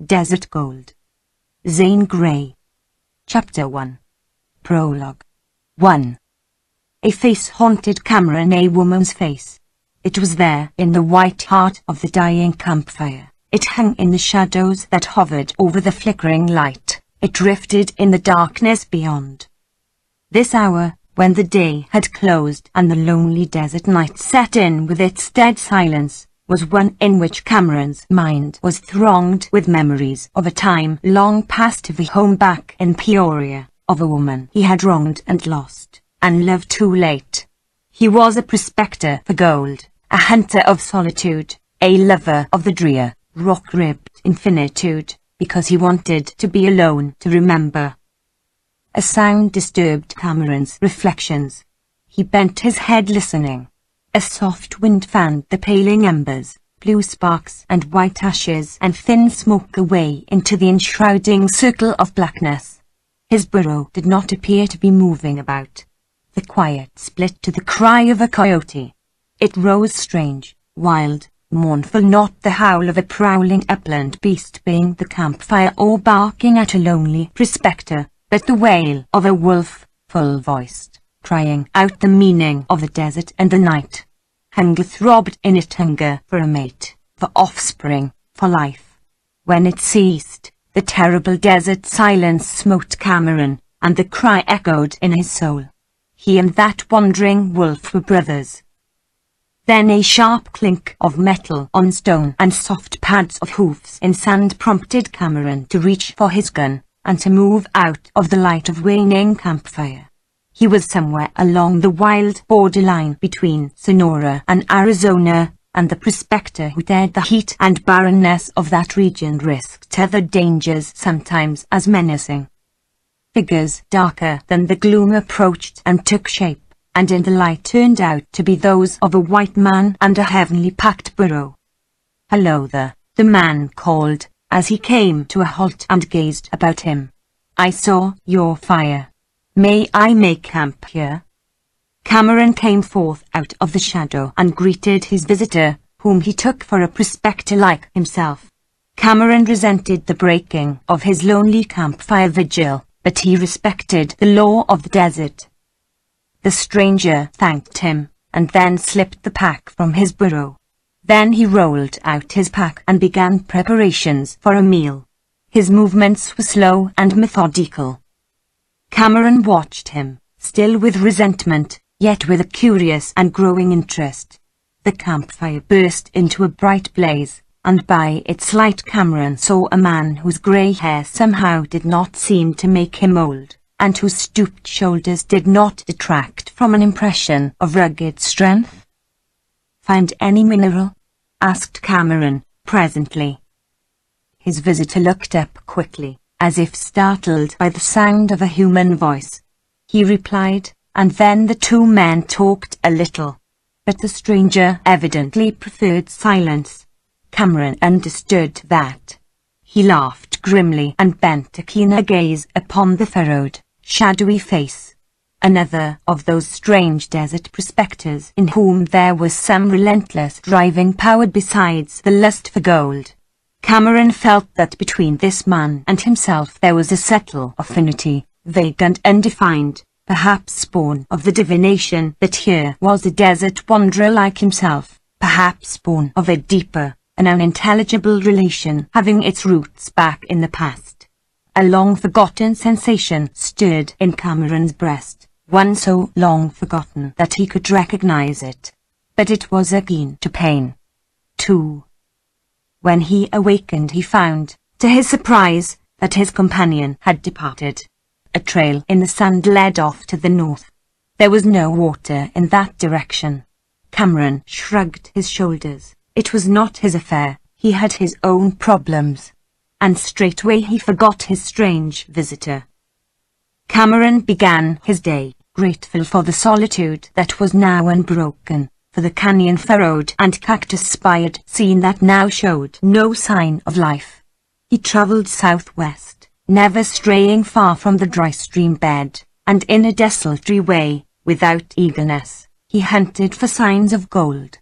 Desert Gold. Zane Grey. Chapter 1. Prologue. 1. A face haunted Cameron, a woman's face. It was there, in the white heart of the dying campfire. It hung in the shadows that hovered over the flickering light. It drifted in the darkness beyond. This hour, when the day had closed and the lonely desert night set in with its dead silence, was one in which Cameron's mind was thronged with memories of a time long past, of a home back in Peoria, of a woman he had wronged and lost, and loved too late. He was a prospector for gold, a hunter of solitude, a lover of the drear, rock-ribbed infinitude, because he wanted to be alone to remember. A sound disturbed Cameron's reflections. He bent his head listening. A soft wind fanned the paling embers, blew sparks and white ashes and thin smoke away into the enshrouding circle of blackness. His burro did not appear to be moving about. The quiet split to the cry of a coyote. It rose strange, wild, mournful, not the howl of a prowling upland beast baying the campfire or barking at a lonely prospector, but the wail of a wolf, full-voiced, crying out the meaning of the desert and the night. Hunger throbbed in it, hunger for a mate, for offspring, for life. When it ceased, the terrible desert silence smote Cameron, and the cry echoed in his soul. He and that wandering wolf were brothers. Then a sharp clink of metal on stone and soft pads of hoofs in sand prompted Cameron to reach for his gun, and to move out of the light of waning campfire. He was somewhere along the wild borderline between Sonora and Arizona, and the prospector who dared the heat and barrenness of that region risked other dangers sometimes as menacing. Figures darker than the gloom approached and took shape, and in the light turned out to be those of a white man and a heavily packed burro. "Hello there," the man called, as he came to a halt and gazed about him. "I saw your fire. May I make camp here?" Cameron came forth out of the shadow and greeted his visitor, whom he took for a prospector like himself. Cameron resented the breaking of his lonely campfire vigil, but he respected the law of the desert. The stranger thanked him, and then slipped the pack from his burro. Then he rolled out his pack and began preparations for a meal. His movements were slow and methodical. Cameron watched him, still with resentment, yet with a curious and growing interest. The campfire burst into a bright blaze, and by its light Cameron saw a man whose grey hair somehow did not seem to make him old, and whose stooped shoulders did not detract from an impression of rugged strength. "Find any mineral?" asked Cameron, presently. His visitor looked up quickly, as if startled by the sound of a human voice. He replied, and then the two men talked a little. But the stranger evidently preferred silence. Cameron understood that. He laughed grimly and bent a keener gaze upon the furrowed, shadowy face. Another of those strange desert prospectors in whom there was some relentless driving power besides the lust for gold. Cameron felt that between this man and himself there was a subtle affinity, vague and undefined, perhaps born of the divination that here was a desert wanderer like himself, perhaps born of a deeper, an unintelligible relation having its roots back in the past. A long-forgotten sensation stirred in Cameron's breast, one so long forgotten that he could recognize it. But it was akin to pain, too. When he awakened he found, to his surprise, that his companion had departed. A trail in the sand led off to the north. There was no water in that direction. Cameron shrugged his shoulders. It was not his affair, he had his own problems. And straightway he forgot his strange visitor. Cameron began his day, grateful for the solitude that was now unbroken, for the canyon-furrowed and cactus-spired scene that now showed no sign of life. He travelled southwest, never straying far from the dry stream bed, and in a desultory way, without eagerness, he hunted for signs of gold.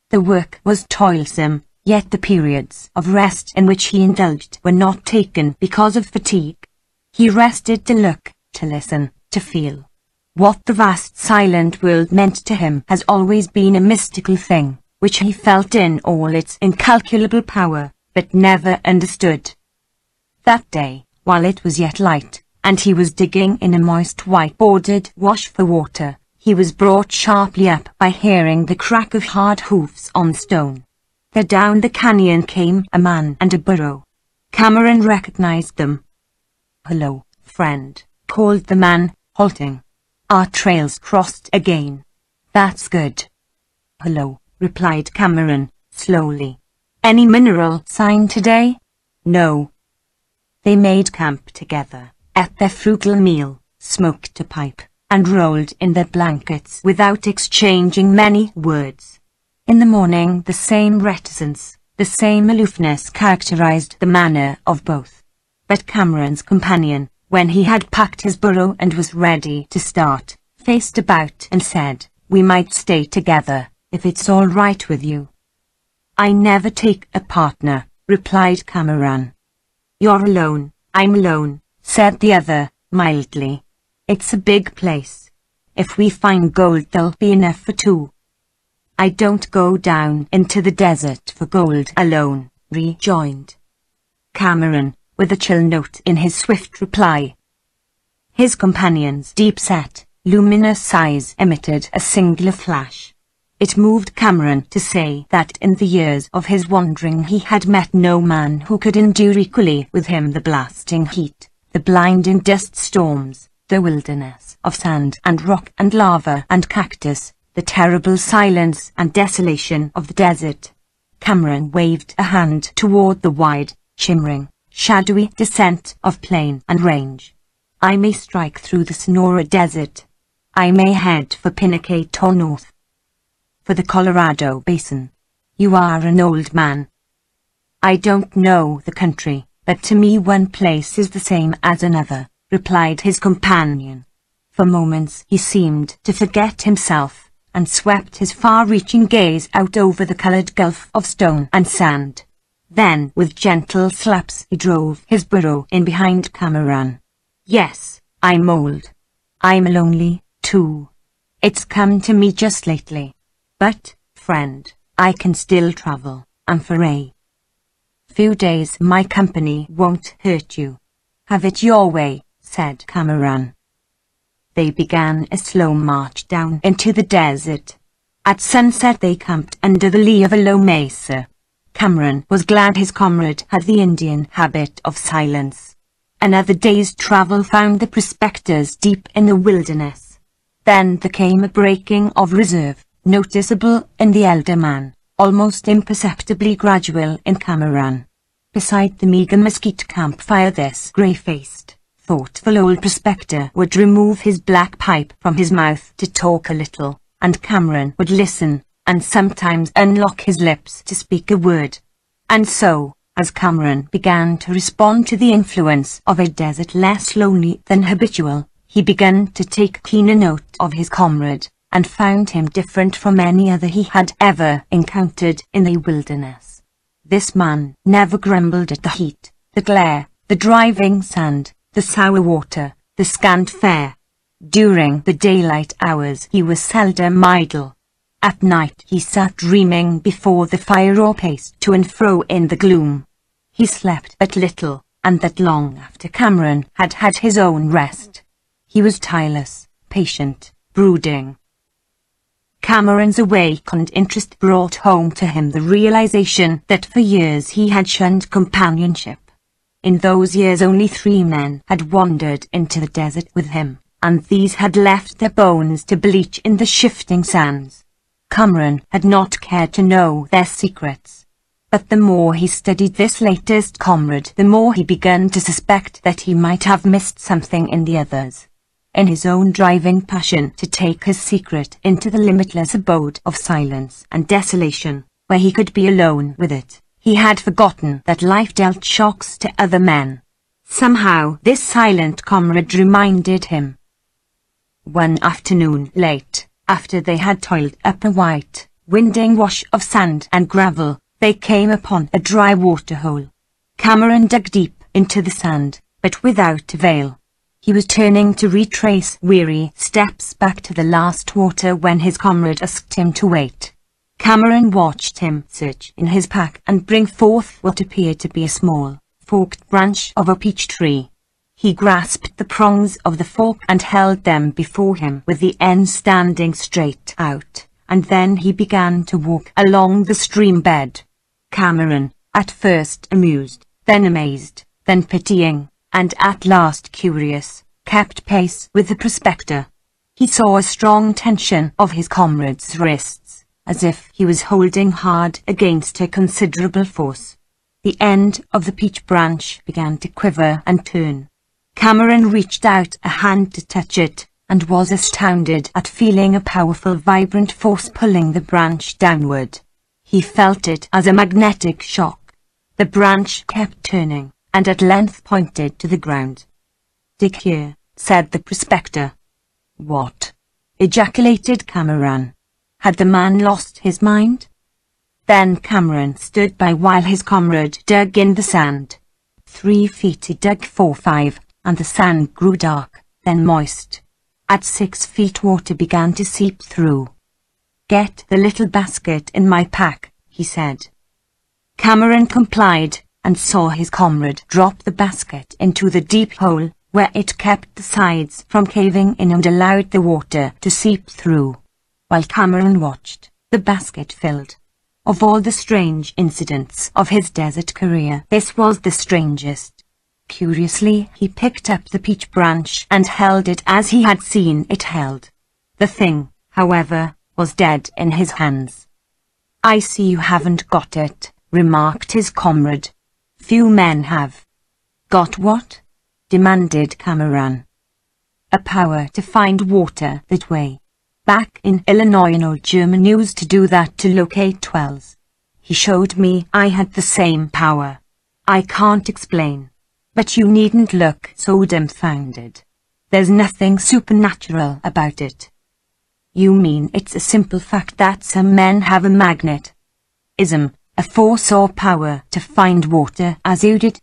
The work was toilsome, Yet the periods of rest in which he indulged were not taken because of fatigue. He rested to look, to listen, to feel. What the vast silent world meant to him has always been a mystical thing, which he felt in all its incalculable power, but never understood. That day, while it was yet light, and he was digging in a moist white-bordered wash for water, he was brought sharply up by hearing the crack of hard hoofs on stone. There down the canyon came a man and a burro. Cameron recognized them. "Hello, friend," called the man, halting. "Our trails crossed again." "That's good." "Hello," replied Cameron, slowly. "Any mineral sign today?" "No." They made camp together, ate their frugal meal, smoked a pipe, and rolled in their blankets without exchanging many words. In the morning the same reticence, the same aloofness characterized the manner of both. But Cameron's companion, when he had packed his burro and was ready to start, faced about and said, "We might stay together, if it's all right with you." "I never take a partner," replied Cameron. "You're alone, I'm alone," said the other, mildly. "It's a big place. If we find gold there'll be enough for two." "I don't go down into the desert for gold alone," rejoined Cameron, with a chill note in his swift reply. His companion's deep-set, luminous eyes emitted a singular flash. It moved Cameron to say that in the years of his wandering he had met no man who could endure equally with him the blasting heat, the blinding dust storms, the wilderness of sand and rock and lava and cactus, the terrible silence and desolation of the desert. Cameron waved a hand toward the wide, shimmering, shadowy descent of plain and range. "I may strike through the Sonora Desert. I may head for Pinnacle or north. For the Colorado Basin. You are an old man." "I don't know the country, but to me one place is the same as another," replied his companion. For moments he seemed to forget himself, and swept his far-reaching gaze out over the colored gulf of stone and sand. Then, with gentle slaps, he drove his burro in behind Cameron. "Yes, I'm old. I'm lonely, too. It's come to me just lately. But, friend, I can still travel, and for a few days my company won't hurt you." "Have it your way," said Cameron. They began a slow march down into the desert. At sunset they camped under the lee of a low mesa. Cameron was glad his comrade had the Indian habit of silence. Another day's travel found the prospectors deep in the wilderness. Then there came a breaking of reserve, noticeable in the elder man, almost imperceptibly gradual in Cameron. Beside the meager mesquite campfire this grey-faced, thoughtful old prospector would remove his black pipe from his mouth to talk a little, and Cameron would listen, and sometimes unlock his lips to speak a word. And so, as Cameron began to respond to the influence of a desert less lonely than habitual, he began to take keener note of his comrade, and found him different from any other he had ever encountered in the wilderness. This man never grumbled at the heat, the glare, the driving sand, the sour water, the scant fare. During the daylight hours he was seldom idle. At night he sat dreaming before the fire or paced to and fro in the gloom. He slept but little, and that long after Cameron had had his own rest. He was tireless, patient, brooding. Cameron's awakened interest brought home to him the realization that for years he had shunned companionship. In those years only 3 men had wandered into the desert with him, and these had left their bones to bleach in the shifting sands. Cameron had not cared to know their secrets. But the more he studied this latest comrade, the more he began to suspect that he might have missed something in the others. In his own driving passion to take his secret into the limitless abode of silence and desolation, where he could be alone with it, he had forgotten that life dealt shocks to other men. Somehow this silent comrade reminded him. One afternoon late, after they had toiled up a white, winding wash of sand and gravel, they came upon a dry waterhole. Cameron dug deep into the sand, but without avail. He was turning to retrace weary steps back to the last water when his comrade asked him to wait. Cameron watched him search in his pack and bring forth what appeared to be a small, forked branch of a peach tree. He grasped the prongs of the fork and held them before him with the end standing straight out, and then he began to walk along the stream bed. Cameron, at first amused, then amazed, then pitying, and at last curious, kept pace with the prospector. He saw a strong tension of his comrade's wrists, as if he was holding hard against a considerable force. The end of the peach branch began to quiver and turn. Cameron reached out a hand to touch it, and was astounded at feeling a powerful vibrant force pulling the branch downward. He felt it as a magnetic shock. The branch kept turning, and at length pointed to the ground. "Dig here," said the prospector. "What?" ejaculated Cameron. Had the man lost his mind? Then Cameron stood by while his comrade dug in the sand. 3 feet he dug, 4, 5, and the sand grew dark, then moist. At 6 feet water began to seep through. "Get the little basket in my pack," he said. Cameron complied, and saw his comrade drop the basket into the deep hole, where it kept the sides from caving in and allowed the water to seep through. While Cameron watched, the basket filled. Of all the strange incidents of his desert career, this was the strangest. Curiously, he picked up the peach branch and held it as he had seen it held. The thing, however, was dead in his hands. "I see you haven't got it," remarked his comrade. "Few men have." "Got what?" demanded Cameron. "A power to find water that way. Back in Illinois an old German used to do that to locate wells. He showed me I had the same power. I can't explain. But you needn't look so dumbfounded. There's nothing supernatural about it." "You mean it's a simple fact that some men have a magnet? Ism, a force or power to find water as you did?"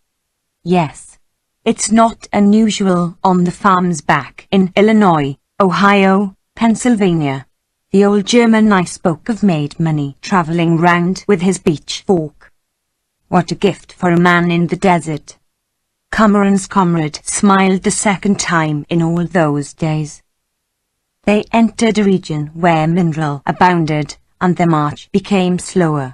"Yes. It's not unusual on the farms back in Illinois, Ohio, Pennsylvania. The old German I spoke of made money traveling round with his beech fork. What a gift for a man in the desert." Cameron's comrade smiled the second time in all those days. They entered a region where mineral abounded, and the march became slower.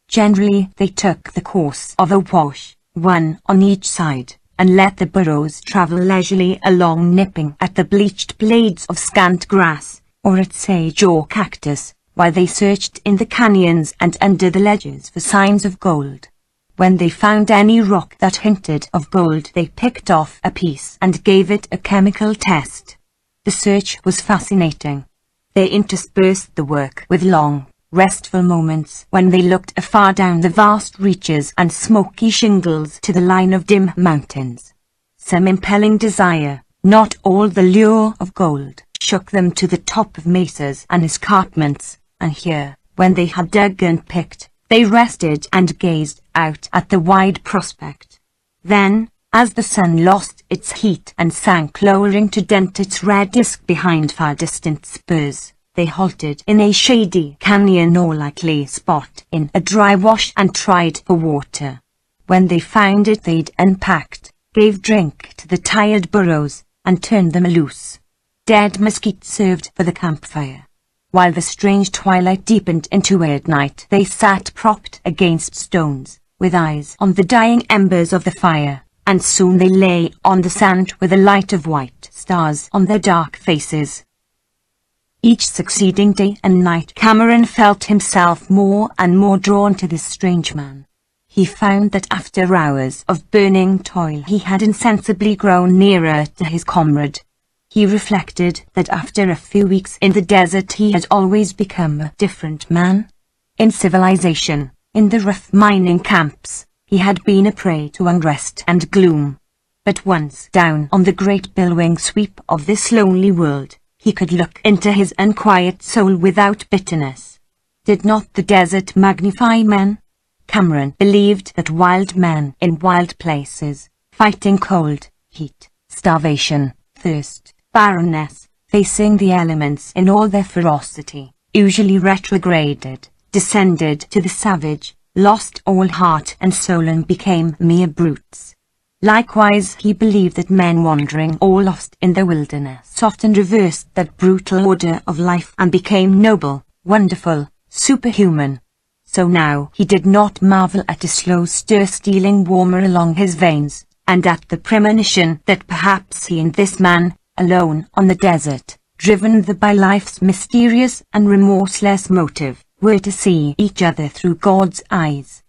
Generally they took the course of a wash, one on each side, and let the burros travel leisurely along, nipping at the bleached blades of scant grass, or at sage or cactus, while they searched in the canyons and under the ledges for signs of gold. When they found any rock that hinted of gold, they picked off a piece and gave it a chemical test. The search was fascinating. They interspersed the work with long, restful moments when they looked afar down the vast reaches and smoky shingles to the line of dim mountains. Some impelling desire, not all the lure of gold, shook them to the top of mesas and escarpments, and here, when they had dug and picked, they rested and gazed out at the wide prospect. Then, as the sun lost its heat and sank lowering to dent its red disk behind far distant spurs, they halted in a shady canyon or likely spot in a dry wash and tried for water. When they found it, they'd unpacked, gave drink to the tired burros, and turned them loose. Dead mesquite served for the campfire. While the strange twilight deepened into weird night, they sat propped against stones, with eyes on the dying embers of the fire, and soon they lay on the sand with a light of white stars on their dark faces. Each succeeding day and night Cameron felt himself more and more drawn to this strange man. He found that after hours of burning toil he had insensibly grown nearer to his comrade. He reflected that after a few weeks in the desert he had always become a different man. In civilization, in the rough mining camps, he had been a prey to unrest and gloom. But once down on the great billowing sweep of this lonely world, he could look into his unquiet soul without bitterness. Did not the desert magnify men? Cameron believed that wild men in wild places, fighting cold, heat, starvation, thirst, barrenness, facing the elements in all their ferocity, usually retrograded, descended to the savage, lost all heart and soul and became mere brutes. Likewise he believed that men wandering all lost in the wilderness sought and reversed that brutal order of life and became noble, wonderful, superhuman. So now he did not marvel at a slow stir stealing warmer along his veins, and at the premonition that perhaps he and this man, alone on the desert, driven by life's mysterious and remorseless motive, were to see each other through God's eyes.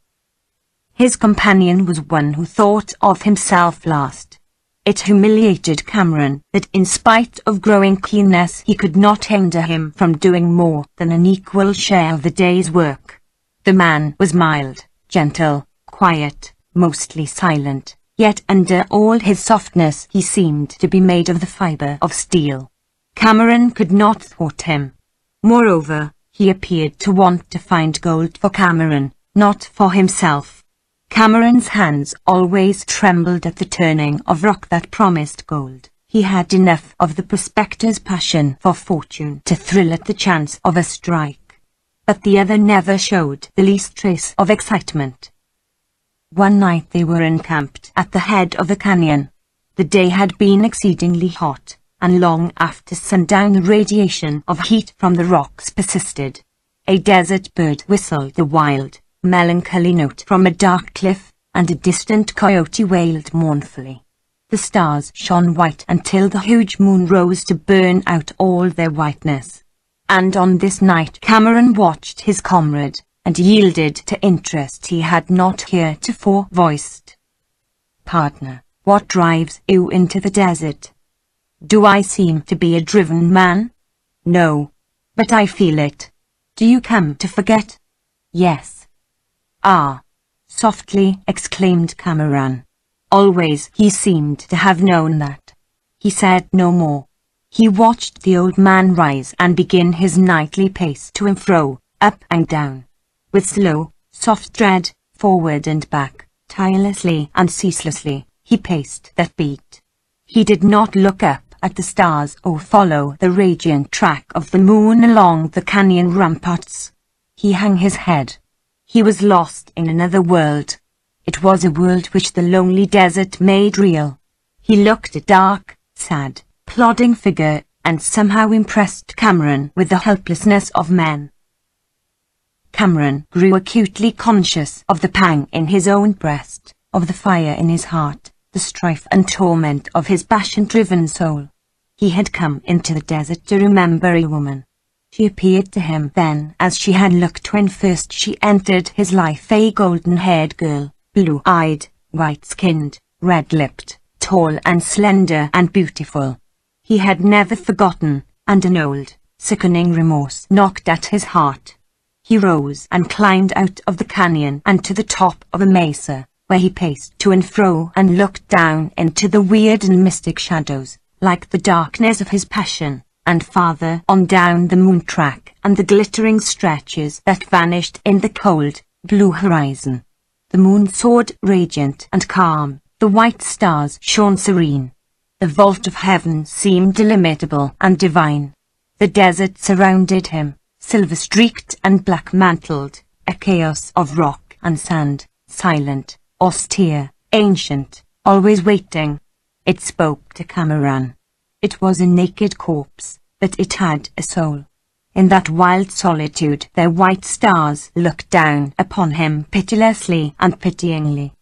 His companion was one who thought of himself last. It humiliated Cameron that in spite of growing keenness he could not hinder him from doing more than an equal share of the day's work. The man was mild, gentle, quiet, mostly silent, yet under all his softness he seemed to be made of the fibre of steel. Cameron could not thwart him. Moreover, he appeared to want to find gold for Cameron, not for himself. Cameron's hands always trembled at the turning of rock that promised gold. He had enough of the prospector's passion for fortune to thrill at the chance of a strike. But the other never showed the least trace of excitement. One night they were encamped at the head of the canyon. The day had been exceedingly hot, and long after sundown the radiation of heat from the rocks persisted. A desert bird whistled a wild, melancholy note from a dark cliff, and a distant coyote wailed mournfully. The stars shone white until the huge moon rose to burn out all their whiteness. And on this night Cameron watched his comrade, and yielded to interest he had not heretofore voiced. "Partner, what drives you into the desert? Do I seem to be a driven man? No. But I feel it. Do you come to forget?" "Yes." "Ah!" softly exclaimed Cameron. Always he seemed to have known that. He said no more. He watched the old man rise and begin his nightly pace to and fro, up and down. With slow, soft tread, forward and back, tirelessly and ceaselessly, he paced that beat. He did not look up at the stars or follow the radiant track of the moon along the canyon ramparts. He hung his head. He was lost in another world. It was a world which the lonely desert made real. He looked at dark, sad, plodding figure, and somehow impressed Cameron with the helplessness of men. Cameron grew acutely conscious of the pang in his own breast, of the fire in his heart, the strife and torment of his passion-driven soul. He had come into the desert to remember a woman. She appeared to him then as she had looked when first she entered his life, a golden-haired girl, blue-eyed, white-skinned, red-lipped, tall and slender and beautiful. He had never forgotten, and an old, sickening remorse knocked at his heart. He rose and climbed out of the canyon and to the top of a mesa, where he paced to and fro and looked down into the weird and mystic shadows, like the darkness of his passion, and farther on down the moon track and the glittering stretches that vanished in the cold, blue horizon. The moon soared radiant and calm, the white stars shone serene. The vault of heaven seemed illimitable and divine. The desert surrounded him, silver-streaked and black-mantled, a chaos of rock and sand, silent, austere, ancient, always waiting. It spoke to Cameron. It was a naked corpse, but it had a soul. In that wild solitude their white stars looked down upon him pitilessly and pityingly.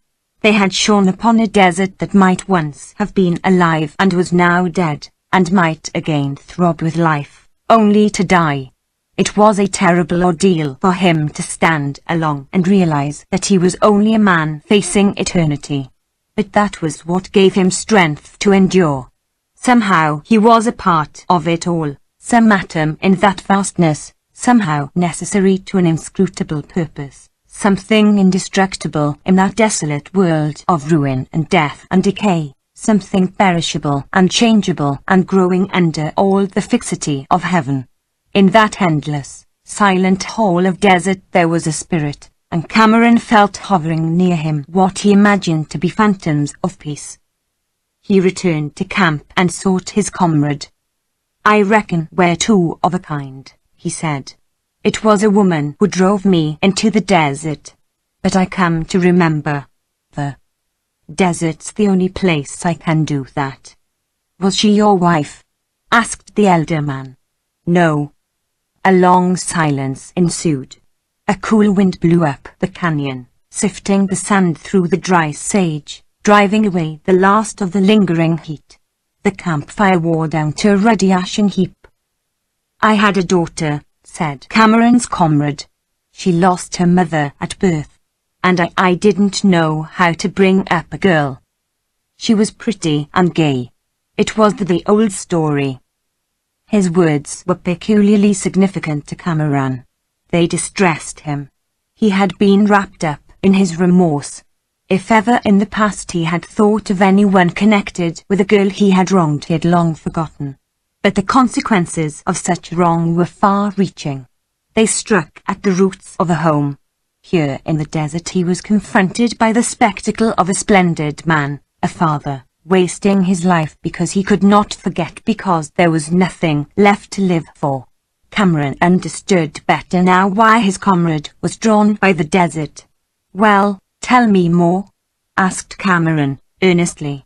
They had shone upon a desert that might once have been alive and was now dead, and might again throb with life, only to die. It was a terrible ordeal for him to stand along and realize that he was only a man facing eternity. But that was what gave him strength to endure. Somehow he was a part of it all, some atom in that vastness, somehow necessary to an inscrutable purpose. Something indestructible in that desolate world of ruin and death and decay, something perishable and changeable and growing under all the fixity of heaven. In that endless, silent hall of desert there was a spirit, and Cameron felt hovering near him what he imagined to be phantoms of peace. He returned to camp and sought his comrade. "I reckon we're two of a kind," he said. "It was a woman who drove me into the desert, but I come to remember the desert's the only place I can do that." "Was she your wife?" asked the elder man. "No." A long silence ensued. A cool wind blew up the canyon, sifting the sand through the dry sage, driving away the last of the lingering heat. The campfire wore down to a ruddy ashen heap. "I had a daughter," said Cameron's comrade. "She lost her mother at birth, and I didn't know how to bring up a girl. She was pretty and gay. It was the old story." His words were peculiarly significant to Cameron. They distressed him. He had been wrapped up in his remorse. If ever in the past he had thought of anyone connected with a girl he had wronged, he had long forgotten. But the consequences of such wrong were far-reaching. They struck at the roots of a home. Here in the desert he was confronted by the spectacle of a splendid man, a father, wasting his life because he could not forget, because there was nothing left to live for. Cameron understood better now why his comrade was drawn by the desert. "Well, tell me more," asked Cameron, earnestly.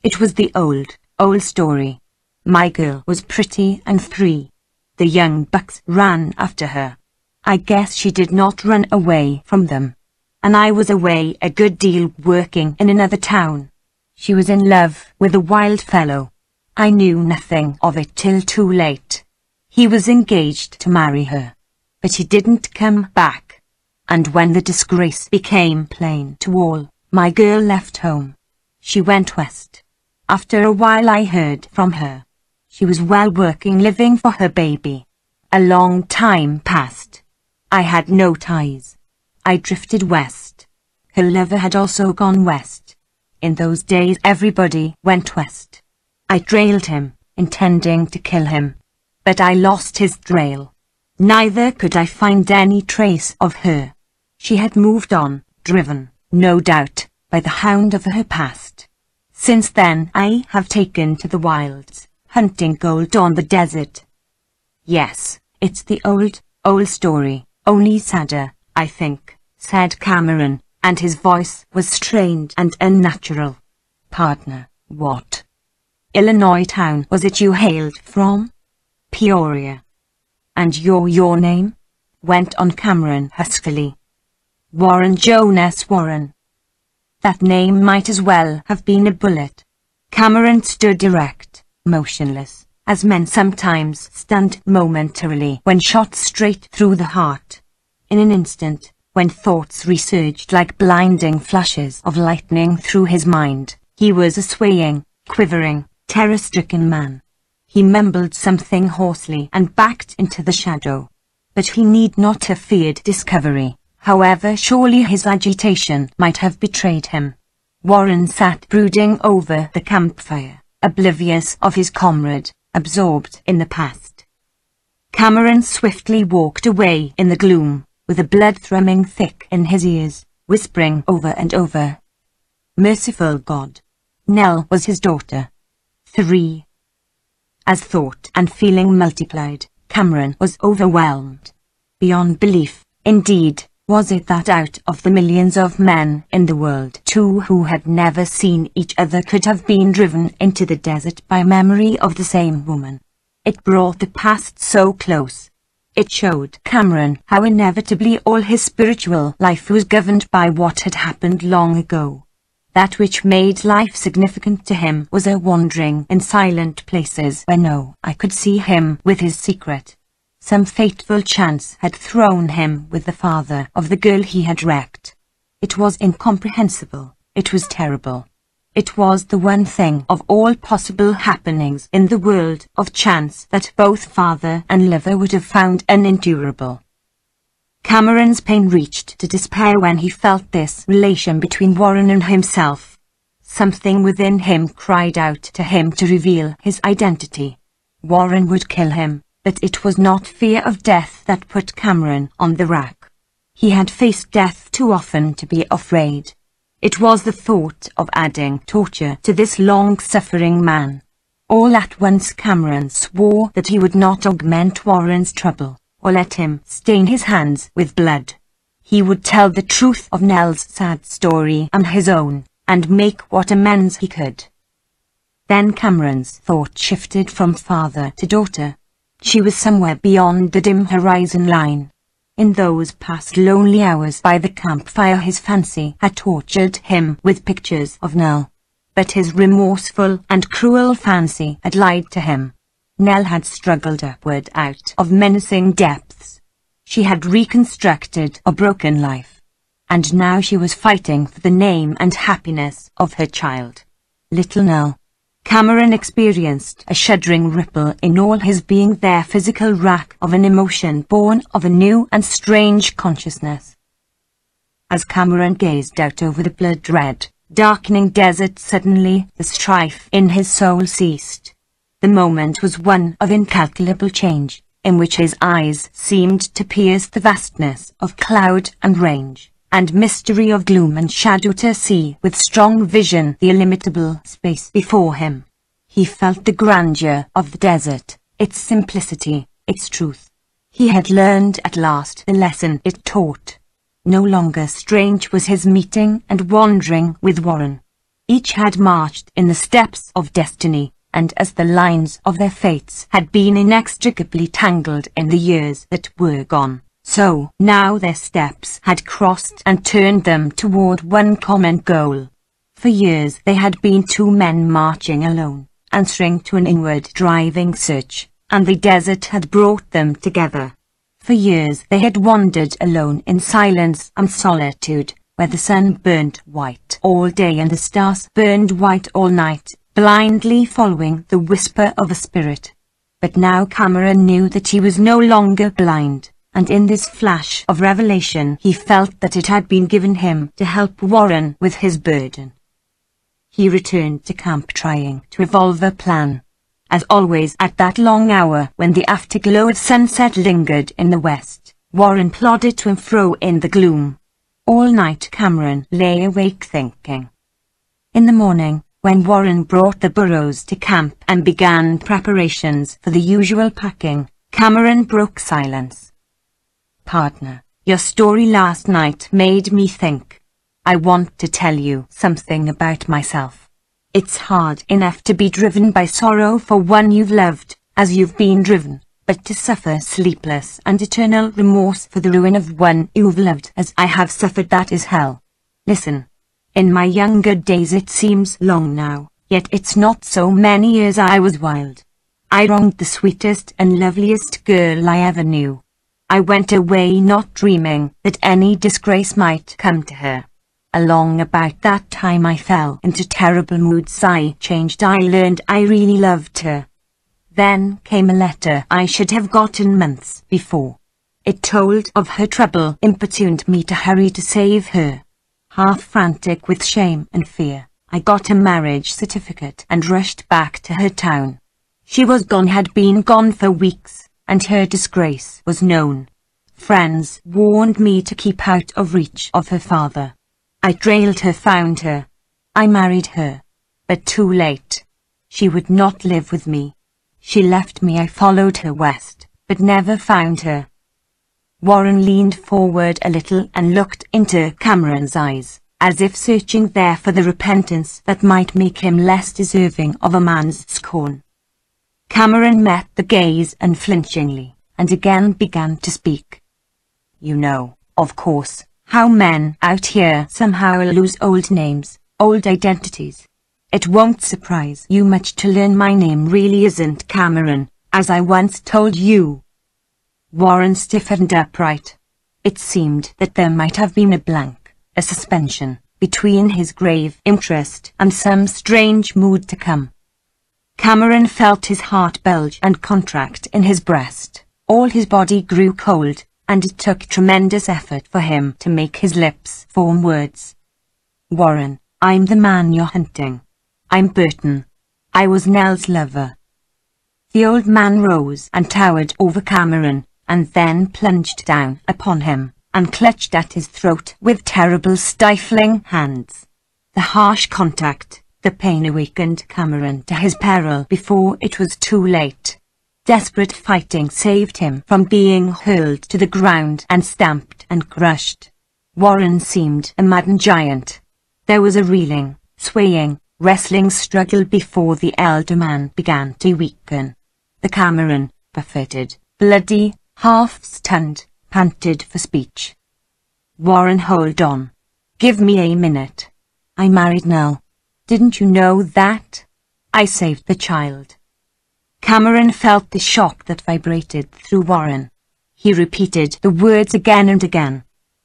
"It was the old story. My girl was pretty and free. The young bucks ran after her. I guess she did not run away from them. And I was away a good deal working in another town. She was in love with a wild fellow. I knew nothing of it till too late. He was engaged to marry her, but he didn't come back. And when the disgrace became plain to all, my girl left home. She went west. After a while I heard from her. She was well working, living for her baby. A long time passed. I had no ties. I drifted west. Her lover had also gone west. In those days everybody went west. I trailed him, intending to kill him. But I lost his trail. Neither could I find any trace of her. She had moved on, driven, no doubt, by the hound of her past. Since then I have taken to the wilds, hunting gold on the desert." "Yes, it's the old story, only sadder, I think," said Cameron, and his voice was strained and unnatural. "Partner, what Illinois town was it you hailed from?" "Peoria." "And your name?" went on Cameron huskily. "Warren Jonas Warren." That name might as well have been a bullet. Cameron stood erect, motionless, as men sometimes stand momentarily when shot straight through the heart. In an instant, when thoughts resurged like blinding flashes of lightning through his mind, he was a swaying, quivering, terror-stricken man. He mumbled something hoarsely and backed into the shadow. But he need not have feared discovery, however surely his agitation might have betrayed him. Warren sat brooding over the campfire, oblivious of his comrade, absorbed in the past. Cameron swiftly walked away in the gloom, with the blood thrumming thick in his ears, whispering over and over. Merciful God! Nell was his daughter. 3. As thought and feeling multiplied, Cameron was overwhelmed. Beyond belief, indeed, was it that out of the millions of men in the world, 2 who had never seen each other could have been driven into the desert by memory of the same woman. It brought the past so close. It showed Cameron how inevitably all his spiritual life was governed by what had happened long ago. That which made life significant to him was a wandering in silent places where no eye could see him with his secret. Some fateful chance had thrown him with the father of the girl he had wrecked. It was incomprehensible. It was terrible. It was the one thing of all possible happenings in the world of chance that both father and lover would have found unendurable. Cameron's pain reached to despair when he felt this relation between Warren and himself. Something within him cried out to him to reveal his identity. Warren would kill him, but it was not fear of death that put Cameron on the rack. He had faced death too often to be afraid. It was the thought of adding torture to this long-suffering man. All at once Cameron swore that he would not augment Warren's trouble, or let him stain his hands with blood. He would tell the truth of Nell's sad story and his own, and make what amends he could. Then Cameron's thought shifted from father to daughter. She was somewhere beyond the dim horizon line. In those past lonely hours by the campfire his fancy had tortured him with pictures of Nell. But his remorseful and cruel fancy had lied to him. Nell had struggled upward out of menacing depths. She had reconstructed a broken life. And now she was fighting for the name and happiness of her child. Little Nell. Cameron experienced a shuddering ripple in all his being, their physical rack of an emotion born of a new and strange consciousness. As Cameron gazed out over the blood-red, darkening desert, suddenly the strife in his soul ceased. The moment was one of incalculable change, in which his eyes seemed to pierce the vastness of cloud and range, and mystery of gloom and shadow, to see with strong vision the illimitable space before him. He felt the grandeur of the desert, its simplicity, its truth. He had learned at last the lesson it taught. No longer strange was his meeting and wandering with Warren. Each had marched in the steps of destiny, and as the lines of their fates had been inextricably tangled in the years that were gone, so now their steps had crossed and turned them toward one common goal. For years they had been two men marching alone, answering to an inward driving search, and the desert had brought them together. For years they had wandered alone in silence and solitude, where the sun burned white all day and the stars burned white all night, blindly following the whisper of a spirit. But now Cameron knew that he was no longer blind. And in this flash of revelation he felt that it had been given him to help Warren with his burden. He returned to camp trying to evolve a plan. As always at that long hour when the afterglow of sunset lingered in the west, Warren plodded to and fro in the gloom. All night Cameron lay awake thinking. In the morning, when Warren brought the burros to camp and began preparations for the usual packing, Cameron broke silence. "Partner, your story last night made me think. I want to tell you something about myself. It's hard enough to be driven by sorrow for one you've loved, as you've been driven, but to suffer sleepless and eternal remorse for the ruin of one you've loved as I have suffered, that is hell. Listen. In my younger days it seems long now, yet it's not so many years I was wild. I wronged the sweetest and loveliest girl I ever knew. I went away not dreaming that any disgrace might come to her. Along about that time I fell into terrible moods. I changed. I learned I really loved her. Then came a letter I should have gotten months before. It told of her trouble, importuned me to hurry to save her. Half frantic with shame and fear, I got a marriage certificate and rushed back to her town. She was gone, had been gone for weeks, and her disgrace was known. Friends warned me to keep out of reach of her father. I trailed her, found her. I married her. But too late. She would not live with me. She left me. I followed her west, but never found her." Warren leaned forward a little and looked into Cameron's eyes, as if searching there for the repentance that might make him less deserving of a man's scorn. Cameron met the gaze unflinchingly, and again began to speak. "You know, of course, how men out here somehow lose old names, old identities. It won't surprise you much to learn my name really isn't Cameron, as I once told you." Warren stiffened upright. It seemed that there might have been a blank, a suspension, between his grave interest and some strange mood to come. Cameron felt his heart bulge and contract in his breast. All his body grew cold, and it took tremendous effort for him to make his lips form words. "Warren, I'm the man you're hunting. I'm Burton. I was Nell's lover." The old man rose and towered over Cameron, and then plunged down upon him, and clutched at his throat with terrible stifling hands. The harsh contact, the pain awakened Cameron to his peril before it was too late. Desperate fighting saved him from being hurled to the ground and stamped and crushed. Warren seemed a maddened giant. There was a reeling, swaying, wrestling struggle before the elder man began to weaken. The Cameron, buffeted, bloody, half-stunned, panted for speech. "Warren, hold on. Give me a minute. I married Nell. Didn't you know that? I saved the child." Cameron felt the shock that vibrated through Warren. He repeated the words again and again.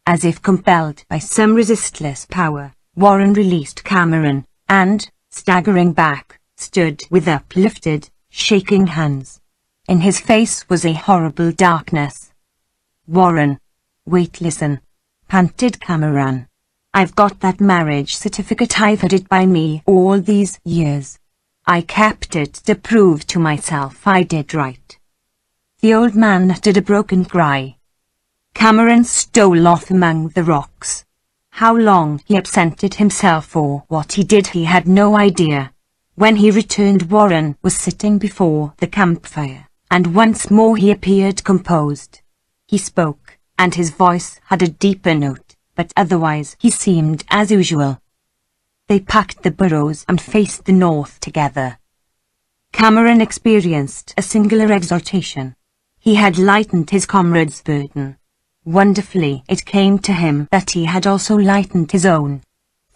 As if compelled by some resistless power, Warren released Cameron, and, staggering back, stood with uplifted, shaking hands. In his face was a horrible darkness. "Warren, wait, listen," panted Cameron. "I've got that marriage certificate. I've had it by me all these years. I kept it to prove to myself I did right." The old man uttered a broken cry. Cameron stole off among the rocks. How long he absented himself or what he did he had no idea. When he returned, Warren was sitting before the campfire, and once more he appeared composed. He spoke, and his voice had a deeper note, but otherwise he seemed as usual. They packed the burros and faced the north together. Cameron experienced a singular exultation. He had lightened his comrade's burden. Wonderfully, it came to him that he had also lightened his own.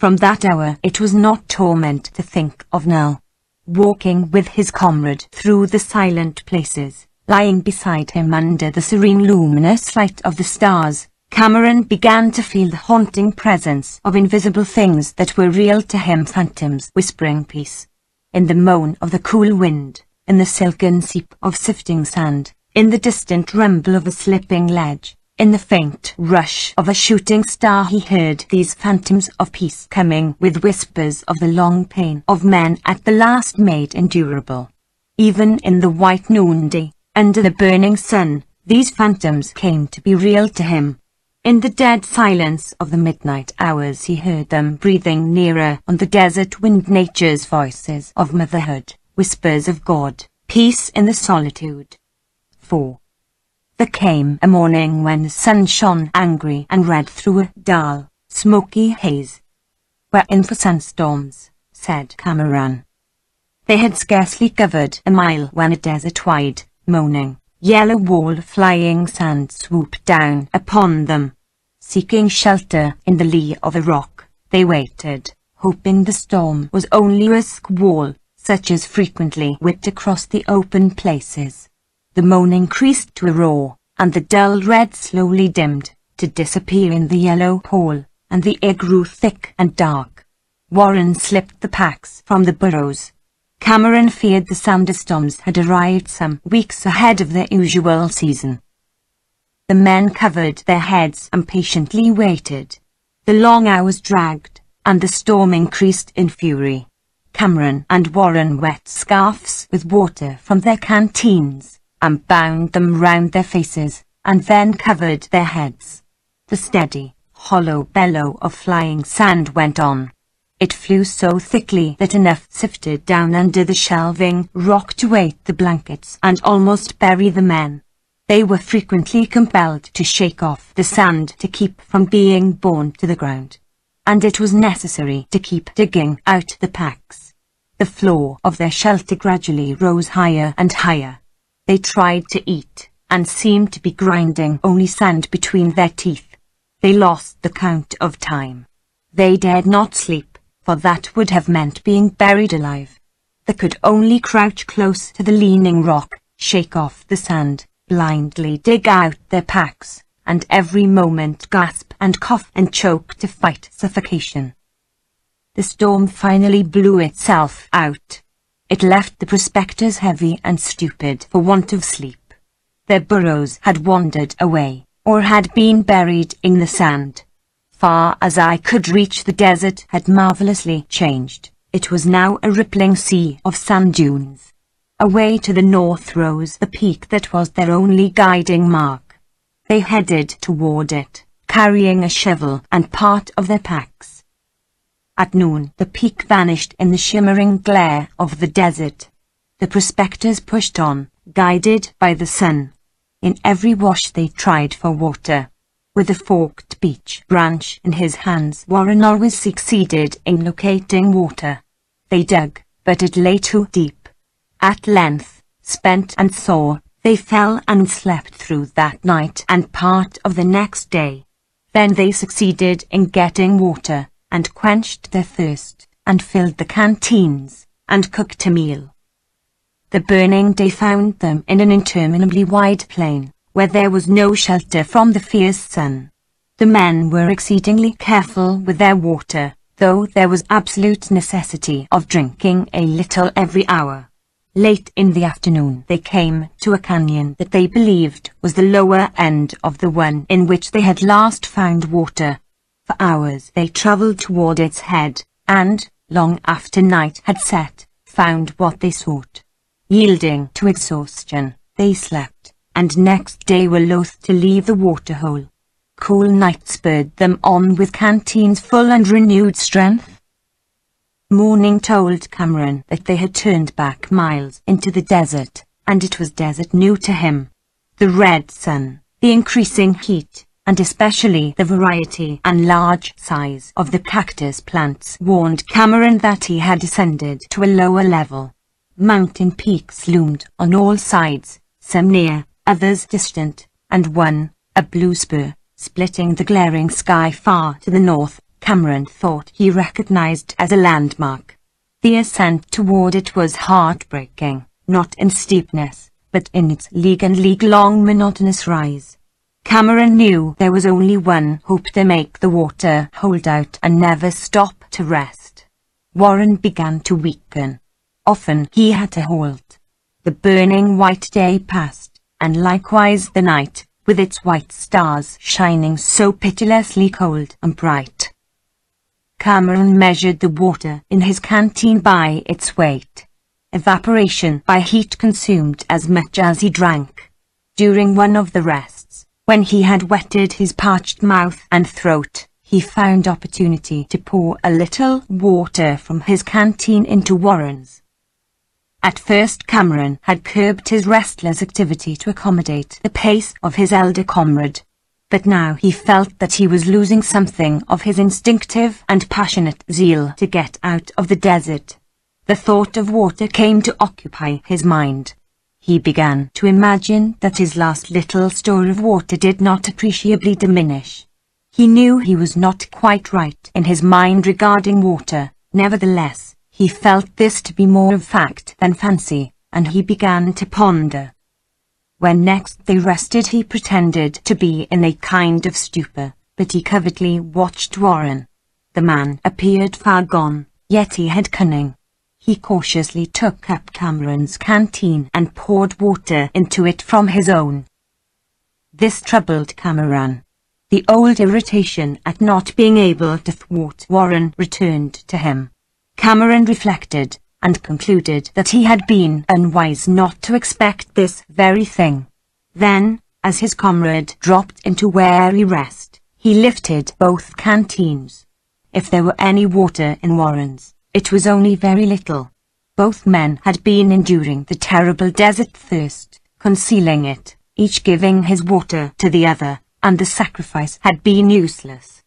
From that hour it was not torment to think of Nell. Walking with his comrade through the silent places, lying beside him under the serene luminous light of the stars, Cameron began to feel the haunting presence of invisible things that were real to him, phantoms whispering peace. In the moan of the cool wind, in the silken seep of sifting sand, in the distant rumble of a slipping ledge, in the faint rush of a shooting star, he heard these phantoms of peace coming with whispers of the long pain of men at the last made endurable. Even in the white noonday, under the burning sun, these phantoms came to be real to him. In the dead silence of the midnight hours he heard them breathing nearer on the desert wind, nature's voices of motherhood, whispers of God, peace in the solitude. 4. There came a morning when the sun shone angry and red through a dull, smoky haze. "We're in for sandstorms," said Cameron. They had scarcely covered a mile when a desert-wide, moaning, yellow wall of flying sand swooped down upon them. Seeking shelter in the lee of a rock, they waited, hoping the storm was only a squall, such as frequently whipped across the open places. The moan increased to a roar, and the dull red slowly dimmed, to disappear in the yellow pall, and the air grew thick and dark. Warren slipped the packs from the burros. Cameron feared the sandstorms had arrived some weeks ahead of their usual season. The men covered their heads and patiently waited. The long hours dragged, and the storm increased in fury. Cameron and Warren wet scarves with water from their canteens, and bound them round their faces, and then covered their heads. The steady, hollow bellow of flying sand went on. It flew so thickly that enough sifted down under the shelving rock to weight the blankets and almost bury the men. They were frequently compelled to shake off the sand to keep from being borne to the ground. And it was necessary to keep digging out the packs. The floor of their shelter gradually rose higher and higher. They tried to eat, and seemed to be grinding only sand between their teeth. They lost the count of time. They dared not sleep, for that would have meant being buried alive. They could only crouch close to the leaning rock, shake off the sand, blindly dig out their packs, and every moment gasp and cough and choke to fight suffocation. The storm finally blew itself out. It left the prospectors heavy and stupid for want of sleep. Their burrows had wandered away, or had been buried in the sand. Far as eye could reach, the desert had marvelously changed. It was now a rippling sea of sand dunes. Away to the north rose the peak that was their only guiding mark. They headed toward it, carrying a shovel and part of their packs. At noon, the peak vanished in the shimmering glare of the desert. The prospectors pushed on, guided by the sun. In every wash they tried for water. With a forked beech branch in his hands, Warren always succeeded in locating water. They dug, but it lay too deep. At length, spent and sore, they fell and slept through that night and part of the next day. Then they succeeded in getting water, and quenched their thirst, and filled the canteens, and cooked a meal. The burning day found them in an interminably wide plain, where there was no shelter from the fierce sun. The men were exceedingly careful with their water, though there was absolute necessity of drinking a little every hour. Late in the afternoon they came to a canyon that they believed was the lower end of the one in which they had last found water. For hours they travelled toward its head, and, long after night had set, found what they sought. Yielding to exhaustion, they slept, and next day were loath to leave the waterhole. Cool night spurred them on with canteens full and renewed strength. Morning told Cameron that they had turned back miles into the desert, and it was desert new to him. The red sun, the increasing heat, and especially the variety and large size of the cactus plants warned Cameron that he had descended to a lower level. Mountain peaks loomed on all sides, some near, others distant, and one, a blue spur, splitting the glaring sky far to the north, Cameron thought he recognized as a landmark. The ascent toward it was heartbreaking, not in steepness, but in its league and league-long monotonous rise. Cameron knew there was only one hope to make the water hold out and never stop to rest. Warren began to weaken. Often he had to halt. The burning white day passed, and likewise the night, with its white stars shining so pitilessly cold and bright. Cameron measured the water in his canteen by its weight. Evaporation by heat consumed as much as he drank. During one of the rests, when he had wetted his parched mouth and throat, he found opportunity to pour a little water from his canteen into Warren's. At first Cameron had curbed his restless activity to accommodate the pace of his elder comrade, but now he felt that he was losing something of his instinctive and passionate zeal to get out of the desert. The thought of water came to occupy his mind. He began to imagine that his last little store of water did not appreciably diminish. He knew he was not quite right in his mind regarding water, nevertheless, he felt this to be more of fact than fancy, and he began to ponder. When next they rested he pretended to be in a kind of stupor, but he covertly watched Warren. The man appeared far gone, yet he had cunning. He cautiously took up Cameron's canteen and poured water into it from his own. This troubled Cameron. The old irritation at not being able to thwart Warren returned to him. Cameron reflected, and concluded that he had been unwise not to expect this very thing. Then, as his comrade dropped into weary rest, he lifted both canteens. If there were any water in Warren's, it was only very little. Both men had been enduring the terrible desert thirst, concealing it, each giving his water to the other, and the sacrifice had been useless.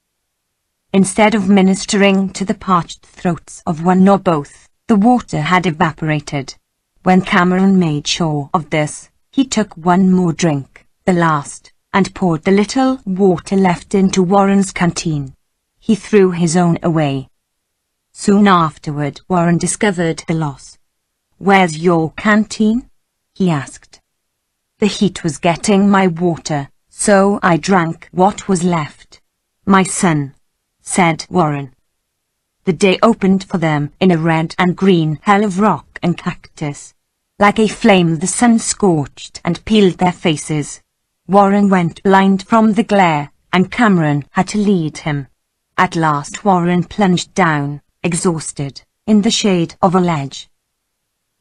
Instead of ministering to the parched throats of one or both, the water had evaporated. When Cameron made sure of this, he took one more drink, the last, and poured the little water left into Warren's canteen. He threw his own away. Soon afterward Warren discovered the loss. "Where's your canteen?" he asked. "The heat was getting my water, so I drank what was left." "My son," said Warren. The day opened for them in a red and green hell of rock and cactus. Like a flame the sun scorched and peeled their faces. Warren went blind from the glare, and Cameron had to lead him. At last Warren plunged down, exhausted, in the shade of a ledge.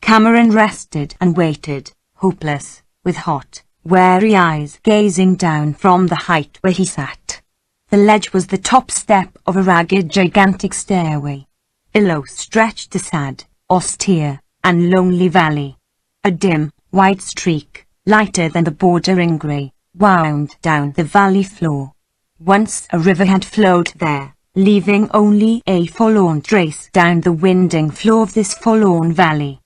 Cameron rested and waited, hopeless, with hot, weary eyes gazing down from the height where he sat. The ledge was the top step of a ragged, gigantic stairway. Below stretched a sad, austere, and lonely valley. A dim, white streak, lighter than the bordering grey, wound down the valley floor. Once a river had flowed there, leaving only a forlorn trace down the winding floor of this forlorn valley.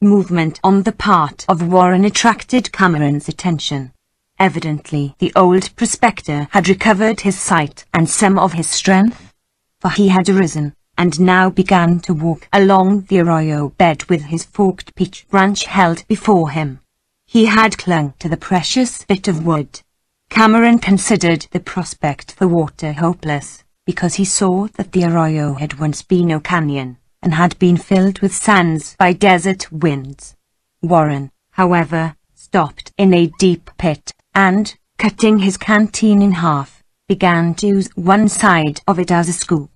Movement on the part of Warren attracted Cameron's attention. Evidently the old prospector had recovered his sight and some of his strength, for he had arisen, and now began to walk along the arroyo bed with his forked peach branch held before him. He had clung to the precious bit of wood. Cameron considered the prospect for water hopeless, because he saw that the arroyo had once been a canyon, and had been filled with sands by desert winds. Warren, however, stopped in a deep pit, and, cutting his canteen in half, began to use one side of it as a scoop.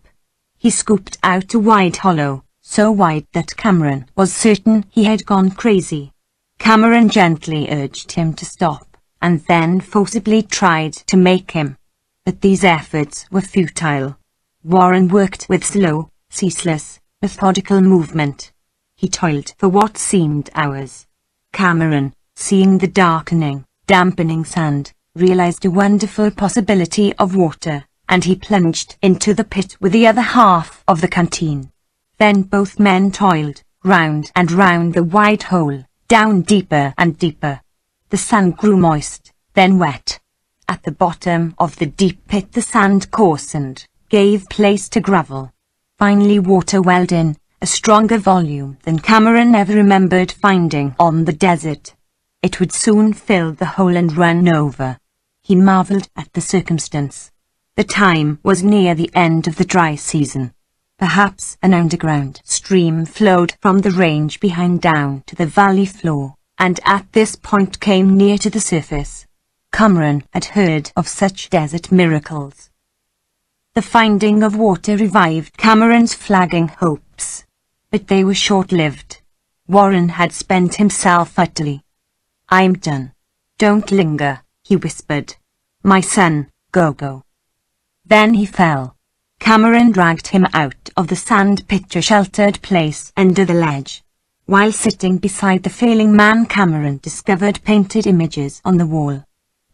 He scooped out a wide hollow, so wide that Cameron was certain he had gone crazy. Cameron gently urged him to stop, and then forcibly tried to make him. But these efforts were futile. Warren worked with slow, ceaseless, methodical movement. He toiled for what seemed hours. Cameron, seeing the darkening, dampening sand, realized a wonderful possibility of water, and he plunged into the pit with the other half of the canteen. Then both men toiled, round and round the wide hole, down deeper and deeper. The sand grew moist, then wet. At the bottom of the deep pit the sand coarsened, gave place to gravel. Finally water welled in, a stronger volume than Cameron ever remembered finding on the desert. It would soon fill the hole and run over. He marveled at the circumstance. The time was near the end of the dry season. Perhaps an underground stream flowed from the range behind down to the valley floor, and at this point came near to the surface. Cameron had heard of such desert miracles. The finding of water revived Cameron's flagging hopes, but they were short-lived. Warren had spent himself utterly. "I'm done. Don't linger," he whispered. "My son, go." Then he fell. Cameron dragged him out of the sand-pit, a sheltered place under the ledge. While sitting beside the failing man, Cameron discovered painted images on the wall.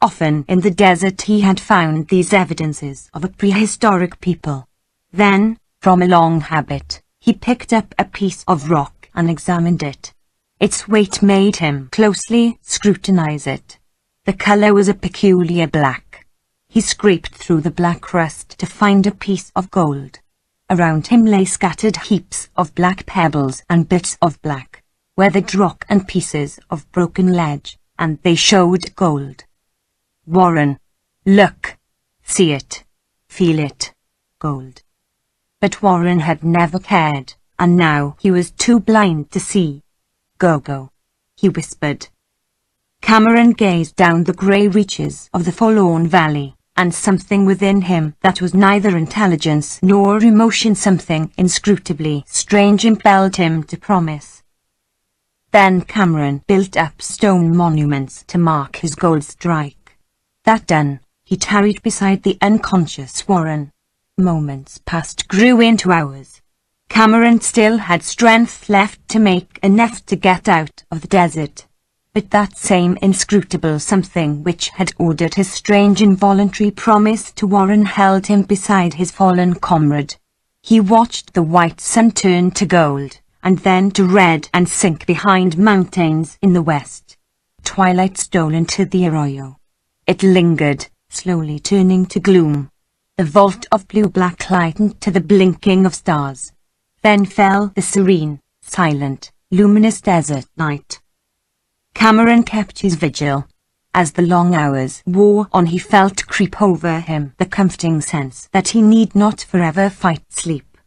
Often in the desert he had found these evidences of a prehistoric people. Then, from a long habit, he picked up a piece of rock and examined it. Its weight made him closely scrutinize it. The color was a peculiar black. He scraped through the black crust to find a piece of gold. Around him lay scattered heaps of black pebbles and bits of black, weathered rock and pieces of broken ledge, and they showed gold. "Warren, look, see it, feel it, gold." But Warren had never cared, and now he was too blind to see. Go, he whispered. Cameron gazed down the grey reaches of the forlorn valley, and something within him that was neither intelligence nor emotion, something inscrutably strange, impelled him to promise. Then Cameron built up stone monuments to mark his gold strike. That done, he tarried beside the unconscious Warren. Moments passed, grew into hours. Cameron still had strength left to make enough to get out of the desert. But that same inscrutable something which had ordered his strange involuntary promise to Warren held him beside his fallen comrade. He watched the white sun turn to gold, and then to red, and sink behind mountains in the west. Twilight stole into the arroyo. It lingered, slowly turning to gloom. The vault of blue-black lightened to the blinking of stars. Then fell the serene, silent, luminous desert night. Cameron kept his vigil. As the long hours wore on, he felt creep over him the comforting sense that he need not forever fight sleep.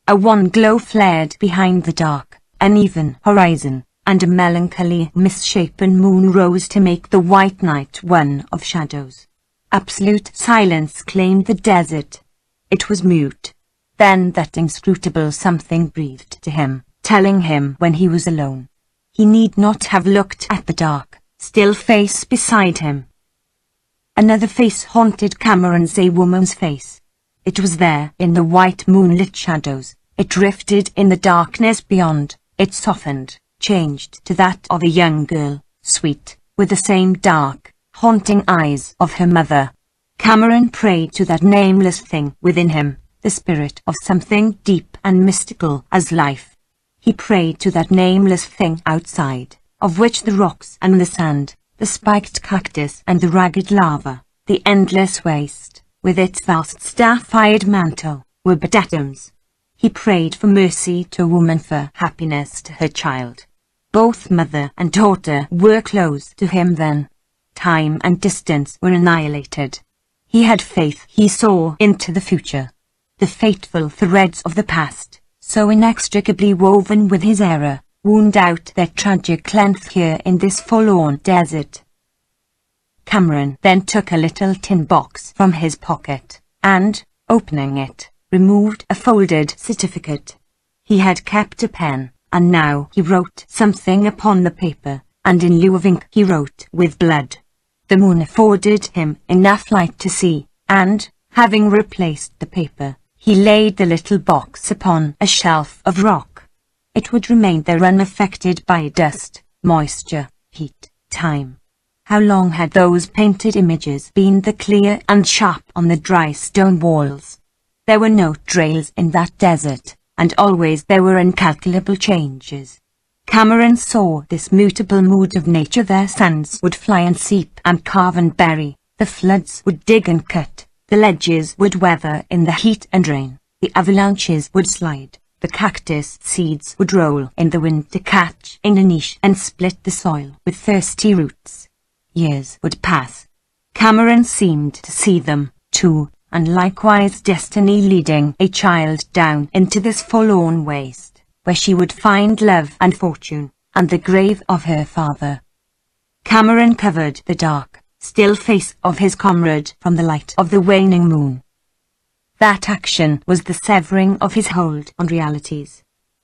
A wan glow flared behind the dark, uneven horizon, and a melancholy, misshapen moon rose to make the white night one of shadows. Absolute silence claimed the desert. It was mute. Then that inscrutable something breathed to him, telling him when he was alone. He need not have looked at the dark, still face beside him. Another face haunted Cameron's a woman's face. It was there in the white moonlit shadows. It drifted in the darkness beyond. It softened, changed to that of a young girl, sweet, with the same dark, haunting eyes of her mother. Cameron prayed to that nameless thing within him, the spirit of something deep and mystical as life. He prayed to that nameless thing outside, of which the rocks and the sand, the spiked cactus and the ragged lava, the endless waste, with its vast star-fired mantle, were but atoms. He prayed for mercy to a woman, for happiness to her child. Both mother and daughter were close to him then. Time and distance were annihilated. He had faith. He saw into the future. The fateful threads of the past, so inextricably woven with his error, wound out their tragic length here in this forlorn desert. Cameron then took a little tin box from his pocket, and, opening it, removed a folded certificate. He had kept a pen, and now he wrote something upon the paper, and in lieu of ink he wrote with blood. The moon afforded him enough light to see, and, having replaced the paper, he laid the little box upon a shelf of rock. It would remain there unaffected by dust, moisture, heat, time. How long had those painted images been there, clear and sharp on the dry stone walls? There were no trails in that desert, and always there were incalculable changes. Cameron saw this mutable mood of nature. Their suns would fly and seep and carve and bury, the floods would dig and cut, the ledges would weather in the heat and rain, the avalanches would slide, the cactus seeds would roll in the wind to catch in a niche and split the soil with thirsty roots. Years would pass. Cameron seemed to see them, too, and likewise destiny leading a child down into this forlorn waste, where she would find love and fortune, and the grave of her father. Cameron covered the dark, still face of his comrade from the light of the waning moon. That action was the severing of his hold on realities.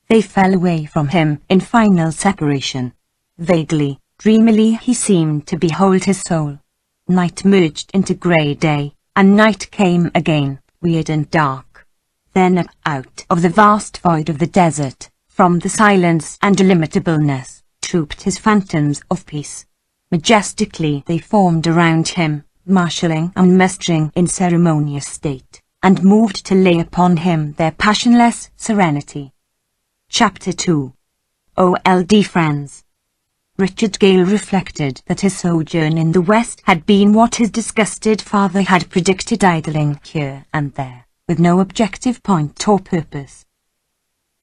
They fell away from him in final separation. Vaguely, dreamily he seemed to behold his soul. Night merged into grey day, and night came again, weird and dark. Then up out of the vast void of the desert, from the silence and illimitableness, trooped his phantoms of peace. Majestically they formed around him, marshalling and mustering in ceremonious state, and moved to lay upon him their passionless serenity. Chapter 2. Old Friends. Richard Gale reflected that his sojourn in the West had been what his disgusted father had predicted, idling here and there, with no objective point or purpose.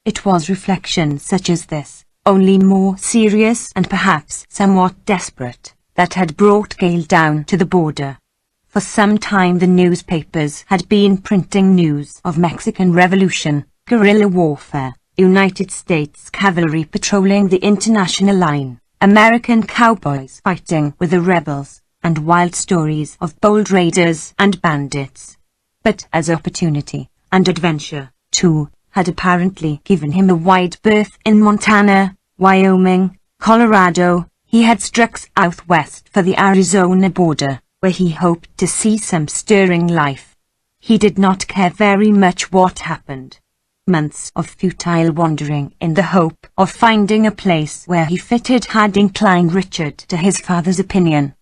It was reflection such as this, only more serious and perhaps somewhat desperate, that had brought Gale down to the border. For some time the newspapers had been printing news of Mexican Revolution, guerrilla warfare, United States cavalry patrolling the international line, American cowboys fighting with the rebels, and wild stories of bold raiders and bandits. But as opportunity, and adventure, too, had apparently given him a wide berth in Montana, Wyoming, Colorado, he had struck southwest for the Arizona border, where he hoped to see some stirring life. He did not care very much what happened. Months of futile wandering in the hope of finding a place where he fitted had inclined Richard to his father's opinion.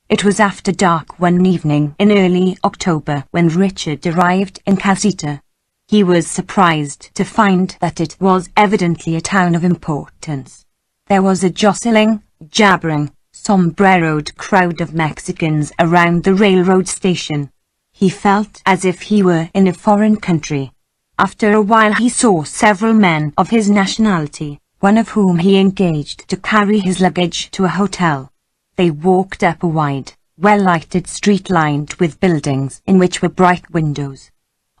It was after dark one evening in early October when Richard arrived in Casita. He was surprised to find that it was evidently a town of importance. There was a jostling, jabbering, sombreroed crowd of Mexicans around the railroad station. He felt as if he were in a foreign country. After a while he saw several men of his nationality, one of whom he engaged to carry his luggage to a hotel. They walked up a wide, well-lighted street lined with buildings in which were bright windows.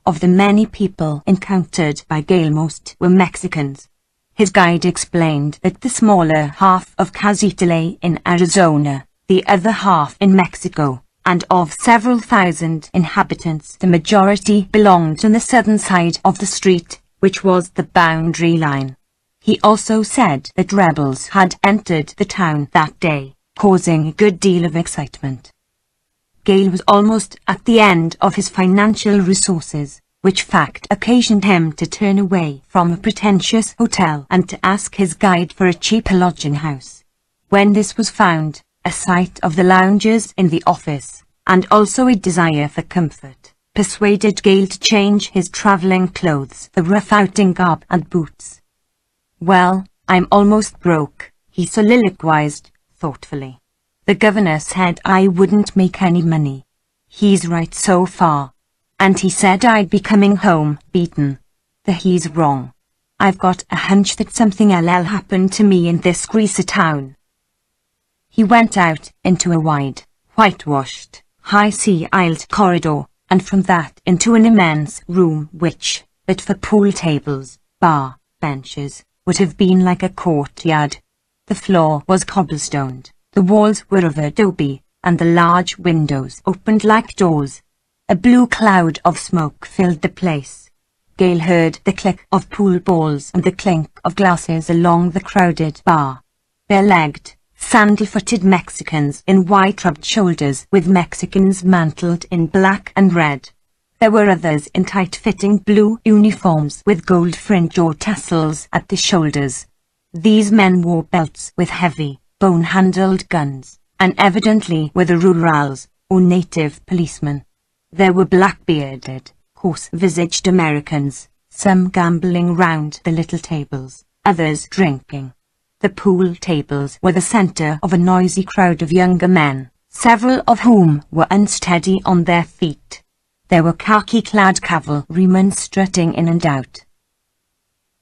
Of the many people encountered by Gale, most were Mexicans. His guide explained that the smaller half of Casita lay in Arizona, the other half in Mexico, and of several thousand inhabitants the majority belonged to the southern side of the street, which was the boundary line. He also said that rebels had entered the town that day, causing a good deal of excitement. Gale was almost at the end of his financial resources, which fact occasioned him to turn away from a pretentious hotel and to ask his guide for a cheaper lodging house. When this was found, a sight of the loungers in the office, and also a desire for comfort, persuaded Gale to change his travelling clothes for rough outing garb and boots. "Well, I'm almost broke," he soliloquized, thoughtfully. "The governor said I wouldn't make any money. He's right so far. And he said I'd be coming home beaten. He's wrong. I've got a hunch that something'll happen to me in this greasy town." He went out into a wide, whitewashed, high-ceiled corridor, and from that into an immense room which, but for pool tables, bar, benches, would have been like a courtyard. The floor was cobblestoned, the walls were of adobe, and the large windows opened like doors. A blue cloud of smoke filled the place. Gale heard the click of pool balls and the clink of glasses along the crowded bar. Bare-legged, sandal-footed Mexicans in white-rubbed shoulders with Mexicans mantled in black and red. There were others in tight-fitting blue uniforms with gold fringe or tassels at the shoulders. These men wore belts with heavy, bone-handled guns, and evidently were the rurals, or native policemen. There were black-bearded, coarse-visaged Americans, some gambling round the little tables, others drinking. The pool tables were the centre of a noisy crowd of younger men, several of whom were unsteady on their feet. There were khaki-clad cavalrymen strutting in and out.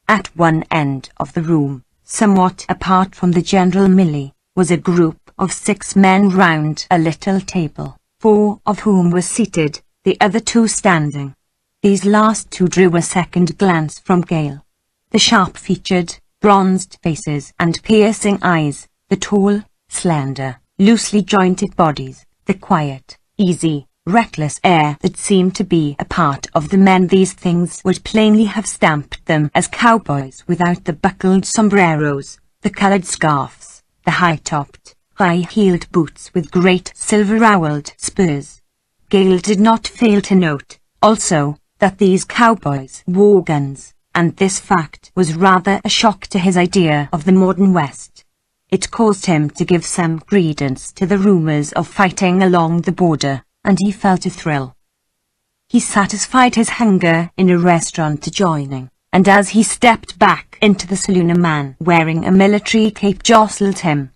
At one end of the room, somewhat apart from the general melee, was a group of 6 men round a little table, 4 of whom were seated, the other 2 standing. These last 2 drew a second glance from Gale. The sharp-featured, bronzed faces and piercing eyes, the tall, slender, loosely jointed bodies, the quiet, easy, reckless air that seemed to be a part of the men. These things would plainly have stamped them as cowboys without the buckled sombreros, the coloured scarfs, the high-topped, high-heeled boots with great silver-rowelled spurs. Gale did not fail to note, also, that these cowboys wore guns, and this fact was rather a shock to his idea of the modern West. It caused him to give some credence to the rumours of fighting along the border, and he felt a thrill. He satisfied his hunger in a restaurant adjoining, and as he stepped back into the saloon, a man wearing a military cape jostled him.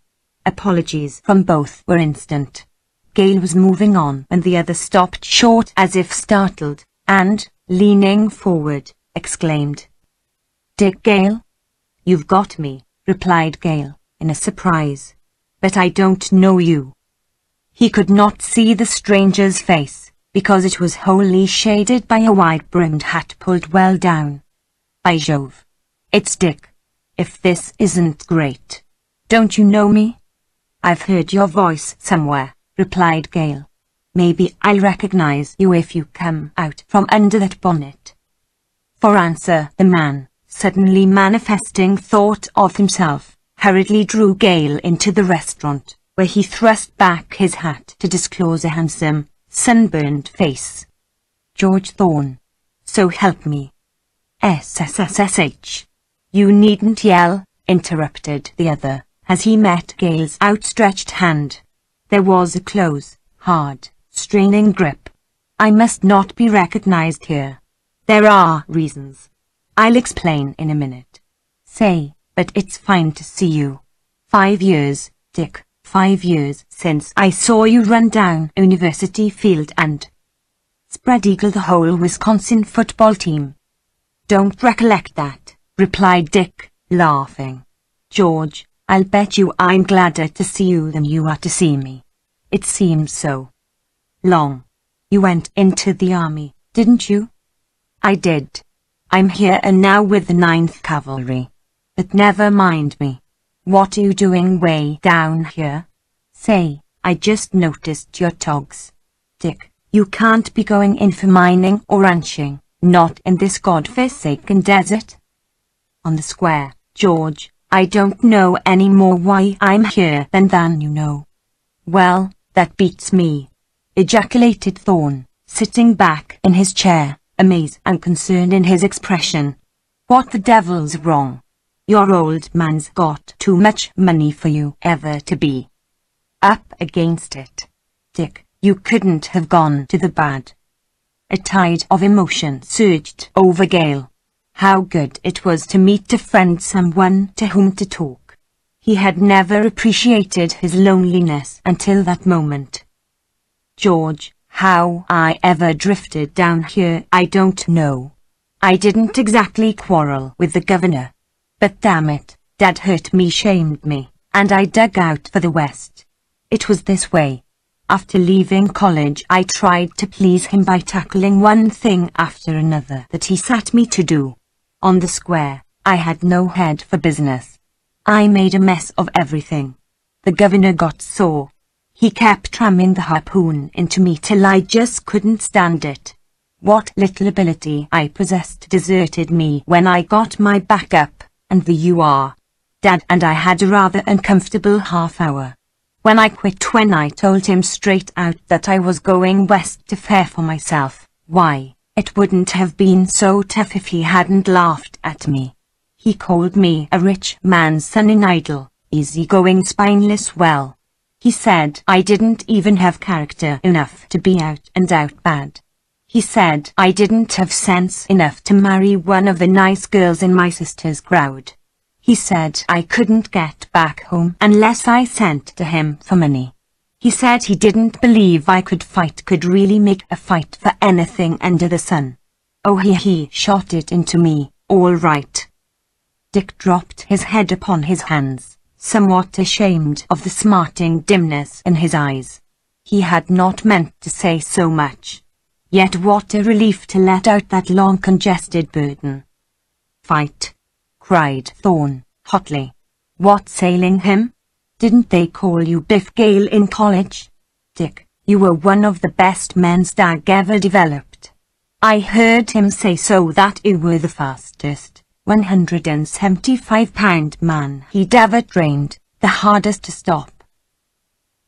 Apologies from both were instant. Gale was moving on when the other stopped short as if startled, and, leaning forward, exclaimed, "Dick Gale?" "You've got me," replied Gale, in a surprise. "But I don't know you." He could not see the stranger's face, because it was wholly shaded by a wide-brimmed hat pulled well down. "By Jove! It's Dick. If this isn't great. Don't you know me?" "I've heard your voice somewhere," replied Gale. "Maybe I'll recognize you if you come out from under that bonnet." For answer, the man, suddenly manifesting thought of himself, hurriedly drew Gale into the restaurant, where he thrust back his hat to disclose a handsome, sunburned face. "George Thorne. So help me." "SSSH. You needn't yell," interrupted the other, as he met Gale's outstretched hand. There was a close, hard, straining grip. "I must not be recognized here. There are reasons. I'll explain in a minute. Say, but it's fine to see you. 5 years, Dick, 5 years since I saw you run down University Field and spread eagle the whole Wisconsin football team." "Don't recollect that," replied Dick, laughing. "George, I'll bet you I'm gladder to see you than you are to see me. It seems so long. You went into the army, didn't you?" "I did. I'm here and now with the 9th Cavalry. But never mind me. What are you doing way down here?" "Say, I just noticed your togs. Dick, you can't be going in for mining or ranching, not in this godforsaken desert." "On the square, George, I don't know any more why I'm here than you know." "Well, that beats me. ejaculated Thorne, sitting back in his chair, amazed and concerned in his expression. What the devil's wrong? Your old man's got too much money for you ever to be up against it. Dick, you couldn't have gone to the bad. A tide of emotion surged over Gale. How good it was to meet a friend, someone to whom to talk. He had never appreciated his loneliness until that moment. George, how I ever drifted down here I don't know. I didn't exactly quarrel with the governor. But damn it, Dad hurt me, shamed me, and I dug out for the West. It was this way. After leaving college I tried to please him by tackling one thing after another that he sat me to do. On the square, I had no head for business. I made a mess of everything. The governor got sore. He kept ramming the harpoon into me till I just couldn't stand it. What little ability I possessed deserted me when I got my back up, and the UR. Dad and I had a rather uncomfortable half hour. When I quit, when I told him straight out that I was going west to fare for myself, why, it wouldn't have been so tough if he hadn't laughed at me. He called me a rich man's son, an idle, easy-going, spineless well. He said I didn't even have character enough to be out and out bad. He said I didn't have sense enough to marry one of the nice girls in my sister's crowd. He said I couldn't get back home unless I sent to him for money. He said he didn't believe I could really make a fight for anything under the sun. Oh, he shot it into me, all right. Dick dropped his head upon his hands, somewhat ashamed of the smarting dimness in his eyes. He had not meant to say so much. Yet what a relief to let out that long congested burden. Fight, cried Thorne, hotly. What's ailing him? Didn't they call you Biff Gale in college? Dick, you were one of the best men Stag ever developed. I heard him say so, that you were the fastest 175-pound man he'd ever trained, the hardest to stop.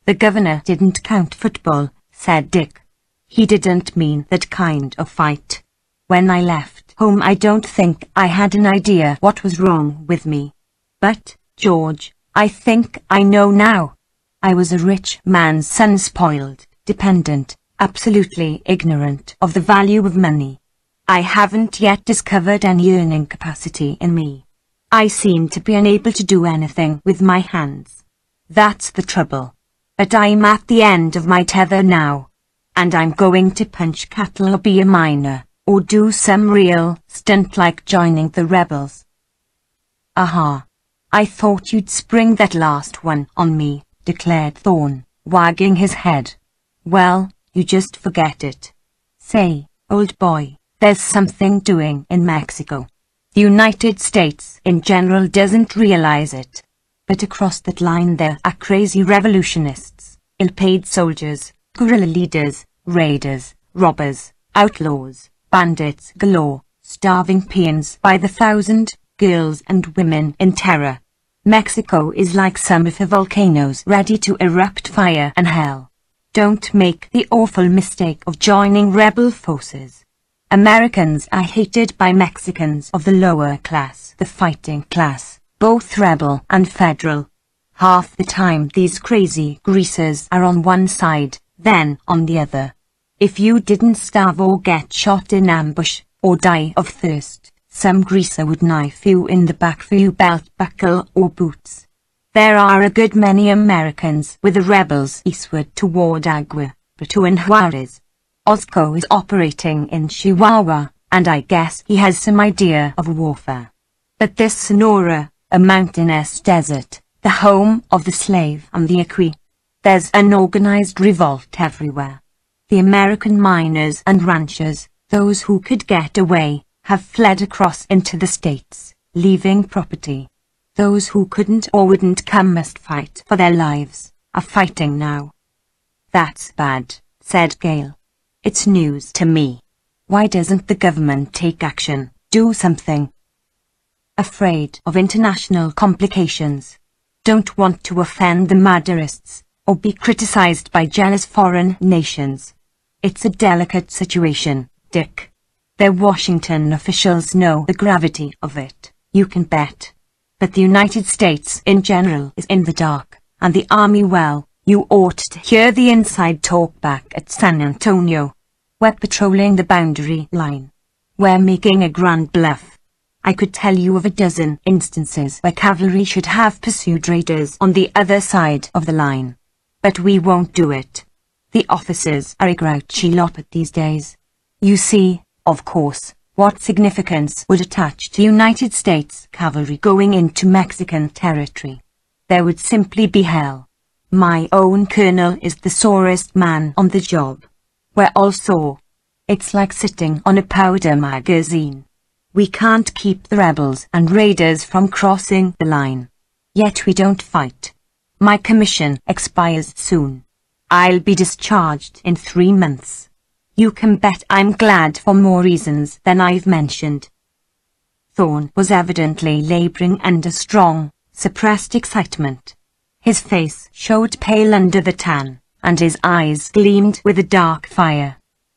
The governor didn't count football, said Dick. He didn't mean that kind of fight. When I left home I don't think I had an idea what was wrong with me. But, George, I think I know now. I was a rich man's son, spoiled, dependent, absolutely ignorant of the value of money. I haven't yet discovered any earning capacity in me. I seem to be unable to do anything with my hands. That's the trouble. But I'm at the end of my tether now. And I'm going to punch cattle or be a miner, or do some real stunt like joining the rebels. Aha. I thought you'd spring that last one on me, declared Thorne, wagging his head. Well, you just forget it. Say, old boy, there's something doing in Mexico. The United States in general doesn't realize it. But across that line there are crazy revolutionists, ill-paid soldiers, guerrilla leaders, raiders, robbers, outlaws, bandits galore, starving peons by the thousand, girls and women in terror. Mexico is like some of the volcanoes ready to erupt fire and hell. Don't make the awful mistake of joining rebel forces. Americans are hated by Mexicans of the lower class, the fighting class, both rebel and federal. Half the time these crazy greasers are on one side, then on the other. If you didn't starve or get shot in ambush, or die of thirst, some greaser would knife you in the back for your belt buckle or boots. There are a good many Americans with the rebels eastward toward Agua, Puerto and Juarez. Ozco is operating in Chihuahua, and I guess he has some idea of warfare. But this Sonora, a mountainous desert, the home of the slave and the equi, there's an organized revolt everywhere. The American miners and ranchers, those who could get away, have fled across into the States, leaving property. Those who couldn't or wouldn't come must fight for their lives, are fighting now. That's bad, said Gale. It's news to me. Why doesn't the government take action, do something? Afraid of international complications. Don't want to offend the Maderists, or be criticized by jealous foreign nations. It's a delicate situation, Dick. The Washington officials know the gravity of it, you can bet. But the United States in general is in the dark, and the Army, well, you ought to hear the inside talk back at San Antonio. We're patrolling the boundary line. We're making a grand bluff. I could tell you of a dozen instances where cavalry should have pursued raiders on the other side of the line. But we won't do it. The officers are a grouchy lot these days. You see, of course, what significance would attach to United States cavalry going into Mexican territory? There would simply be hell. My own colonel is the sorest man on the job. We're all sore. It's like sitting on a powder magazine. We can't keep the rebels and raiders from crossing the line. Yet we don't fight. My commission expires soon. I'll be discharged in 3 months. You can bet I'm glad for more reasons than I've mentioned. Thorn was evidently laboring under strong, suppressed excitement. His face showed pale under the tan, and his eyes gleamed with a dark fire.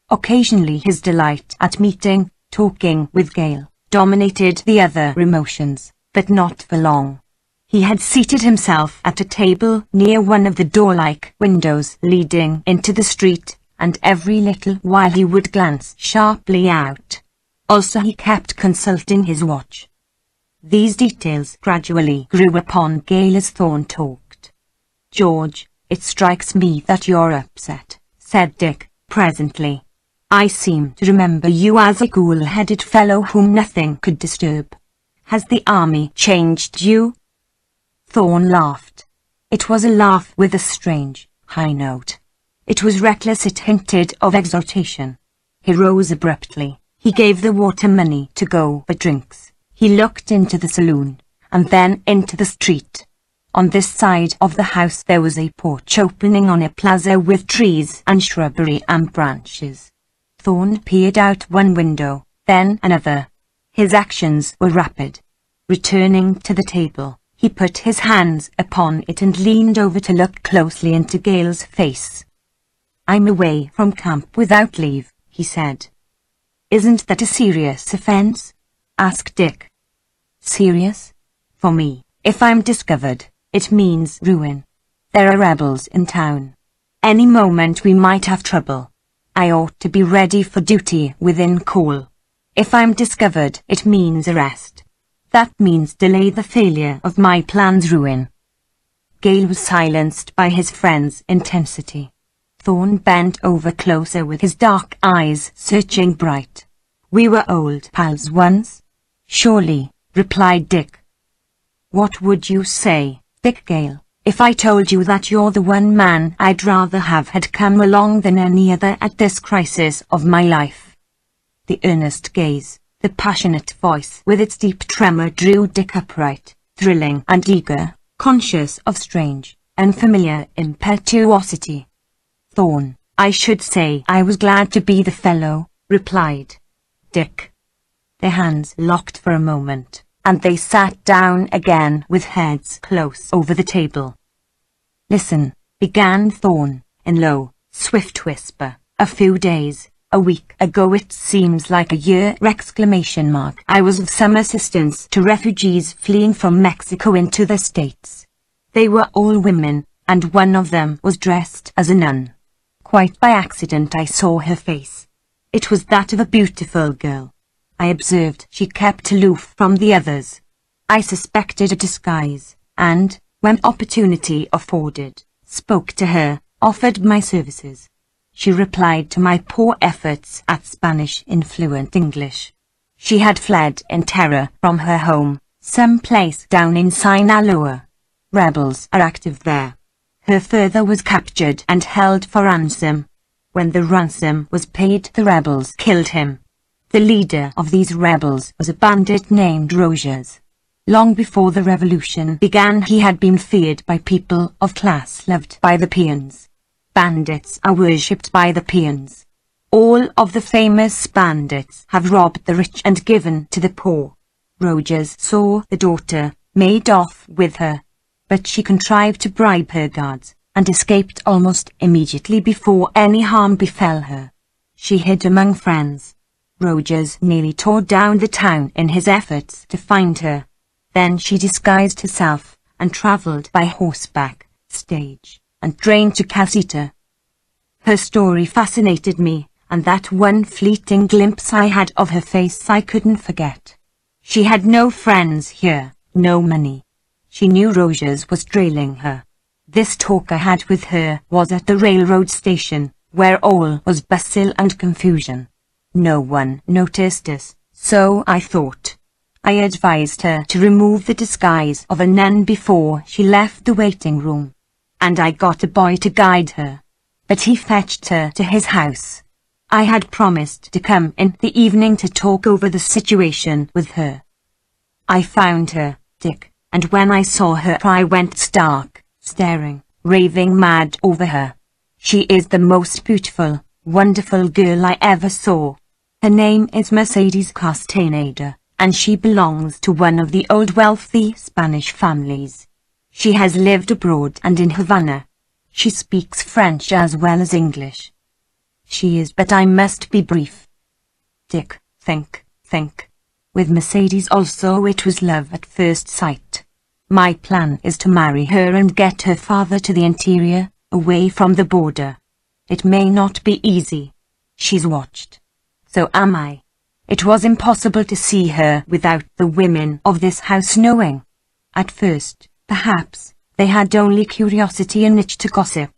Occasionally his delight at meeting, talking with Gale, dominated the other emotions, but not for long. He had seated himself at a table near one of the door-like windows leading into the street, and every little while he would glance sharply out. Also he kept consulting his watch. These details gradually grew upon Gale as Thorn talked. "George, it strikes me that you're upset," said Dick, presently. "I seem to remember you as a cool-headed fellow whom nothing could disturb. Has the Army changed you?" Thorn laughed. It was a laugh with a strange, high note. It was reckless, it hinted of exultation. He rose abruptly. He gave the waiter money to go for drinks. He looked into the saloon, and then into the street. On this side of the house there was a porch opening on a plaza with trees and shrubbery and branches. Thorn peered out one window, then another. His actions were rapid. Returning to the table, he put his hands upon it and leaned over to look closely into Gale's face. "I'm away from camp without leave," he said. "Isn't that a serious offence?" asked Dick. "Serious? For me, if I'm discovered, it means ruin. There are rebels in town. Any moment we might have trouble. I ought to be ready for duty within call. If I'm discovered, it means arrest. That means delay, the failure of my plan's ruin." Gale was silenced by his friend's intensity. Thorn bent over closer with his dark eyes searching bright. "We were old pals once?" "Surely," replied Dick. "What would you say, Dick Gale, if I told you that you're the one man I'd rather have had come along than any other at this crisis of my life?" The earnest gaze, the passionate voice with its deep tremor drew Dick upright, thrilling and eager, conscious of strange, unfamiliar impetuosity. "Thorn, I should say I was glad to be the fellow," replied Dick. Their hands locked for a moment, and they sat down again with heads close over the table. "Listen," began Thorn, in low, swift whisper, "a few days, a week ago, it seems like a year! I was of some assistance to refugees fleeing from Mexico into the States. They were all women, and one of them was dressed as a nun. Quite by accident I saw her face. It was that of a beautiful girl. I observed she kept aloof from the others. I suspected a disguise, and, when opportunity afforded, spoke to her, offered my services. She replied to my poor efforts at Spanish in fluent English. She had fled in terror from her home, some place down in Sinaloa. Rebels are active there. Her father was captured and held for ransom. When the ransom was paid, the rebels killed him. The leader of these rebels was a bandit named Rogers. Long before the revolution began, he had been feared by people of class, loved by the peons. Bandits are worshipped by the peons. All of the famous bandits have robbed the rich and given to the poor. Rogers saw the daughter, made off with her, but she contrived to bribe her guards, and escaped almost immediately before any harm befell her. She hid among friends. Rogers nearly tore down the town in his efforts to find her. Then she disguised herself and travelled by horseback, stage, and train to Calcutta. Her story fascinated me, and that one fleeting glimpse I had of her face I couldn't forget. She had no friends here, no money. She knew Rogers was trailing her. This talk I had with her was at the railroad station, where all was bustle and confusion. No one noticed us, so I thought. I advised her to remove the disguise of a nun before she left the waiting room, and I got a boy to guide her. But he fetched her to his house. I had promised to come in the evening to talk over the situation with her. I found her, Dick, and when I saw her I went stark, staring, raving mad over her. She is the most beautiful, wonderful girl I ever saw. Her name is Mercedes Castaneda, and she belongs to one of the old wealthy Spanish families. She has lived abroad and in Havana. She speaks French as well as English. She is, but I must be brief. Dick, think. With Mercedes also it was love at first sight. My plan is to marry her and get her father to the interior, away from the border. It may not be easy. She's watched. So am I. It was impossible to see her without the women of this house knowing. At first, perhaps, they had only curiosity and itch to gossip.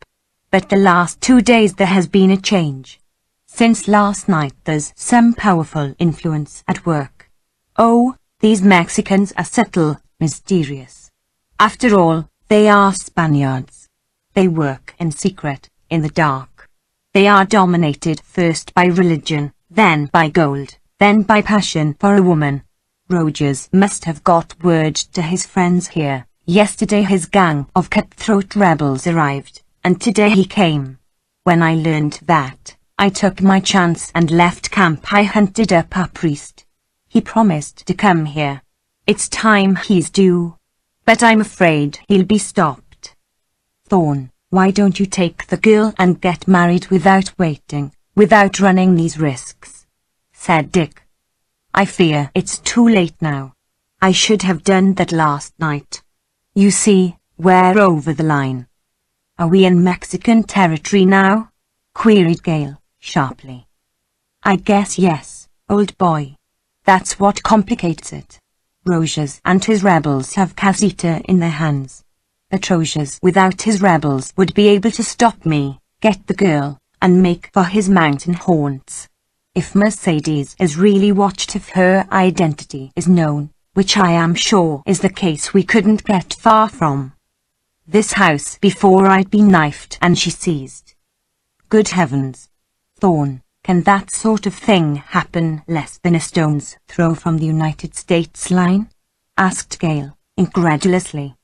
But the last 2 days there has been a change. Since last night there's some powerful influence at work. Oh, these Mexicans are subtle, mysterious. After all, they are Spaniards. They work in secret, in the dark. They are dominated first by religion, then by gold, then by passion for a woman. Rogers must have got word to his friends here. Yesterday his gang of cutthroat rebels arrived, and today he came. When I learned that, I took my chance and left camp. I hunted up our priest. He promised to come here. It's time he's due. But I'm afraid he'll be stopped. Thorne, why don't you take the girl and get married without waiting, without running these risks? Said Dick. I fear it's too late now. I should have done that last night. You see, we're over the line. Are we in Mexican territory now? Queried Gale, sharply. I guess yes, old boy. That's what complicates it. Rogers and his rebels have Calcutta in their hands. But Rogers without his rebels would be able to stop me, get the girl, and make for his mountain haunts. If Mercedes is really watched, if her identity is known, which I am sure is the case, we couldn't get far from this house before I'd be knifed and she seized. Good heavens. Thorne, can that sort of thing happen less than a stone's throw from the United States line? Asked Gale, incredulously.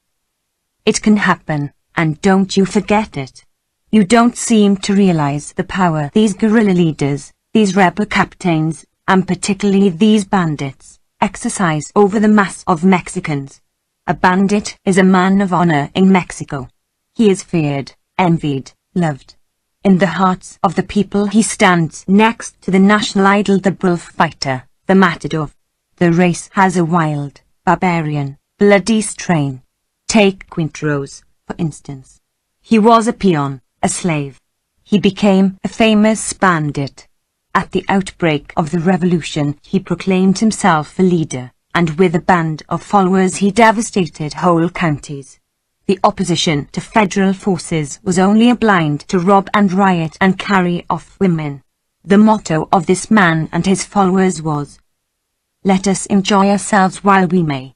It can happen, and don't you forget it. You don't seem to realize the power these guerrilla leaders, these rebel captains, and particularly these bandits, exercise over the mass of Mexicans. A bandit is a man of honor in Mexico. He is feared, envied, loved. In the hearts of the people he stands next to the national idol, the bullfighter, the matador. The race has a wild, barbarian, bloody strain. Take Quinteros, for instance. He was a peon, a slave. He became a famous bandit. At the outbreak of the revolution he proclaimed himself a leader, and with a band of followers he devastated whole counties. The opposition to federal forces was only a blind to rob and riot and carry off women. The motto of this man and his followers was, "Let us enjoy ourselves while we may."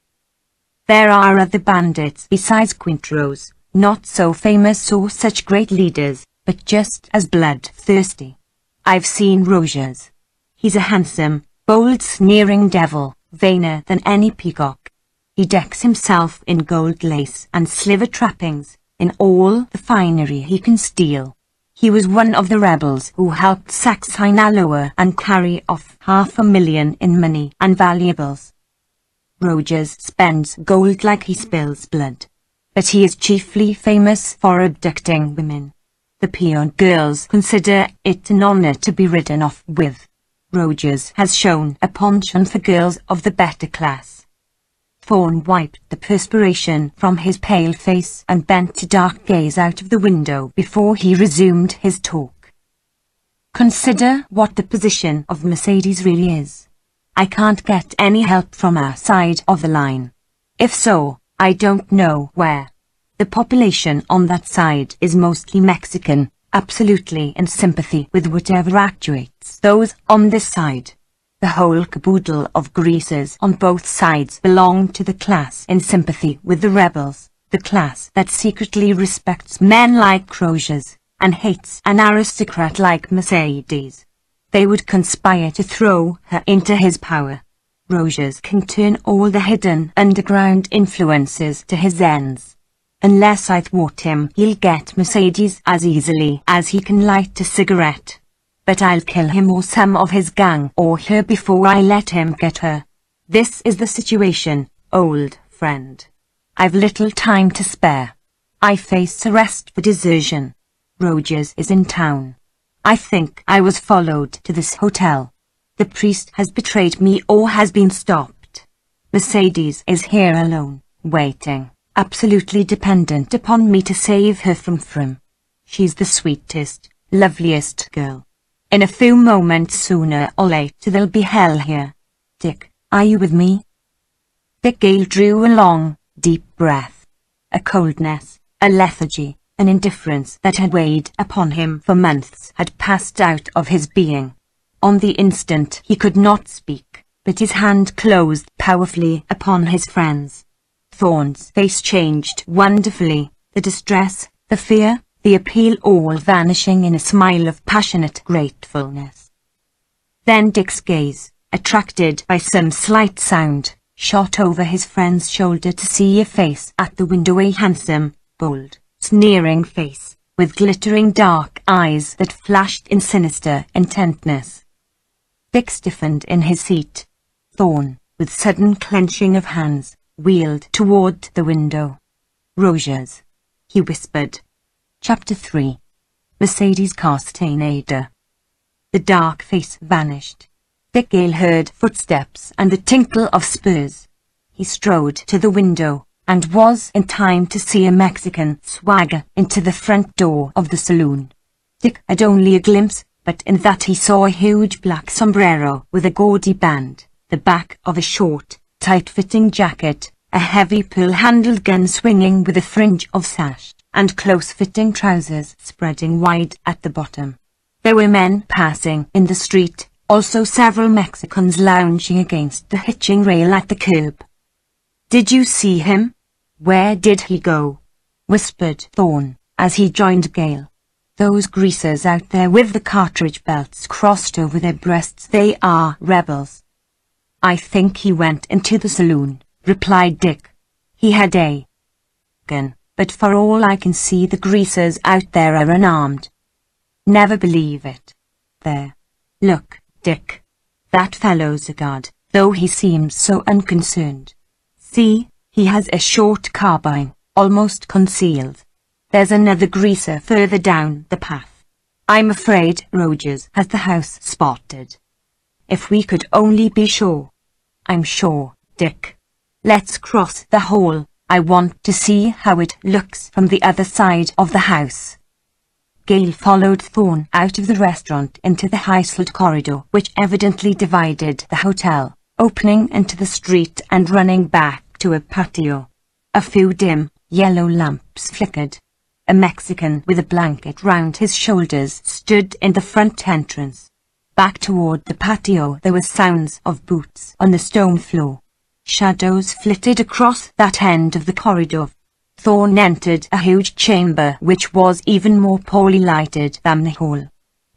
There are other bandits besides Quinteros, not so famous or such great leaders, but just as bloodthirsty. I've seen Rogers. He's a handsome, bold, sneering devil, vainer than any peacock. He decks himself in gold lace and silver trappings, in all the finery he can steal. He was one of the rebels who helped sack Sinaloa and carry off $500,000 in money and valuables. Rogers spends gold like he spills blood. but he is chiefly famous for abducting women. The peon girls consider it an honor to be ridden off with. Rogers has shown a penchant for girls of the better class. Thorn wiped the perspiration from his pale face and bent a dark gaze out of the window before he resumed his talk. Consider what the position of Mercedes really is. I can't get any help from our side of the line. If so, I don't know where. The population on that side is mostly Mexican, absolutely in sympathy with whatever actuates those on this side. The whole caboodle of greasers on both sides belong to the class in sympathy with the rebels, the class that secretly respects men like Rogers, and hates an aristocrat like Mercedes. They would conspire to throw her into his power. Rogers can turn all the hidden underground influences to his ends. Unless I thwart him, he'll get Mercedes as easily as he can light a cigarette. But I'll kill him or some of his gang or her before I let him get her. This is the situation, old friend. I've little time to spare. I face arrest for desertion. Rogers is in town. I think I was followed to this hotel. The priest has betrayed me or has been stopped. Mercedes is here alone, waiting, absolutely dependent upon me to save her from. She's the sweetest, loveliest girl. In a few moments sooner or later there'll be hell here. Dick, are you with me? Dick Gale drew a long, deep breath. A coldness, a lethargy, an indifference that had weighed upon him for months had passed out of his being. On the instant he could not speak, but his hand closed powerfully upon his friend's. Thorn's face changed wonderfully, the distress, the fear, the appeal all vanishing in a smile of passionate gratefulness. Then Dick's gaze, attracted by some slight sound, shot over his friend's shoulder to see a face at the window, a handsome, bold, sneering face, with glittering dark eyes that flashed in sinister intentness. Dick stiffened in his seat. Thorn, with sudden clenching of hands, wheeled toward the window. Rogers, he whispered. Chapter 3. Mercedes Castaneda. The dark face vanished. Dick Gale heard footsteps and the tinkle of spurs. He strode to the window, and was in time to see a Mexican swagger into the front door of the saloon. Dick had only a glimpse, but in that he saw a huge black sombrero with a gaudy band, the back of a short, tight-fitting jacket, a heavy pearl-handled gun swinging with a fringe of sash, and close-fitting trousers spreading wide at the bottom. There were men passing in the street, also several Mexicans lounging against the hitching rail at the curb. "Did you see him? Where did he go?" whispered Thorn, as he joined Gale. "Those greasers out there with the cartridge belts crossed over their breasts, they are rebels." "I think he went into the saloon," replied Dick. "He had a gun, but for all I can see the greasers out there are unarmed." "Never believe it. There. Look, Dick. That fellow's a guard, though he seems so unconcerned. See, he has a short carbine, almost concealed. There's another greaser further down the path. I'm afraid Rogers has the house spotted. If we could only be sure." "I'm sure, Dick. Let's cross the hall. I want to see how it looks from the other side of the house." Gale followed Thorn out of the restaurant into the high-slid corridor which evidently divided the hotel, opening into the street and running back to a patio. A few dim, yellow lamps flickered. A Mexican with a blanket round his shoulders stood in the front entrance. Back toward the patio there were sounds of boots on the stone floor. Shadows flitted across that end of the corridor. Thorn entered a huge chamber which was even more poorly lighted than the hall.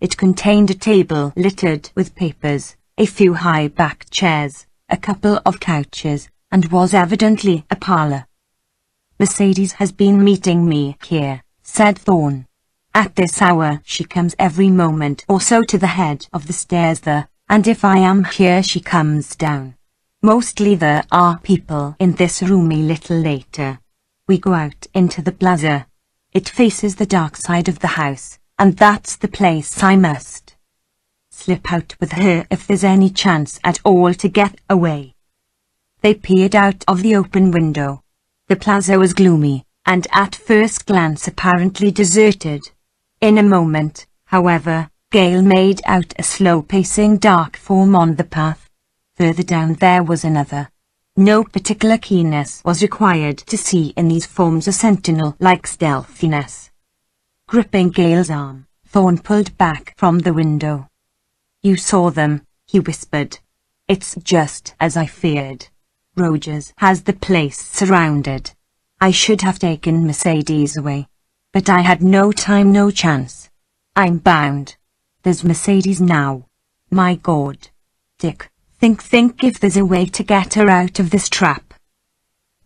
It contained a table littered with papers, a few high-backed chairs, a couple of couches, and was evidently a parlor. "Mercedes has been meeting me here," said Thorn. "At this hour she comes every moment or so to the head of the stairs there, and if I am here she comes down. Mostly there are people in this room a little later. We go out into the plaza. It faces the dark side of the house, and that's the place I must slip out with her if there's any chance at all to get away. They peered out of the open window. The plaza was gloomy, and at first glance apparently deserted. In a moment, however, Gale made out a slow-pacing dark form on the path. Further down there was another. No particular keenness was required to see in these forms a sentinel-like stealthiness. Gripping Gale's arm, Thorn pulled back from the window. "You saw them," he whispered. "It's just as I feared. Rogers has the place surrounded. I should have taken Mercedes away. But I had no time, no chance. I'm bound. There's Mercedes now. My God. Dick, think if there's a way to get her out of this trap."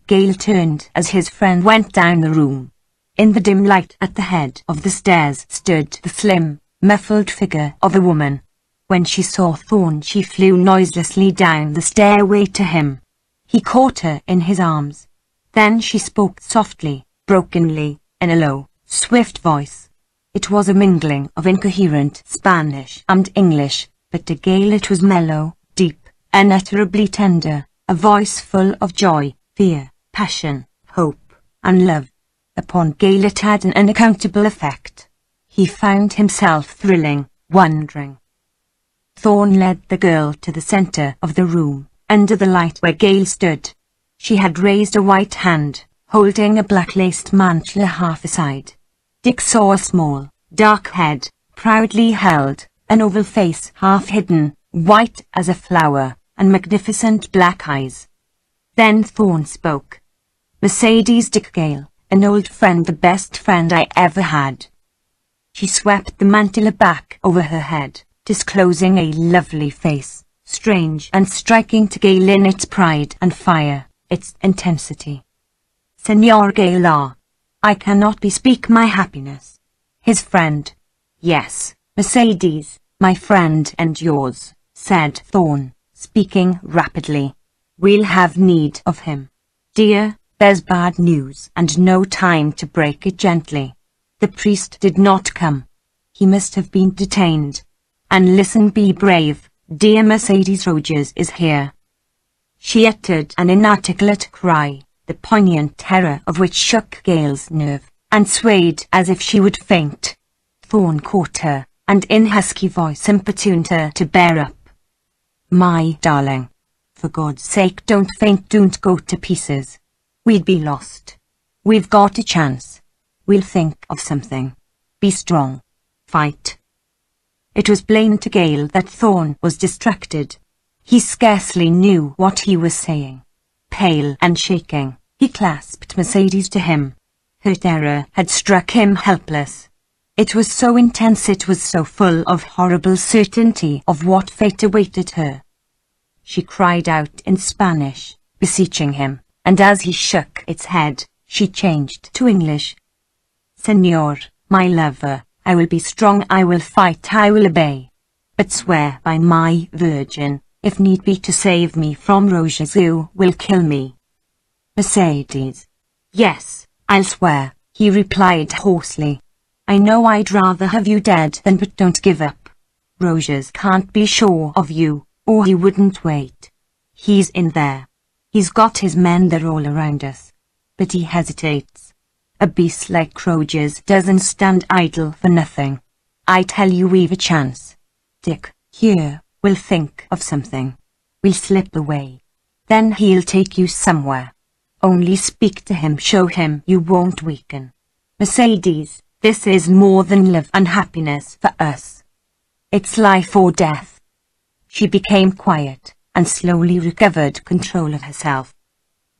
Gale turned as his friend went down the room. In the dim light at the head of the stairs stood the slim, muffled figure of a woman. When she saw Thorn, she flew noiselessly down the stairway to him. He caught her in his arms. Then she spoke softly, brokenly, in a low, swift voice. It was a mingling of incoherent Spanish and English, but to Gale it was mellow, deep, unutterably tender, a voice full of joy, fear, passion, hope, and love. Upon Gale it had an unaccountable effect. He found himself thrilling, wondering. Thorn led the girl to the center of the room, under the light where Gale stood. She had raised a white hand, holding a black-laced mantle half aside. Dick saw a small, dark head, proudly held, an oval face half hidden, white as a flower, and magnificent black eyes. Then Thorn spoke. "Mercedes Dick Gale, an old friend, the best friend I ever had." She swept the mantle back over her head, disclosing a lovely face, strange and striking to Gale in its pride and fire, its intensity. "Senor Gale, I cannot bespeak my happiness." His friend. "Yes, Mercedes, my friend and yours," said Thorn, speaking rapidly. "We'll have need of him. Dear, there's bad news and no time to break it gently. The priest did not come. He must have been detained. And listen, be brave, dear Mercedes, Rogers is here." She uttered an inarticulate cry, the poignant terror of which shook Gale's nerve, and swayed as if she would faint. Thorn caught her, and in husky voice importuned her to bear up. "My darling, for God's sake don't faint, don't go to pieces. We'd be lost. We've got a chance. We'll think of something. Be strong. Fight." It was plain to Gale that Thorn was distracted. He scarcely knew what he was saying. Pale and shaking, he clasped Mercedes to him. Her terror had struck him helpless. It was so intense, it was so full of horrible certainty of what fate awaited her. She cried out in Spanish, beseeching him, and as he shook its head, she changed to English. "Senor, my lover, I will be strong, I will fight, I will obey. But swear by my Virgin, if need be, to save me from Rogers, who will kill me." "Mercedes." "Yes, I'll swear," he replied hoarsely. "I know I'd rather have you dead than, but don't give up. Rogers can't be sure of you, or he wouldn't wait. He's in there. He's got his men, they're all around us. But he hesitates. A beast like Rogers doesn't stand idle for nothing. I tell you, we've a chance. Dick, here, we'll think of something. We'll slip away. Then he'll take you somewhere. Only speak to him, show him you won't weaken. Mercedes, this is more than love and happiness for us. It's life or death." She became quiet, and slowly recovered control of herself.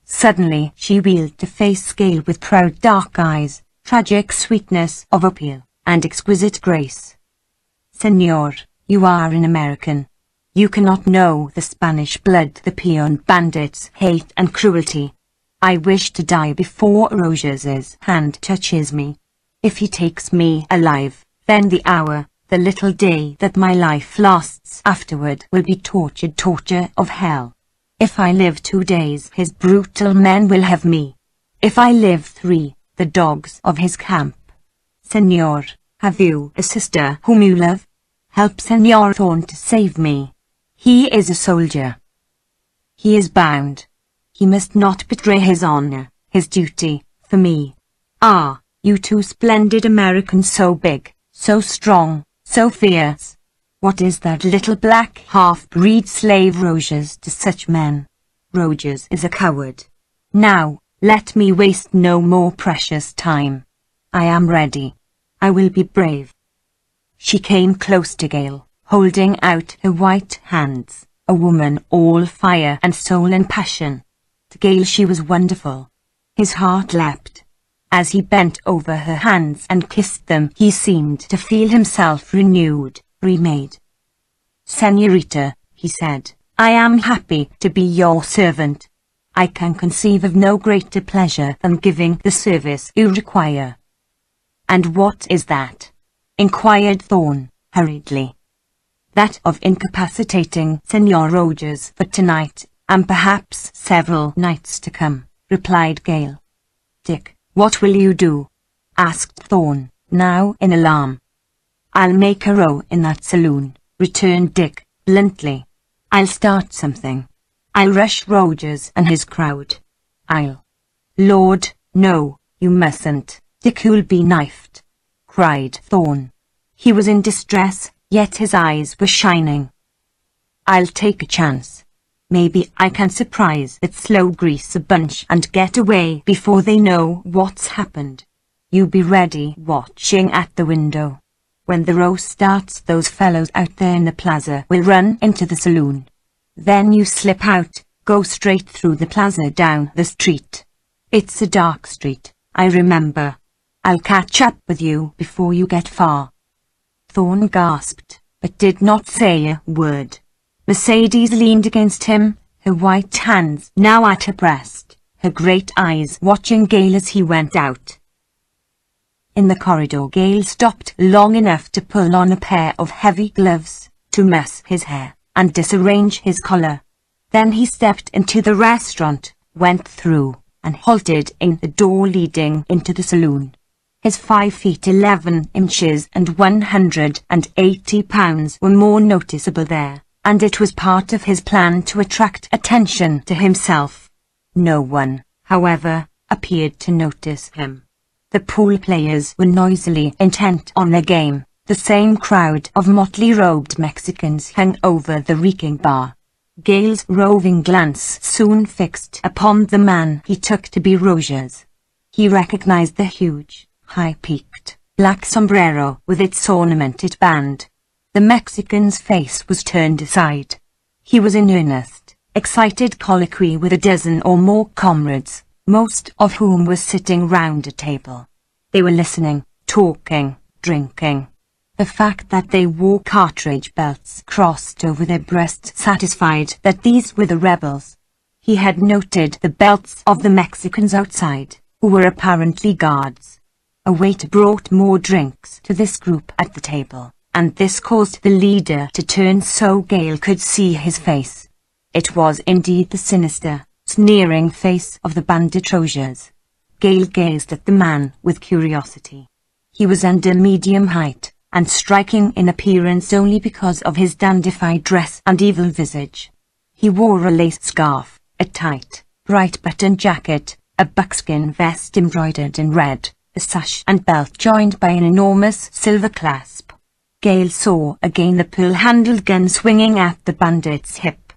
Suddenly she wheeled to face Gale with proud dark eyes, tragic sweetness of appeal, and exquisite grace. "Senor, you are an American. You cannot know the Spanish blood, the peon bandits' hate and cruelty. I wish to die before Rogers's hand touches me. If he takes me alive, then the hour, the little day that my life lasts afterward will be torture of hell. If I live 2 days, his brutal men will have me. If I live 3, the dogs of his camp. Senor, have you a sister whom you love? Help Senor Thorn to save me. He is a soldier. He is bound. He must not betray his honor, his duty, for me. Ah, you two splendid Americans, so big, so strong, so fierce. What is that little black half-breed slave Rogers to such men? Rogers is a coward. Now, let me waste no more precious time. I am ready. I will be brave. She came close to Gale, holding out her white hands, a woman all fire and soul and passion. To Gale she was wonderful. His heart leapt. As he bent over her hands and kissed them, he seemed to feel himself renewed, remade. Senorita, he said, I am happy to be your servant. I can conceive of no greater pleasure than giving the service you require. And what is that? Inquired Thorn, hurriedly. That of incapacitating Senor Rogers for tonight, and perhaps several nights to come, replied Gale. Dick, what will you do? Asked Thorn, now in alarm. I'll make a row in that saloon, returned Dick, bluntly. I'll start something. I'll rush Rogers and his crowd. Lord, no, you mustn't. Dick, you'll be knifed, cried Thorn. He was in distress, yet his eyes were shining. I'll take a chance. Maybe I can surprise that slow grease a bunch and get away before they know what's happened. You be ready watching at the window. When the row starts, those fellows out there in the plaza will run into the saloon. Then you slip out, go straight through the plaza down the street. It's a dark street, I remember. I'll catch up with you before you get far. Thorn gasped, but did not say a word. Mercedes leaned against him, her white hands now at her breast, her great eyes watching Gale as he went out. In the corridor, Gale stopped long enough to pull on a pair of heavy gloves, to mess his hair, and disarrange his collar. Then he stepped into the restaurant, went through, and halted in the door leading into the saloon. His 5 feet 11 inches and 180 pounds were more noticeable there, and it was part of his plan to attract attention to himself. No one, however, appeared to notice him. The pool players were noisily intent on their game. The same crowd of motley-robed Mexicans hung over the reeking bar. Gale's roving glance soon fixed upon the man he took to be Rogers. He recognized the huge, high-peaked, black sombrero with its ornamented band. The Mexican's face was turned aside. He was in earnest, excited colloquy with a dozen or more comrades, most of whom were sitting round a table. They were listening, talking, drinking. The fact that they wore cartridge belts crossed over their breasts satisfied that these were the rebels. He had noted the belts of the Mexicans outside, who were apparently guards. A waiter brought more drinks to this group at the table, and this caused the leader to turn so Gale could see his face. It was indeed the sinister, sneering face of the bandit Rogers. Gale gazed at the man with curiosity. He was under medium height, and striking in appearance only because of his dandified dress and evil visage. He wore a lace scarf, a tight, bright-buttoned jacket, a buckskin vest embroidered in red, a sash and belt joined by an enormous silver clasp. Gale saw again the pearl-handled gun swinging at the bandit's hip.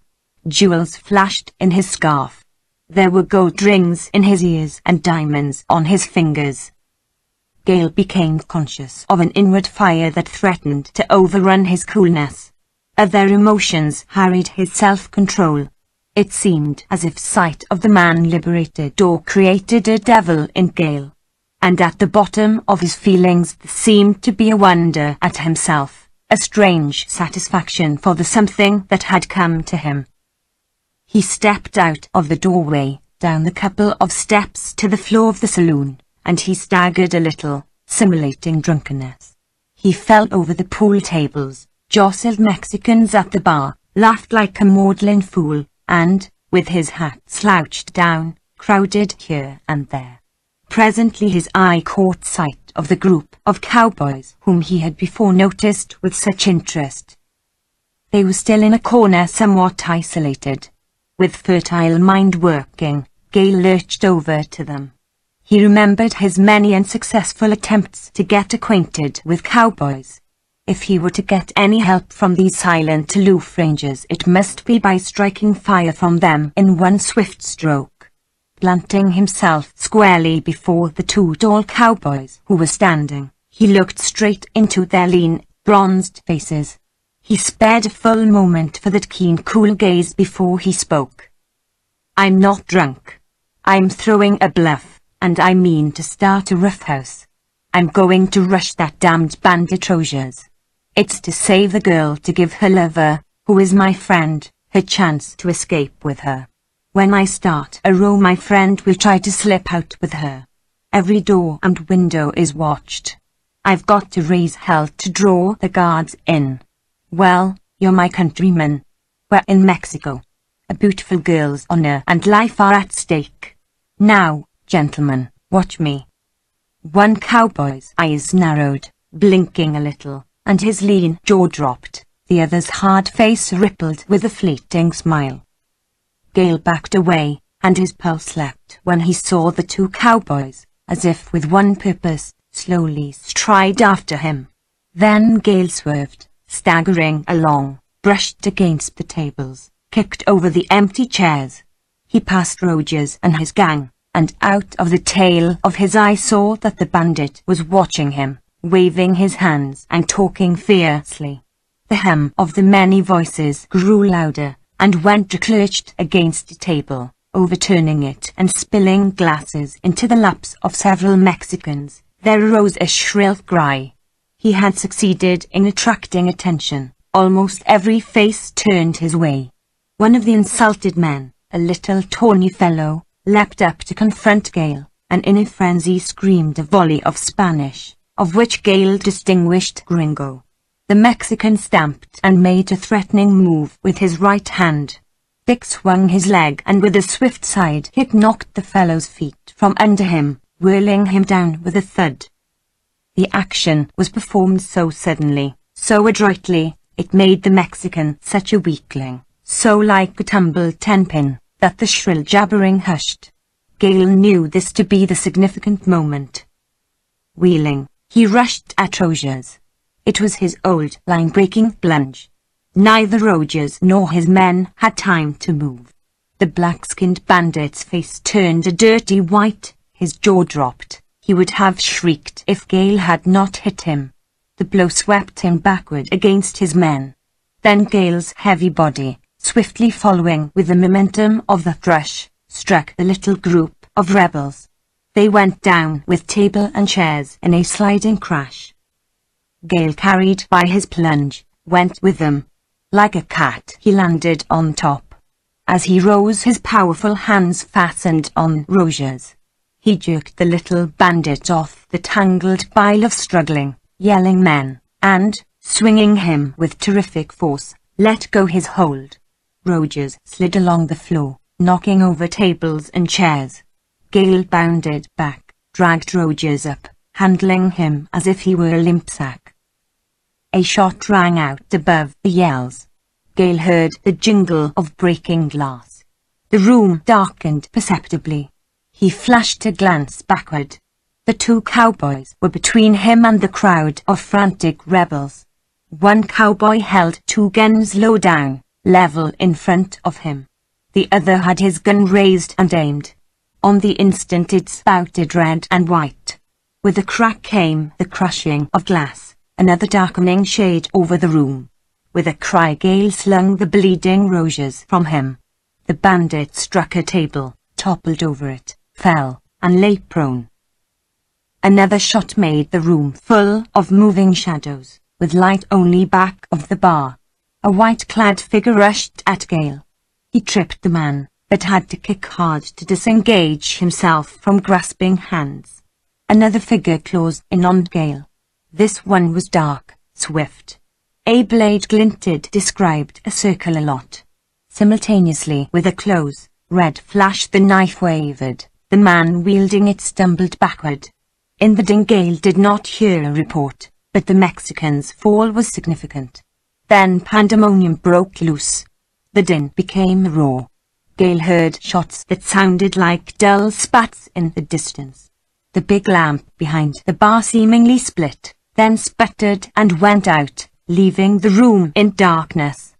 Jewels flashed in his scarf. There were gold rings in his ears and diamonds on his fingers. Gale became conscious of an inward fire that threatened to overrun his coolness. Other emotions harried his self-control. It seemed as if sight of the man liberated or created a devil in Gale. And at the bottom of his feelings seemed to be a wonder at himself, a strange satisfaction for the something that had come to him. He stepped out of the doorway, down the couple of steps to the floor of the saloon, and he staggered a little, simulating drunkenness. He fell over the pool tables, jostled Mexicans at the bar, laughed like a maudlin fool, and, with his hat slouched down, crowded here and there. Presently his eye caught sight of the group of cowboys whom he had before noticed with such interest. They were still in a corner, somewhat isolated. With fertile mind working, Gale lurched over to them. He remembered his many unsuccessful attempts to get acquainted with cowboys. If he were to get any help from these silent, aloof rangers, it must be by striking fire from them in one swift stroke. Planting himself squarely before the two tall cowboys who were standing, he looked straight into their lean, bronzed faces. He spared a full moment for that keen, cool gaze before he spoke. "I'm not drunk. I'm throwing a bluff, and I mean to start a roughhouse. I'm going to rush that damned bandit Rogers. It's to save the girl, to give her lover, who is my friend, her chance to escape with her. When I start a row, my friend will try to slip out with her. Every door and window is watched. I've got to raise hell to draw the guards in. Well, you're my countryman. We're in Mexico. A beautiful girl's honor and life are at stake. Now, gentlemen, watch me." One cowboy's eyes narrowed, blinking a little, and his lean jaw dropped. The other's hard face rippled with a fleeting smile. Gale backed away, and his pulse leapt when he saw the two cowboys, as if with one purpose, slowly stride after him. Then Gale swerved, staggering along, brushed against the tables, kicked over the empty chairs. He passed Rogers and his gang, and out of the tail of his eye saw that the bandit was watching him, waving his hands and talking fiercely. The hum of the many voices grew louder, and Winter clutched against the table, overturning it and spilling glasses into the laps of several Mexicans. There arose a shrill cry. He had succeeded in attracting attention. Almost every face turned his way. One of the insulted men, a little tawny fellow, leapt up to confront Gale, and in a frenzy screamed a volley of Spanish, of which Gale distinguished Gringo. The Mexican stamped and made a threatening move with his right hand. Dick swung his leg and with a swift side kick knocked the fellow's feet from under him, whirling him down with a thud. The action was performed so suddenly, so adroitly, it made the Mexican such a weakling, so like a tumbled tenpin, that the shrill jabbering hushed. Gale knew this to be the significant moment. Wheeling, he rushed at Rogers. It was his old line-breaking plunge. Neither Rogers nor his men had time to move. The black-skinned bandit's face turned a dirty white, his jaw dropped. He would have shrieked if Gale had not hit him. The blow swept him backward against his men. Then Gale's heavy body, swiftly following with the momentum of the thrush, struck the little group of rebels. They went down with table and chairs in a sliding crash. Gale, carried by his plunge, went with them. Like a cat, he landed on top. As he rose, his powerful hands fastened on Rogers. He jerked the little bandit off the tangled pile of struggling, yelling men, and, swinging him with terrific force, let go his hold. Rogers slid along the floor, knocking over tables and chairs. Gale bounded back, dragged Rogers up, handling him as if he were a limp sack. A shot rang out above the yells. Gale heard the jingle of breaking glass. The room darkened perceptibly. He flashed a glance backward. The two cowboys were between him and the crowd of frantic rebels. One cowboy held two guns low down, level in front of him. The other had his gun raised and aimed. On the instant it spouted red and white. With a crack came the crushing of glass, another darkening shade over the room. With a cry, Gale slung the bleeding Rogers from him. The bandit struck a table, toppled over it, fell, and lay prone. Another shot made the room full of moving shadows, with light only back of the bar. A white-clad figure rushed at Gale. He tripped the man, but had to kick hard to disengage himself from grasping hands. Another figure closed in on Gale. This one was dark, swift. A blade glinted, described a circle a lot. Simultaneously with a close, Red flashed, the knife wavered, the man wielding it stumbled backward. In the din Gale did not hear a report, but the Mexican's fall was significant. Then pandemonium broke loose. The din became raw. Gale heard shots that sounded like dull spats in the distance. The big lamp behind the bar seemingly split, then sputtered and went out, leaving the room in darkness.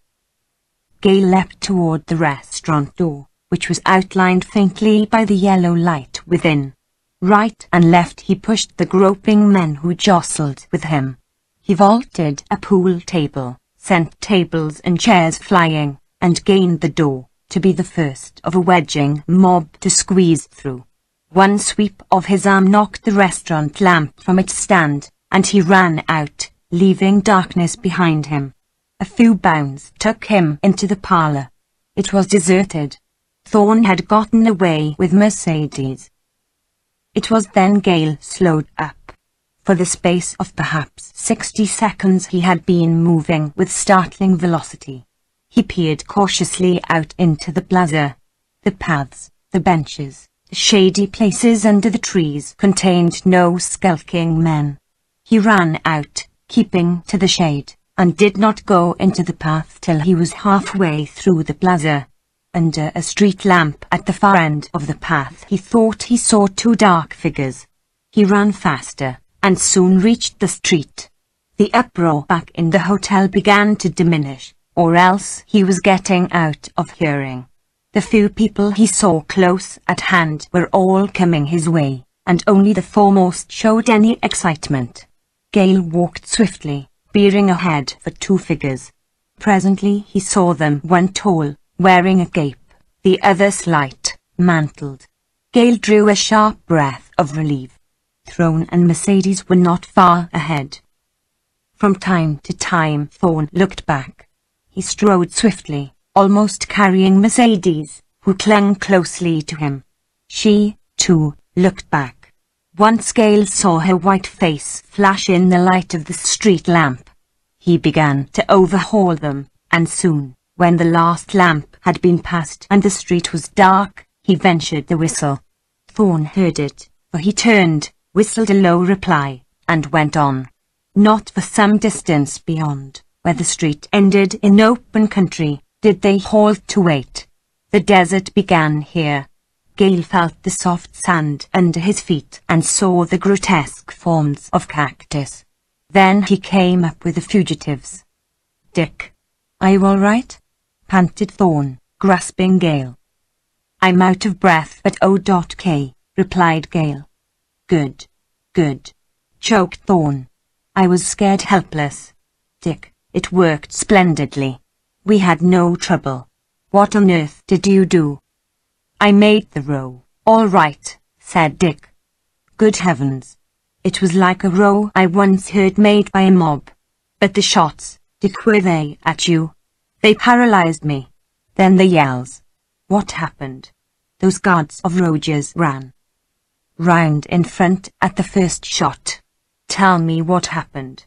Gale leapt toward the restaurant door, which was outlined faintly by the yellow light within. Right and left he pushed the groping men who jostled with him. He vaulted a pool table, sent tables and chairs flying, and gained the door, to be the first of a wedging mob to squeeze through. One sweep of his arm knocked the restaurant lamp from its stand, and he ran out, leaving darkness behind him. A few bounds took him into the parlor. It was deserted. Thorne had gotten away with Mercedes. It was then Gale slowed up. For the space of perhaps 60 seconds he had been moving with startling velocity. He peered cautiously out into the plaza. The paths, the benches, the shady places under the trees contained no skulking men. He ran out, keeping to the shade, and did not go into the path till he was halfway through the plaza. Under a street lamp at the far end of the path he thought he saw two dark figures. He ran faster, and soon reached the street. The uproar back in the hotel began to diminish, or else he was getting out of hearing. The few people he saw close at hand were all coming his way, and only the foremost showed any excitement. Gale walked swiftly, peering ahead for two figures. Presently he saw them, one tall, wearing a cape, the other slight, mantled. Gale drew a sharp breath of relief. Thorne and Mercedes were not far ahead. From time to time Thorne looked back. He strode swiftly, almost carrying Mercedes, who clung closely to him. She, too, looked back. Once Gale saw her white face flash in the light of the street lamp. He began to overhaul them, and soon, when the last lamp had been passed and the street was dark, he ventured the whistle. Thorne heard it, for he turned, whistled a low reply, and went on. Not for some distance beyond, where the street ended in open country, did they halt to wait. The desert began here. Gale felt the soft sand under his feet and saw the grotesque forms of cactus. Then he came up with the fugitives. "Dick, are you all right?" panted Thorne, grasping Gale. "I'm out of breath but O.K., replied Gale. Good, good, choked Thorne. I was scared helpless. Dick, it worked splendidly. We had no trouble. What on earth did you do?" "I made the row, all right," said Dick. "Good heavens. It was like a row I once heard made by a mob. But the shots, Dick, were they at you? They paralyzed me. Then the yells. What happened?" "Those guards of Rogers ran round in front at the first shot." "Tell me what happened."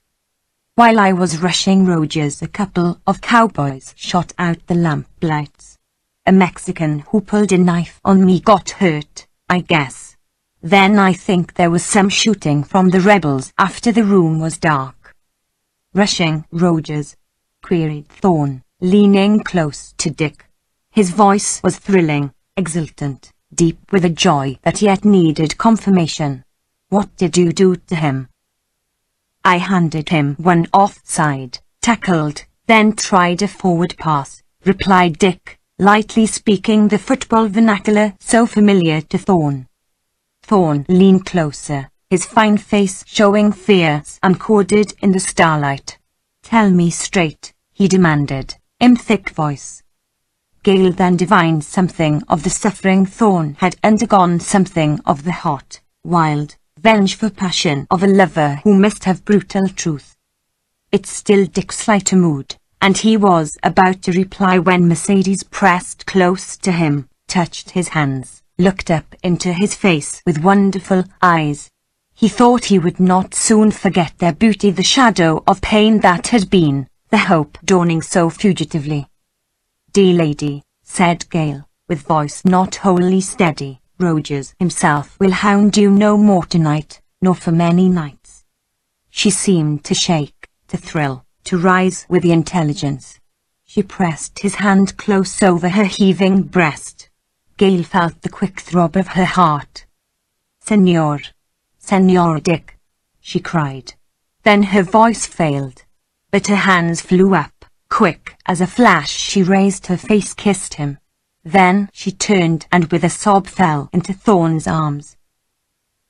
"While I was rushing Rogers, a couple of cowboys shot out the lamp lights. A Mexican who pulled a knife on me got hurt, I guess. Then I think there was some shooting from the rebels after the room was dark." "Rushing Rogers?" queried Thorne, leaning close to Dick. His voice was thrilling, exultant, deep with a joy that yet needed confirmation. "What did you do to him?" "I handed him one offside, tackled, then tried a forward pass," replied Dick, lightly speaking the football vernacular so familiar to Thorne. Thorne leaned closer, his fine face showing fierce uncorded in the starlight. "Tell me straight," he demanded, in thick voice. Gale then divined something of the suffering Thorne had undergone, something of the hot, wild, vengeful passion of a lover who must have brutal truth. It stilled Dick's lighter mood, and he was about to reply when Mercedes pressed close to him, touched his hands, looked up into his face with wonderful eyes. He thought he would not soon forget their beauty, the shadow of pain that had been, the hope dawning so fugitively. "Dear lady," said Gale, with voice not wholly steady, "Rogers himself will hound you no more tonight, nor for many nights." She seemed to shake, to thrill, to rise with the intelligence. She pressed his hand close over her heaving breast. Gail felt the quick throb of her heart. "Senor! Senor Dick!" she cried. Then her voice failed. But her hands flew up. Quick as a flash she raised her face, kissed him. Then she turned and with a sob fell into Thorne's arms.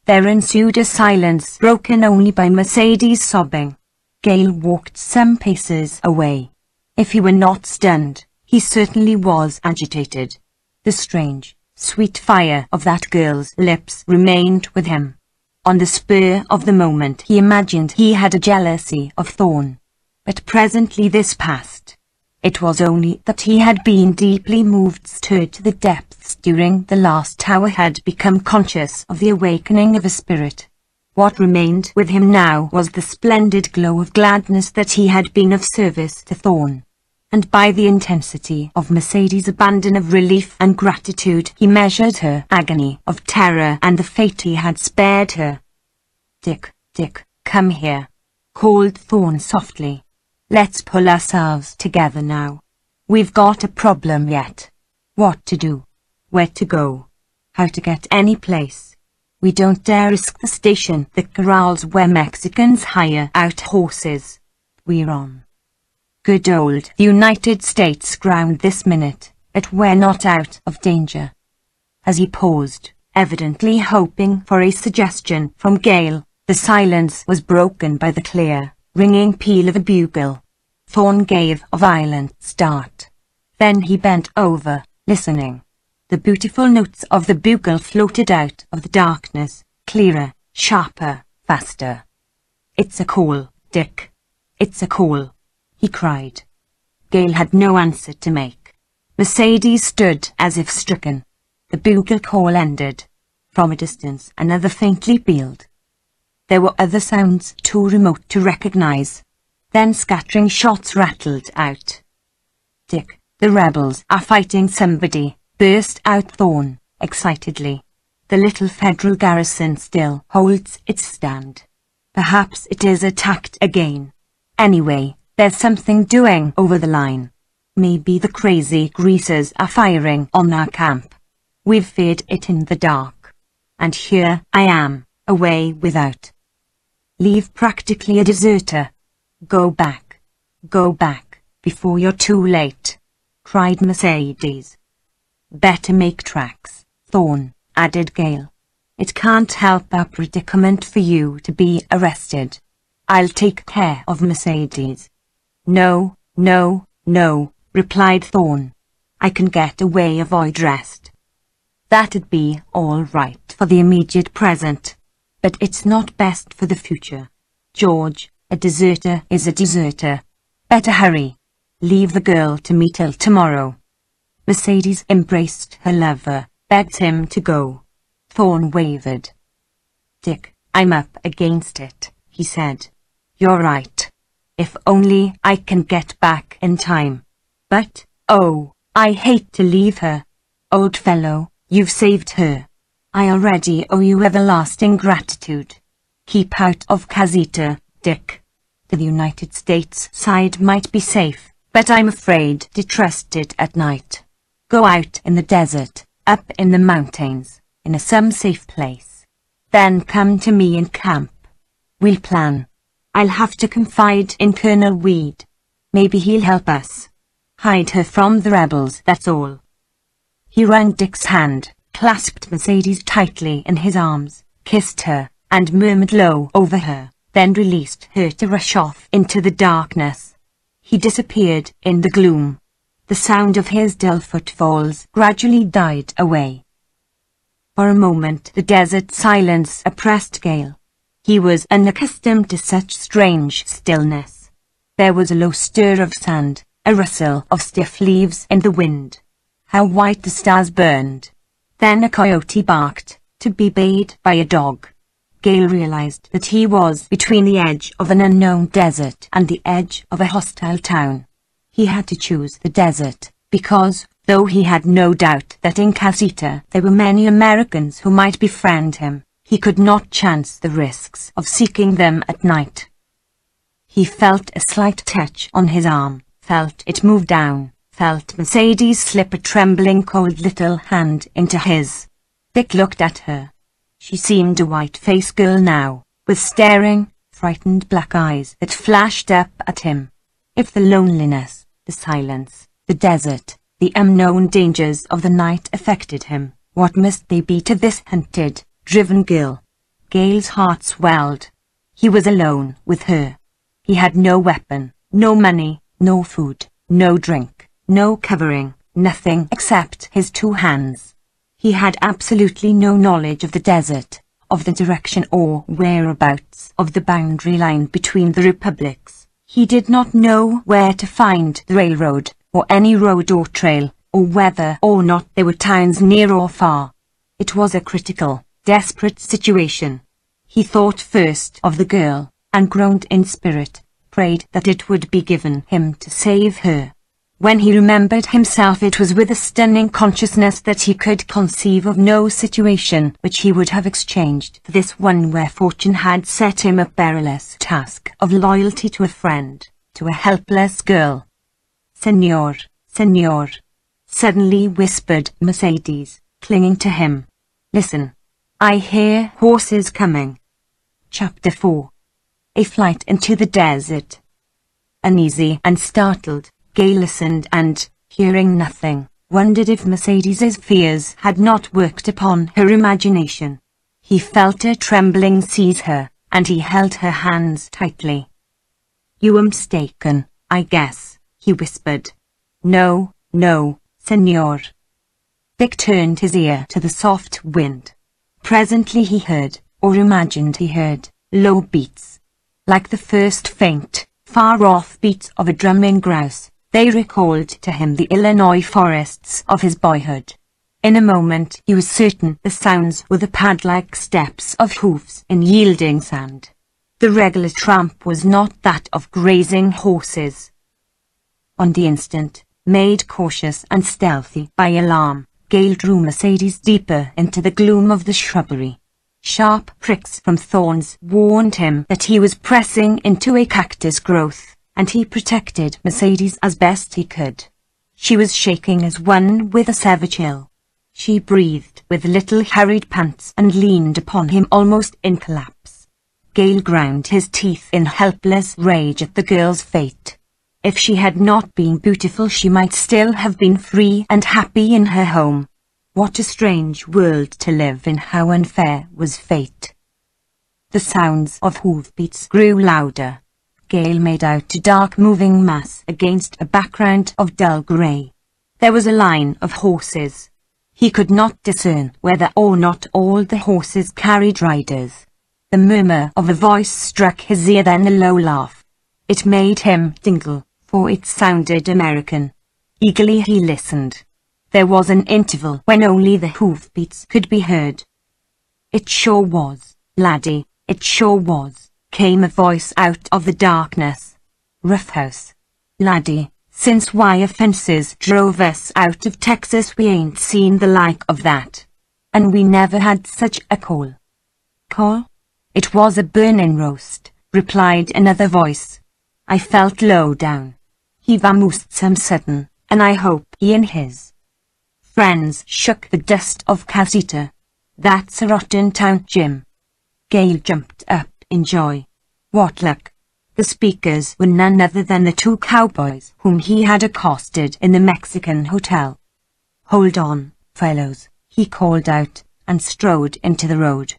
There ensued a silence broken only by Mercedes sobbing. Gail walked some paces away. If he were not stunned, he certainly was agitated. The strange, sweet fire of that girl's lips remained with him. On the spur of the moment he imagined he had a jealousy of Thorne. But presently this passed. It was only that he had been deeply moved, stirred to the depths during the last hour, had become conscious of the awakening of a spirit. What remained with him now was the splendid glow of gladness that he had been of service to Thorne. And by the intensity of Mercedes' abandon of relief and gratitude he measured her agony of terror and the fate he had spared her. "Dick, Dick, come here," called Thorne softly. "Let's pull ourselves together now. We've got a problem yet. What to do? Where to go? How to get any place? We don't dare risk the station, the corrals where Mexicans hire out horses. We're on good old United States ground this minute, but we're not out of danger." As he paused, evidently hoping for a suggestion from Gail, the silence was broken by the clear, ringing peal of a bugle. Thorne gave a violent start. Then he bent over, listening. The beautiful notes of the bugle floated out of the darkness, clearer, sharper, faster. "It's a call, Dick. It's a call," he cried. Gail had no answer to make. Mercedes stood as if stricken. The bugle call ended. From a distance another faintly pealed. There were other sounds too remote to recognize. Then scattering shots rattled out. "Dick, the rebels are fighting somebody," burst out Thorne, excitedly. "The little federal garrison still holds its stand. Perhaps it is attacked again. Anyway, there's something doing over the line. Maybe the crazy greasers are firing on our camp. We've feared it in the dark. And here I am, away without leave, practically a deserter. Go back, before you're too late," cried Mercedes. "Better make tracks, Thorne," added Gail. "It can't help our predicament for you to be arrested. I'll take care of Mercedes." No, replied Thorne. "I can get away, avoid arrest. That'd be all right for the immediate present. But it's not best for the future. George, a deserter is a deserter. Better hurry. Leave the girl to me till tomorrow." Mercedes embraced her lover, begged him to go. Thorne wavered. "Dick, I'm up against it," he said. "You're right. If only I can get back in time. But, oh, I hate to leave her. Old fellow, you've saved her. I already owe you everlasting gratitude. Keep out of Casita, Dick. The United States side might be safe, but I'm afraid to trust it at night. Go out in the desert, up in the mountains, in some safe place. Then come to me in camp. We'll plan. I'll have to confide in Colonel Weed. Maybe he'll help us. Hide her from the rebels, that's all." He wrung Dick's hand, clasped Mercedes tightly in his arms, kissed her, and murmured low over her, then released her to rush off into the darkness. He disappeared in the gloom. The sound of his dull footfalls gradually died away. For a moment the desert silence oppressed Gail. He was unaccustomed to such strange stillness. There was a low stir of sand, a rustle of stiff leaves in the wind. How white the stars burned. Then a coyote barked, to be bayed by a dog. Gail realized that he was between the edge of an unknown desert and the edge of a hostile town. He had to choose the desert, because, Though he had no doubt that in Casita there were many Americans who might befriend him, he could not chance the risks of seeking them at night. He felt a slight touch on his arm, felt it move down, felt Mercedes slip a trembling cold little hand into his. Dick looked at her. She seemed a white-faced girl now, with staring, frightened black eyes that flashed up at him. If the loneliness, the silence, the desert, the unknown dangers of the night affected him, what must they be to this hunted, driven girl? Gale's heart swelled. He was alone with her. He had no weapon, no money, no food, no drink, no covering, nothing except his 2 hands. He had absolutely no knowledge of the desert, of the direction or whereabouts of the boundary line between the republics. He did not know where to find the railroad, or any road or trail, or whether or not there were towns near or far. It was a critical, desperate situation. He thought first of the girl, and groaned in spirit, prayed that it would be given him to save her. When he remembered himself, it was with a stunning consciousness that he could conceive of no situation which he would have exchanged for this one where fortune had set him a perilous task of loyalty to a friend, to a helpless girl. "Senor, senor," suddenly whispered Mercedes, clinging to him. "Listen. I hear horses coming." Chapter 4. A Flight into the Desert. Uneasy and startled, Gale listened and, hearing nothing, wondered if Mercedes's fears had not worked upon her imagination. He felt a trembling seize her, and he held her hands tightly. "You were mistaken, I guess," he whispered. "No, no, senor." Dick turned his ear to the soft wind. Presently he heard, or imagined he heard, low beats. Like the first faint, far-off beats of a drumming grouse, they recalled to him the Illinois forests of his boyhood. In a moment he was certain the sounds were the pad-like steps of hoofs in yielding sand. The regular tramp was not that of grazing horses. On the instant, made cautious and stealthy by alarm, Gale drew Mercedes deeper into the gloom of the shrubbery. Sharp pricks from thorns warned him that he was pressing into a cactus growth, and he protected Mercedes as best he could. She was shaking as one with a severe chill. She breathed with little hurried pants and leaned upon him almost in collapse. Gale ground his teeth in helpless rage at the girl's fate. If she had not been beautiful, she might still have been free and happy in her home. What a strange world to live in, how unfair was fate. The sounds of hoofbeats grew louder. Gale made out a dark moving mass against a background of dull grey. There was a line of horses. He could not discern whether or not all the horses carried riders. The murmur of a voice struck his ear, then a low laugh. It made him tingle, for it sounded American. Eagerly he listened. There was an interval when only the hoofbeats could be heard. "It sure was, laddie, it sure was," came a voice out of the darkness. "Roughhouse. Laddie, since wire fences drove us out of Texas we ain't seen the like of that. And we never had such a call." "Call? It was a burnin' roast," replied another voice. "I felt low down. He vamoosed some sudden, and I hope he and his friends shook the dust of Casita. That's a rotten town, Jim." Gale jumped up in joy. What luck! The speakers were none other than the 2 cowboys whom he had accosted in the Mexican hotel. "Hold on, fellows," he called out, and strode into the road.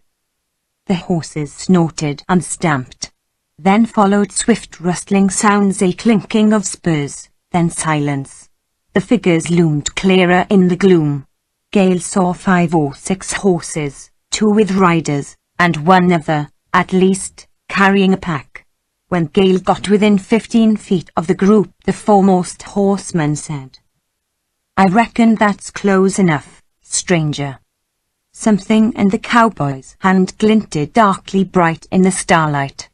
The horses snorted and stamped. Then followed swift rustling sounds, a clinking of spurs, then silence. The figures loomed clearer in the gloom. Gale saw 5 or 6 horses, 2 with riders, and 1 other, at least, carrying a pack. When Gale got within 15 feet of the group, the foremost horseman said, "I reckon that's close enough, stranger." Something in the cowboy's hand glinted darkly bright in the starlight.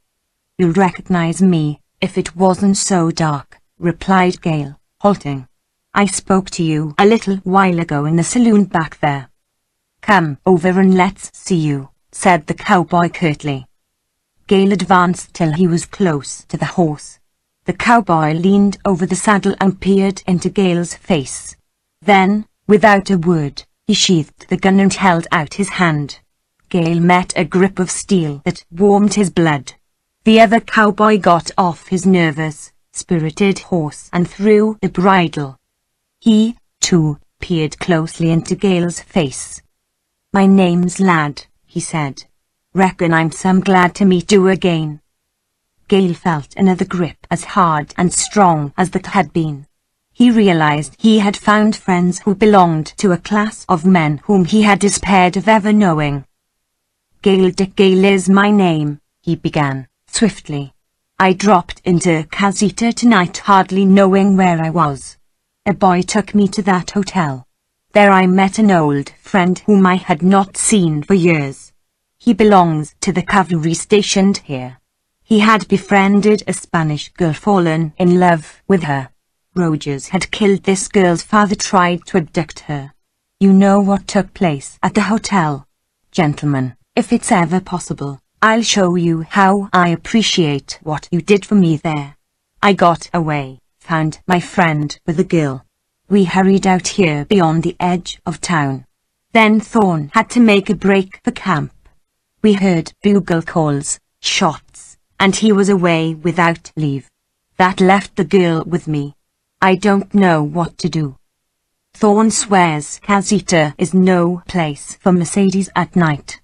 "You'll recognize me, if it wasn't so dark," replied Gale, halting. I spoke to you a little while ago in the saloon back there. Come over and let's see you, said the cowboy curtly. Gale advanced till he was close to the horse. The cowboy leaned over the saddle and peered into Gale's face. Then, without a word, he sheathed the gun and held out his hand. Gale met a grip of steel that warmed his blood. The other cowboy got off his nervous, spirited horse and threw the bridle. He, too, peered closely into Gale's face. "My name's Lad," he said. "Reckon I'm some glad to meet you again." Gale felt another grip as hard and strong as that had been. He realized he had found friends who belonged to a class of men whom he had despaired of ever knowing. "Dick Gale is my name," he began, swiftly. "I dropped into Casita tonight hardly knowing where I was. A boy took me to that hotel. There I met an old friend whom I had not seen for years. He belongs to the cavalry stationed here. He had befriended a Spanish girl, fallen in love with her. Rogers had killed this girl's father, tried to abduct her. You know what took place at the hotel? Gentlemen, if it's ever possible, I'll show you how I appreciate what you did for me there. I got away, found my friend with the girl. We hurried out here beyond the edge of town. Then Thorne had to make a break for camp. We heard bugle calls, shots, and he was away without leave. That left the girl with me. I don't know what to do. Thorne swears Casita is no place for Mercedes at night."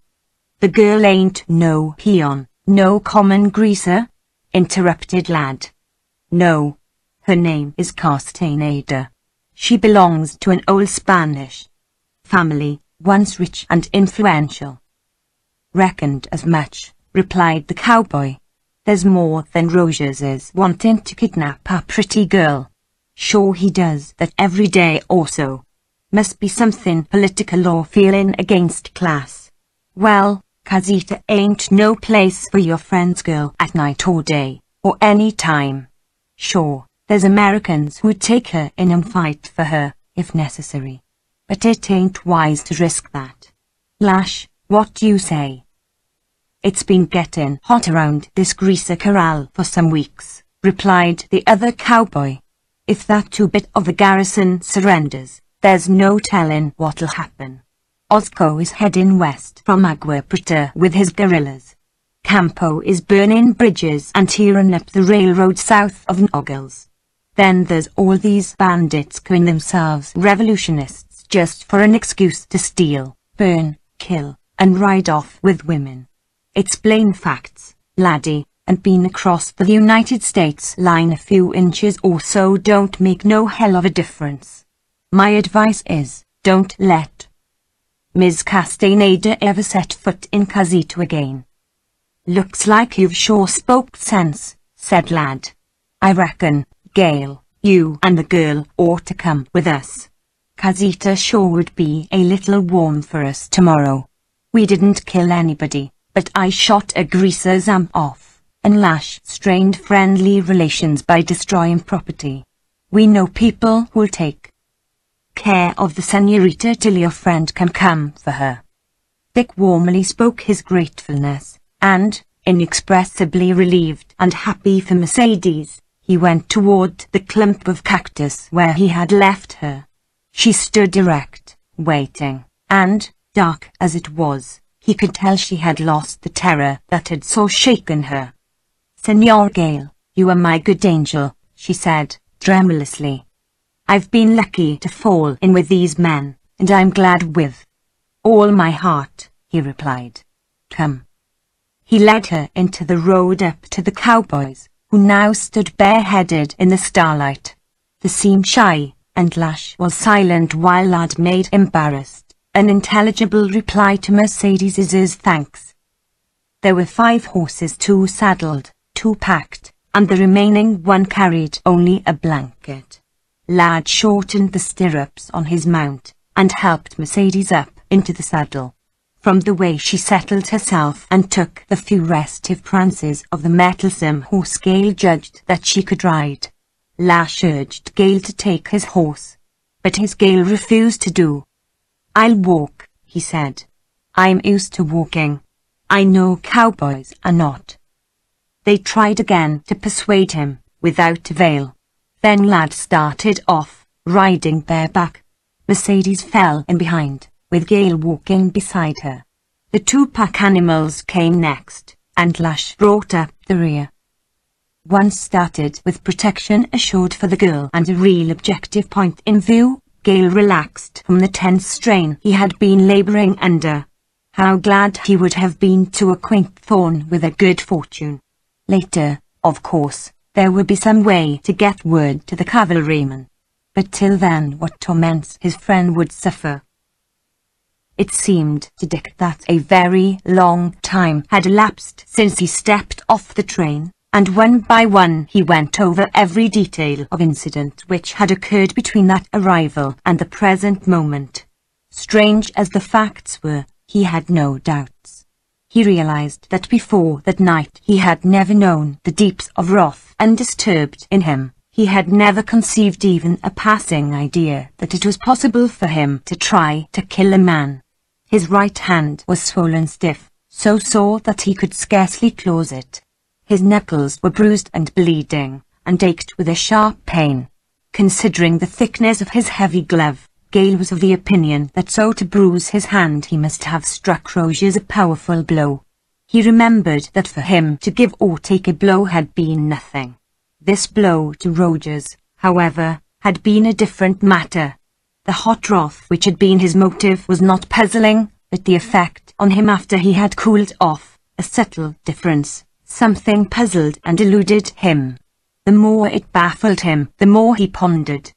"The girl ain't no peon, no common greaser?" interrupted Lad. "No. Her name is Castaneda. She belongs to an old Spanish family, once rich and influential." "Reckoned as much," replied the cowboy. "There's more than Rogers is wanting to kidnap a pretty girl. Sure he does that every day or so. Must be something political or feeling against class. Well, Casita ain't no place for your friend's girl at night or day, or any time. Sure, there's Americans who'd take her in and fight for her, if necessary. But it ain't wise to risk that. Lash, what do you say?" "It's been getting hot around this greaser corral for some weeks," replied the other cowboy. "If that two-bit of the garrison surrenders, there's no telling what'll happen. Osco is heading west from Agua Prieta with his guerrillas. Campo is burning bridges and tearing up the railroad south of Noggles. Then there's all these bandits calling themselves revolutionists just for an excuse to steal, burn, kill, and ride off with women. It's plain facts, laddie, and being across the United States line a few inches or so don't make no hell of a difference. My advice is, don't let Ms. Castaneda ever set foot in Casita again." "Looks like you've sure spoke sense," said Lad. "I reckon, Gale, you and the girl ought to come with us. Casita sure would be a little warm for us tomorrow. We didn't kill anybody, but I shot a greaser's arm off, and Lash strained friendly relations by destroying property. We know people who'll take care of the senorita till your friend can come for her." Dick warmly spoke his gratefulness, and, inexpressibly relieved and happy for Mercedes, he went toward the clump of cactus where he had left her. She stood erect, waiting, and, dark as it was, he could tell she had lost the terror that had so shaken her. "Senor Gale, you are my good angel," she said, tremulously. "I've been lucky to fall in with these men, and I'm glad with all my heart," he replied. "Come." He led her into the road up to the cowboys, who now stood bareheaded in the starlight. They seemed shy, and Lash was silent while Lad made embarrassed, unintelligible reply to Mercedes's thanks. There were 5 horses, 2 saddled, 2 packed, and the remaining one carried only a blanket. Lad shortened the stirrups on his mount, and helped Mercedes up into the saddle. From the way she settled herself and took the few restive prances of the mettlesome horse, Gale judged that she could ride. Lash urged Gale to take his horse, but his Gale refused to do. "I'll walk," he said. "I'm used to walking. I know cowboys are not." They tried again to persuade him, without avail. Then Lad started off, riding bareback. Mercedes fell in behind, with Gale walking beside her. The two pack animals came next, and Lash brought up the rear. Once started with protection assured for the girl and a real objective point in view, Gale relaxed from the tense strain he had been laboring under. How glad he would have been to acquaint Thorn with a good fortune. Later, of course, there would be some way to get word to the cavalryman. But till then, what torments his friend would suffer. It seemed to Dick that a very long time had elapsed since he stepped off the train, and one by one he went over every detail of incident which had occurred between that arrival and the present moment. Strange as the facts were, he had no doubts. He realized that before that night he had never known the deeps of wrath undisturbed in him. He had never conceived even a passing idea that it was possible for him to try to kill a man. His right hand was swollen stiff, so sore that he could scarcely close it. His knuckles were bruised and bleeding, and ached with a sharp pain. Considering the thickness of his heavy glove, Gale was of the opinion that so to bruise his hand he must have struck Rogers a powerful blow. He remembered that for him to give or take a blow had been nothing. This blow to Rogers, however, had been a different matter. The hot wrath which had been his motive was not puzzling, but the effect on him after he had cooled off, a subtle difference. Something puzzled and eluded him. The more it baffled him, the more he pondered.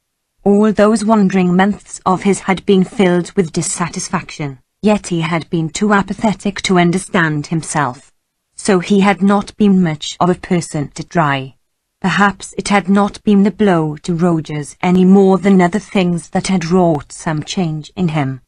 All those wandering months of his had been filled with dissatisfaction, yet he had been too apathetic to understand himself. So he had not been much of a person to try. Perhaps it had not been the blow to Rogers any more than other things that had wrought some change in him.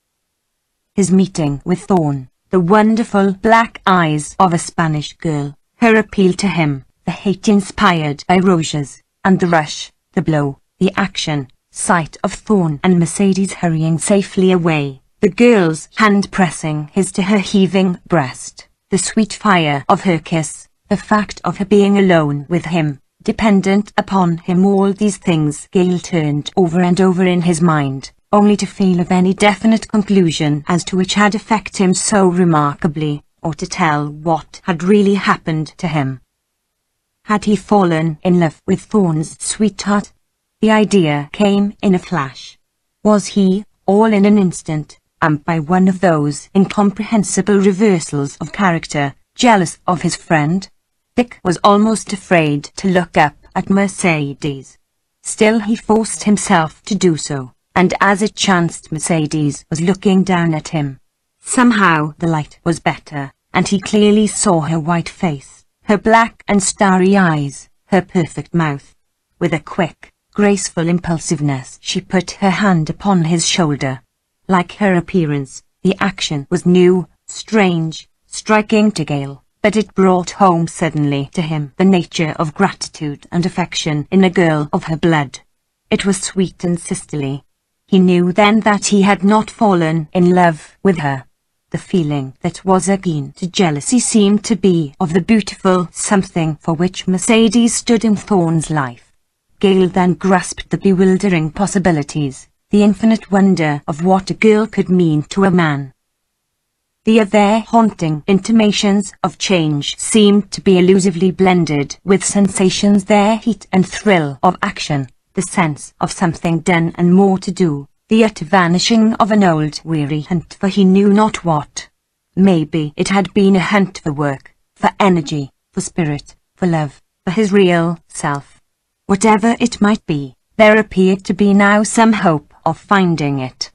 His meeting with Thorn, the wonderful black eyes of a Spanish girl, her appeal to him, the hate inspired by Rogers, and the rush, the blow, the action, sight of Thorn and Mercedes hurrying safely away, the girl's hand pressing his to her heaving breast, the sweet fire of her kiss, the fact of her being alone with him, dependent upon him, all these things Gale turned over and over in his mind, only to fail of any definite conclusion as to which had affected him so remarkably, or to tell what had really happened to him. Had he fallen in love with Thorn's sweetheart? The idea came in a flash. Was he, all in an instant, and by one of those incomprehensible reversals of character, jealous of his friend? Dick was almost afraid to look up at Mercedes. Still he forced himself to do so, and as it chanced Mercedes was looking down at him. Somehow the light was better, and he clearly saw her white face, her black and starry eyes, her perfect mouth. With a quick, graceful impulsiveness she put her hand upon his shoulder. Like her appearance, the action was new, strange, striking to Gale. But it brought home suddenly to him the nature of gratitude and affection in a girl of her blood. It was sweet and sisterly. He knew then that he had not fallen in love with her. The feeling that was akin to jealousy seemed to be of the beautiful something for which Mercedes stood in Thorn's life. Gale then grasped the bewildering possibilities, the infinite wonder of what a girl could mean to a man. The other haunting intimations of change seemed to be elusively blended with sensations, their heat and thrill of action, the sense of something done and more to do, the utter vanishing of an old weary hunt for he knew not what. Maybe it had been a hunt for work, for energy, for spirit, for love, for his real self. Whatever it might be, there appeared to be now some hope of finding it.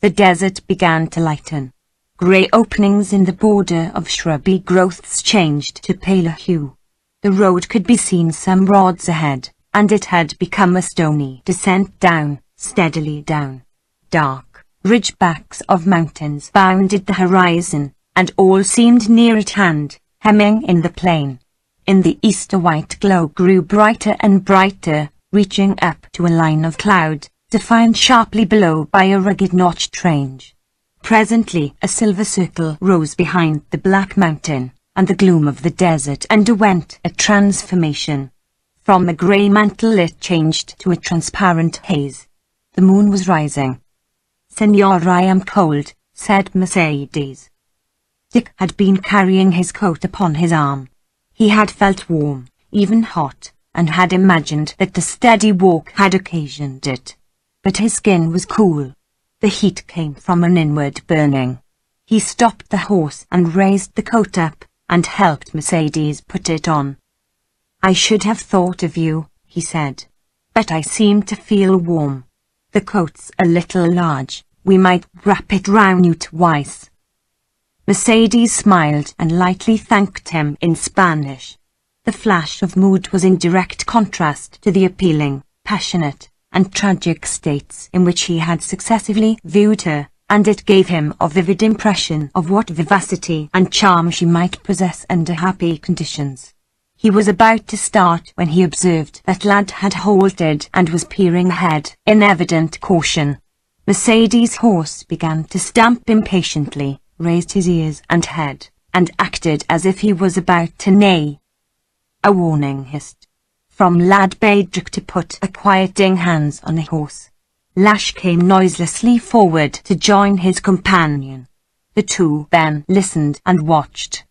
The desert began to lighten. Grey openings in the border of shrubby growths changed to paler hue. The road could be seen some rods ahead, and it had become a stony descent down, steadily down. Dark ridgebacks of mountains bounded the horizon, and all seemed near at hand, hemming in the plain. In the east a white glow grew brighter and brighter, reaching up to a line of cloud, defined sharply below by a rugged notched range. Presently a silver circle rose behind the black mountain, and the gloom of the desert underwent a transformation. From a grey mantle it changed to a transparent haze. The moon was rising. "Senor, I am cold," said Mercedes. Dick had been carrying his coat upon his arm. He had felt warm, even hot, and had imagined that the steady walk had occasioned it. But his skin was cool. The heat came from an inward burning. He stopped the horse and raised the coat up, and helped Mercedes put it on. "I should have thought of you," he said. "But I seem to feel warm. The coat's a little large. We might wrap it round you twice." Mercedes smiled and lightly thanked him in Spanish. The flash of mood was in direct contrast to the appealing, passionate, and tragic states in which he had successively viewed her, and it gave him a vivid impression of what vivacity and charm she might possess under happy conditions. He was about to start when he observed that Lad had halted and was peering ahead in evident caution. Mercedes' horse began to stamp impatiently, raised his ears and head, and acted as if he was about to neigh. A warning hissed from Lad bade Dick to put a quieting hands on the horse. Lash came noiselessly forward to join his companion. The two then listened and watched.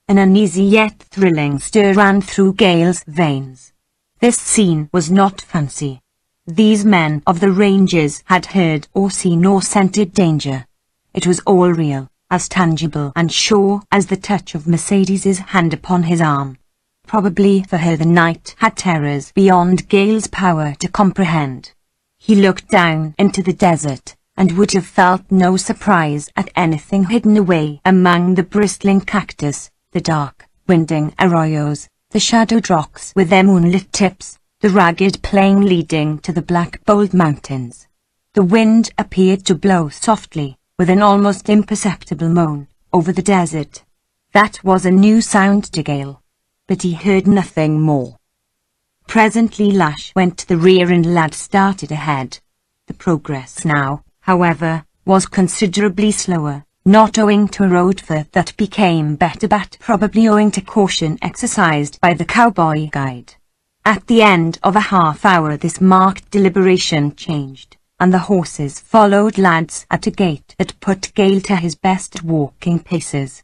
An uneasy yet thrilling stir ran through Gale's veins. This scene was not fancy. These men of the ranges had heard or seen or scented danger. It was all real, as tangible and sure as the touch of Mercedes's hand upon his arm. Probably for her the night had terrors beyond Gale's power to comprehend. He looked down into the desert, and would have felt no surprise at anything hidden away among the bristling cactus, the dark, winding arroyos, the shadowed rocks with their moonlit tips, the ragged plain leading to the black bold mountains. The wind appeared to blow softly, with an almost imperceptible moan, over the desert. That was a new sound to Gale, but he heard nothing more. Presently Lash went to the rear and Lad started ahead. The progress now, however, was considerably slower, not owing to a road fur that became better but probably owing to caution exercised by the cowboy guide. At the end of a half hour this marked deliberation changed, and the horses followed Lad's at a gait that put Gale to his best walking paces.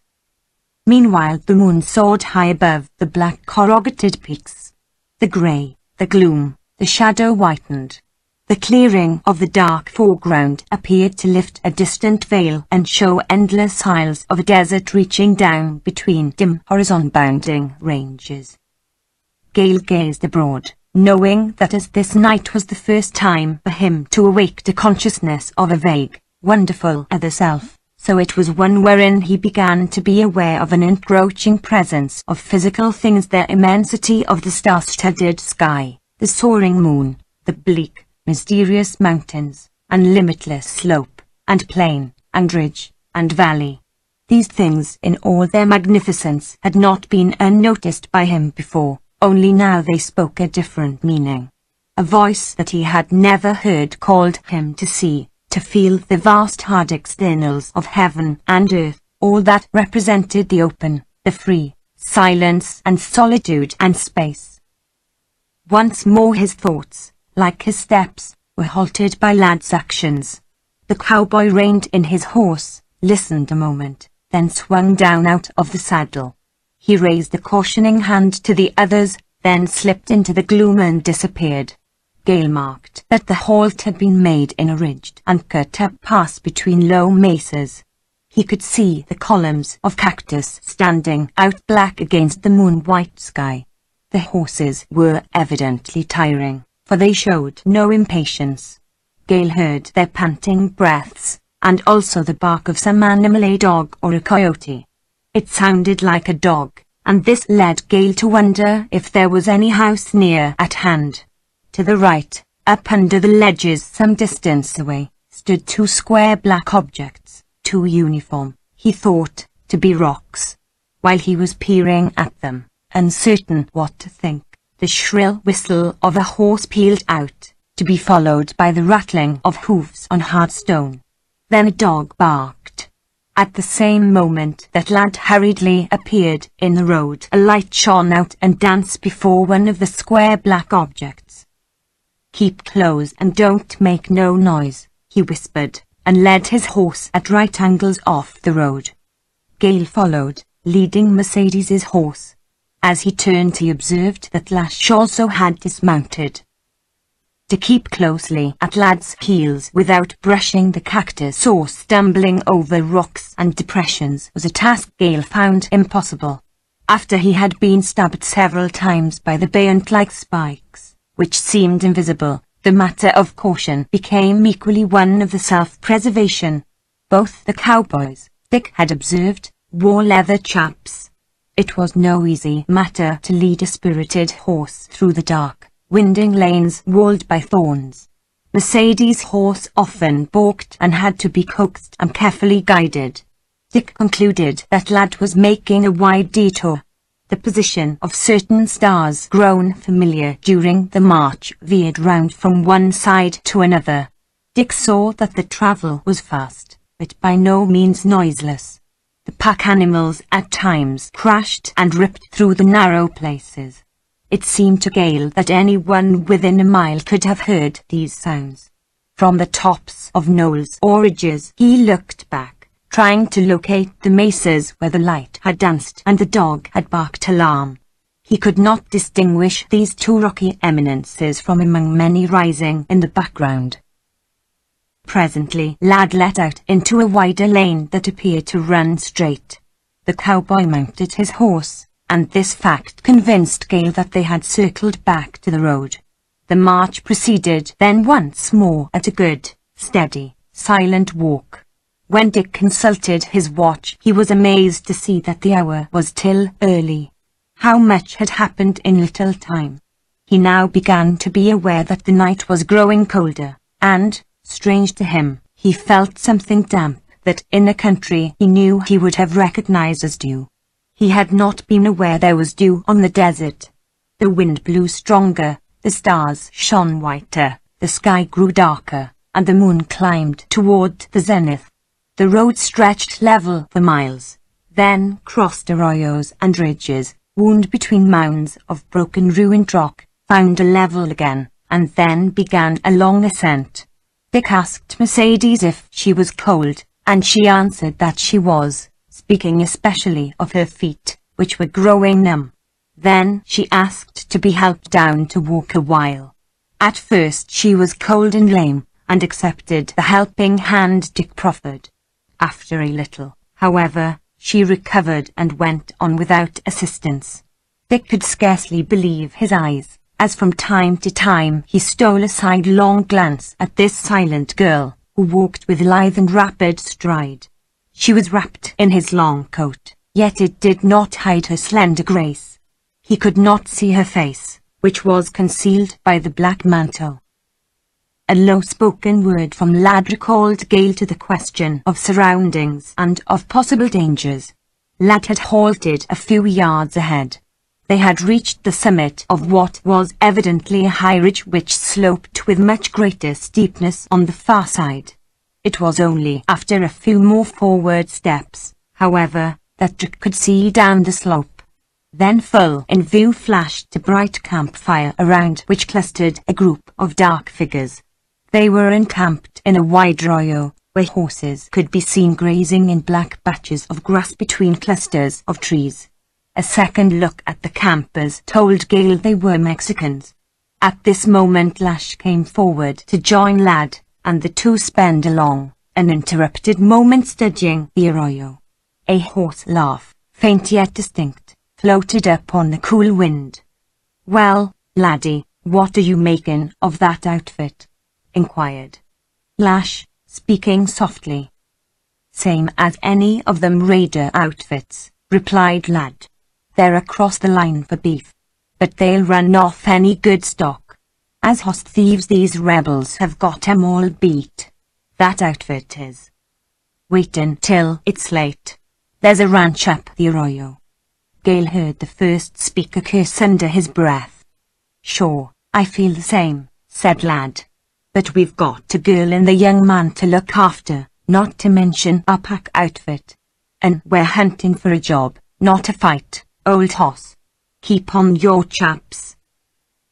Meanwhile the moon soared high above the black corrugated peaks. The grey, the gloom, the shadow whitened. The clearing of the dark foreground appeared to lift a distant veil and show endless aisles of a desert reaching down between dim horizon-bounding ranges. Gale gazed abroad, knowing that as this night was the first time for him to awake to consciousness of a vague, wonderful other self, so it was one wherein he began to be aware of an encroaching presence of physical things, the immensity of the star-studded sky, the soaring moon, the bleak, mysterious mountains, and limitless slope, and plain, and ridge, and valley. These things in all their magnificence had not been unnoticed by him before, only now they spoke a different meaning. A voice that he had never heard called him to see, to feel the vast hard externals of heaven and earth, all that represented the open, the free, silence and solitude and space. Once more his thoughts, like his steps, were halted by Lad's actions. The cowboy reined in his horse, listened a moment, then swung down out of the saddle. He raised a cautioning hand to the others, then slipped into the gloom and disappeared. Gale marked that the halt had been made in a ridged and cut-up pass between low mesas. He could see the columns of cactus standing out black against the moon-white sky. The horses were evidently tiring, for they showed no impatience. Gale heard their panting breaths, and also the bark of some animal, a dog or a coyote. It sounded like a dog, and this led Gale to wonder if there was any house near at hand. To the right, up under the ledges some distance away, stood two square black objects, too uniform, he thought, to be rocks. While he was peering at them, uncertain what to think, the shrill whistle of a horse pealed out, to be followed by the rattling of hoofs on hard stone. Then a dog barked. At the same moment that lad hurriedly appeared in the road, a light shone out and danced before one of the square black objects. "Keep close and don't make no noise," he whispered, and led his horse at right angles off the road. Gale followed, leading Mercedes's horse. As he turned, he observed that Lash also had dismounted. To keep closely at lad's heels without brushing the cactus or stumbling over rocks and depressions was a task Gale found impossible. After he had been stabbed several times by the bayonet-like spikes, which seemed invisible, the matter of caution became equally one of the self-preservation. Both the cowboys, Dick had observed, wore leather chaps. It was no easy matter to lead a spirited horse through the dark, winding lanes walled by thorns. Mercedes' horse often balked and had to be coaxed and carefully guided. Dick concluded that lad was making a wide detour. The position of certain stars grown familiar during the march veered round from one side to another. Dick saw that the travel was fast, but by no means noiseless. The pack animals at times crashed and ripped through the narrow places. It seemed to Gale that anyone within a mile could have heard these sounds. From the tops of knolls or ridges he looked back, trying to locate the mesas where the light had danced and the dog had barked alarm. He could not distinguish these two rocky eminences from among many rising in the background. Presently lad let out into a wider lane that appeared to run straight. The cowboy mounted his horse, and this fact convinced Gale that they had circled back to the road. The march proceeded then once more at a good, steady, silent walk. When Dick consulted his watch, he was amazed to see that the hour was still early. How much had happened in little time. He now began to be aware that the night was growing colder, and, strange to him, he felt something damp that in a country he knew he would have recognized as dew. He had not been aware there was dew on the desert. The wind blew stronger, the stars shone whiter, the sky grew darker, and the moon climbed toward the zenith. The road stretched level for miles, then crossed arroyos and ridges, wound between mounds of broken ruined rock, found a level again, and then began a long ascent. Dick asked Mercedes if she was cold, and she answered that she was, speaking especially of her feet, which were growing numb. Then she asked to be helped down to walk a while. At first she was cold and lame, and accepted the helping hand Dick proffered. After a little, however, she recovered and went on without assistance. Dick could scarcely believe his eyes, as from time to time he stole a sidelong glance at this silent girl, who walked with lithe and rapid stride. She was wrapped in his long coat, yet it did not hide her slender grace. He could not see her face, which was concealed by the black mantle. A low-spoken word from lad recalled Gale to the question of surroundings and of possible dangers. Lad had halted a few yards ahead. They had reached the summit of what was evidently a high ridge which sloped with much greater steepness on the far side. It was only after a few more forward steps, however, that Dick could see down the slope. Then full in view flashed a bright campfire around which clustered a group of dark figures. They were encamped in a wide arroyo, where horses could be seen grazing in black patches of grass between clusters of trees. A second look at the campers told Gale they were Mexicans. At this moment Lash came forward to join Lad, and the two spent a long, uninterrupted moment studying the arroyo. A hoarse laugh, faint yet distinct, floated up on the cool wind. "Well, laddie, what are you making of that outfit?" inquired Lash, speaking softly. "Same as any of them raider outfits," replied Lad. "They're across the line for beef, but they'll run off any good stock. As hoss thieves these rebels have got 'em all beat. That outfit is. Waitin' till it's late. There's a ranch up the arroyo." Gale heard the first speaker curse under his breath. "Sure, I feel the same," said Lad, But we've got a girl and the young man to look after, not to mention our pack outfit. And we're hunting for a job, not a fight, old hoss. Keep on your chaps.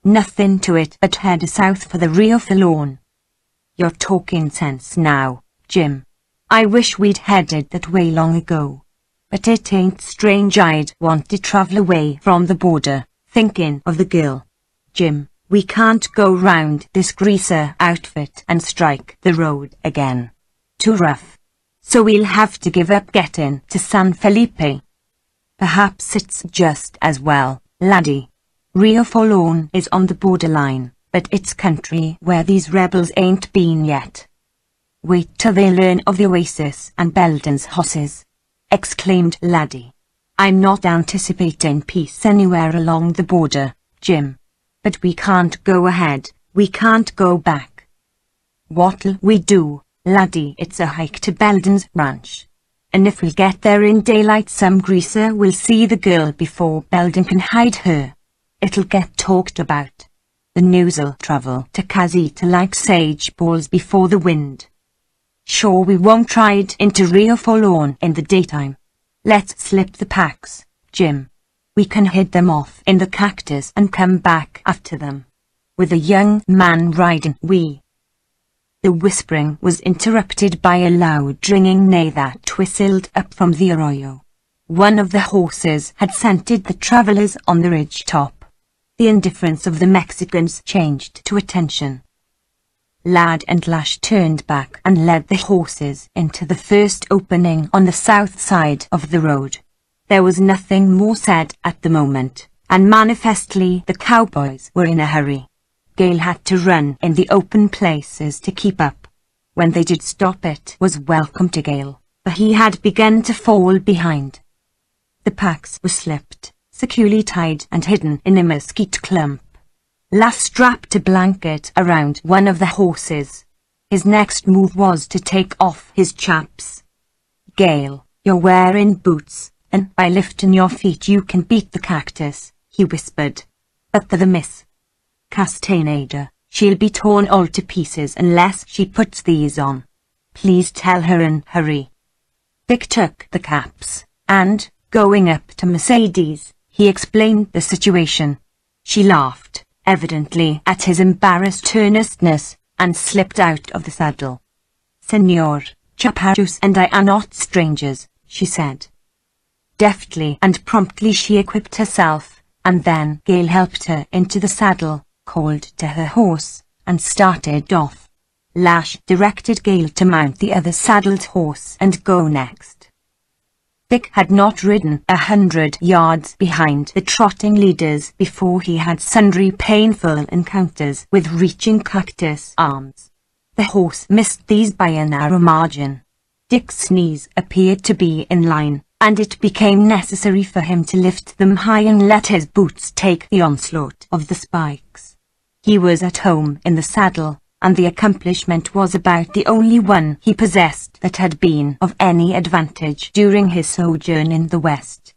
Nothing to it but head south for the Rio Forlorn. You're talking sense now, Jim. I wish we'd headed that way long ago. But it ain't strange I'd want to travel away from the border, thinking of the girl. Jim, we can't go round this greaser outfit and strike the road again. Too rough. So we'll have to give up getting to San Felipe. Perhaps it's just as well, laddie. Rio Forlorn is on the borderline, but it's country where these rebels ain't been yet. Wait till they learn of the Oasis and Belden's hosses, exclaimed Laddie. I'm not anticipating peace anywhere along the border, Jim. But we can't go ahead, we can't go back. What'll we do, Laddie? It's a hike to Belden's ranch. And if we get there in daylight, some greaser will see the girl before Belden can hide her. It'll get talked about. The news'll travel to Casita like sage balls before the wind. Sure, we won't ride into Rio Forlorn in the daytime. Let's slip the packs, Jim. We can hit them off in the cactus and come back after them. With a young man riding, The whispering was interrupted by a loud ringing neigh that whistled up from the arroyo. One of the horses had scented the travelers on the ridge top. The indifference of the Mexicans changed to attention. Lad and Lash turned back and led the horses into the first opening on the south side of the road. There was nothing more said at the moment, and manifestly the cowboys were in a hurry. Gale had to run in the open places to keep up. When they did stop, it was welcome to Gale, for he had begun to fall behind. The packs were slipped, securely tied and hidden in a mesquite clump. Lass strapped a blanket around one of the horses. His next move was to take off his chaps. Gale, you're wearing boots, and by lifting your feet you can beat the cactus, he whispered. But the miss. Castaneda, she'll be torn all to pieces unless she puts these on. Please tell her and hurry. Vic took the caps, and, going up to Mercedes, he explained the situation. She laughed, evidently at his embarrassed earnestness, and slipped out of the saddle. Senor, Chaparros and I are not strangers, she said. Deftly and promptly she equipped herself, and then Gale helped her into the saddle, called to her horse, and started off. Lash directed Gale to mount the other saddled horse and go next. Vic had not ridden 100 yards behind the trotting leaders before he had sundry painful encounters with reaching cactus arms. The horse missed these by a narrow margin. Dick's knees appeared to be in line, and it became necessary for him to lift them high and let his boots take the onslaught of the spikes. He was at home in the saddle, and the accomplishment was about the only one he possessed that had been of any advantage during his sojourn in the West.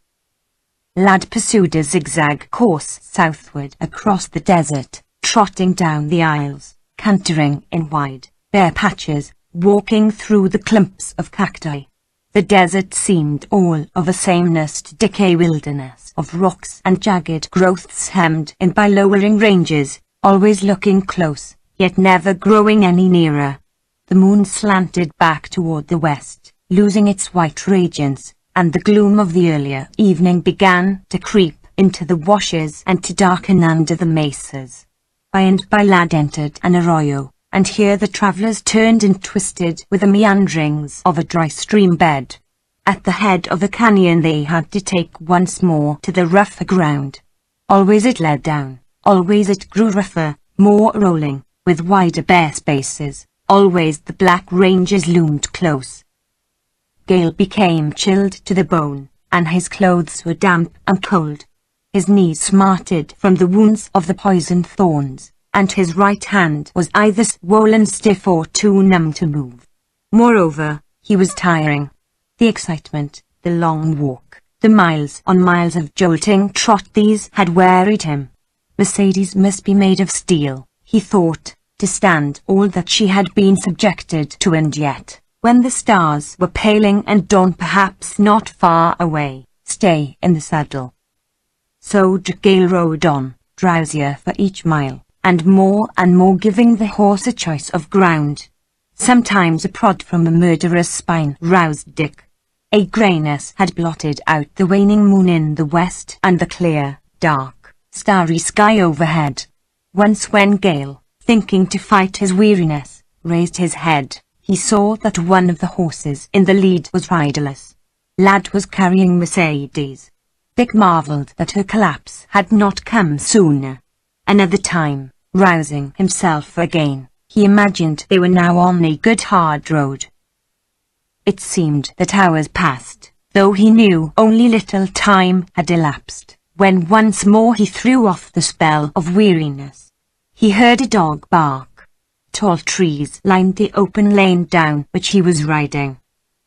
Lad pursued a zigzag course southward across the desert, trotting down the aisles, cantering in wide, bare patches, walking through the clumps of cacti. The desert seemed all of a sameness to decay wilderness of rocks and jagged growths hemmed in by lowering ranges, always looking close, yet never growing any nearer. The moon slanted back toward the west, losing its white radiance, and the gloom of the earlier evening began to creep into the washes and to darken under the mesas. By and by Lad entered an arroyo, and here the travellers turned and twisted with the meanderings of a dry stream bed. At the head of the canyon they had to take once more to the rougher ground. Always it led down, always it grew rougher, more rolling, with wider bare spaces, always the black ranges loomed close. Gale became chilled to the bone, and his clothes were damp and cold. His knees smarted from the wounds of the poisoned thorns, and his right hand was either swollen stiff or too numb to move. Moreover, he was tiring. The excitement, the long walk, the miles on miles of jolting trot, these had wearied him. Mercedes must be made of steel, he thought, to stand all that she had been subjected to, and yet, when the stars were paling and dawn perhaps not far away, stay in the saddle. So Gale rode on, drowsier for each mile, and more giving the horse a choice of ground. Sometimes a prod from a murderous spine roused Dick. A grayness had blotted out the waning moon in the west and the clear, dark, starry sky overhead. Once when Gale, thinking to fight his weariness, raised his head, he saw that one of the horses in the lead was riderless. Lad was carrying Mercedes. Dick marvelled that her collapse had not come sooner. Another time, rousing himself again, he imagined they were now on a good hard road. It seemed that hours passed, though he knew only little time had elapsed, when once more he threw off the spell of weariness. He heard a dog bark. Tall trees lined the open lane down which he was riding.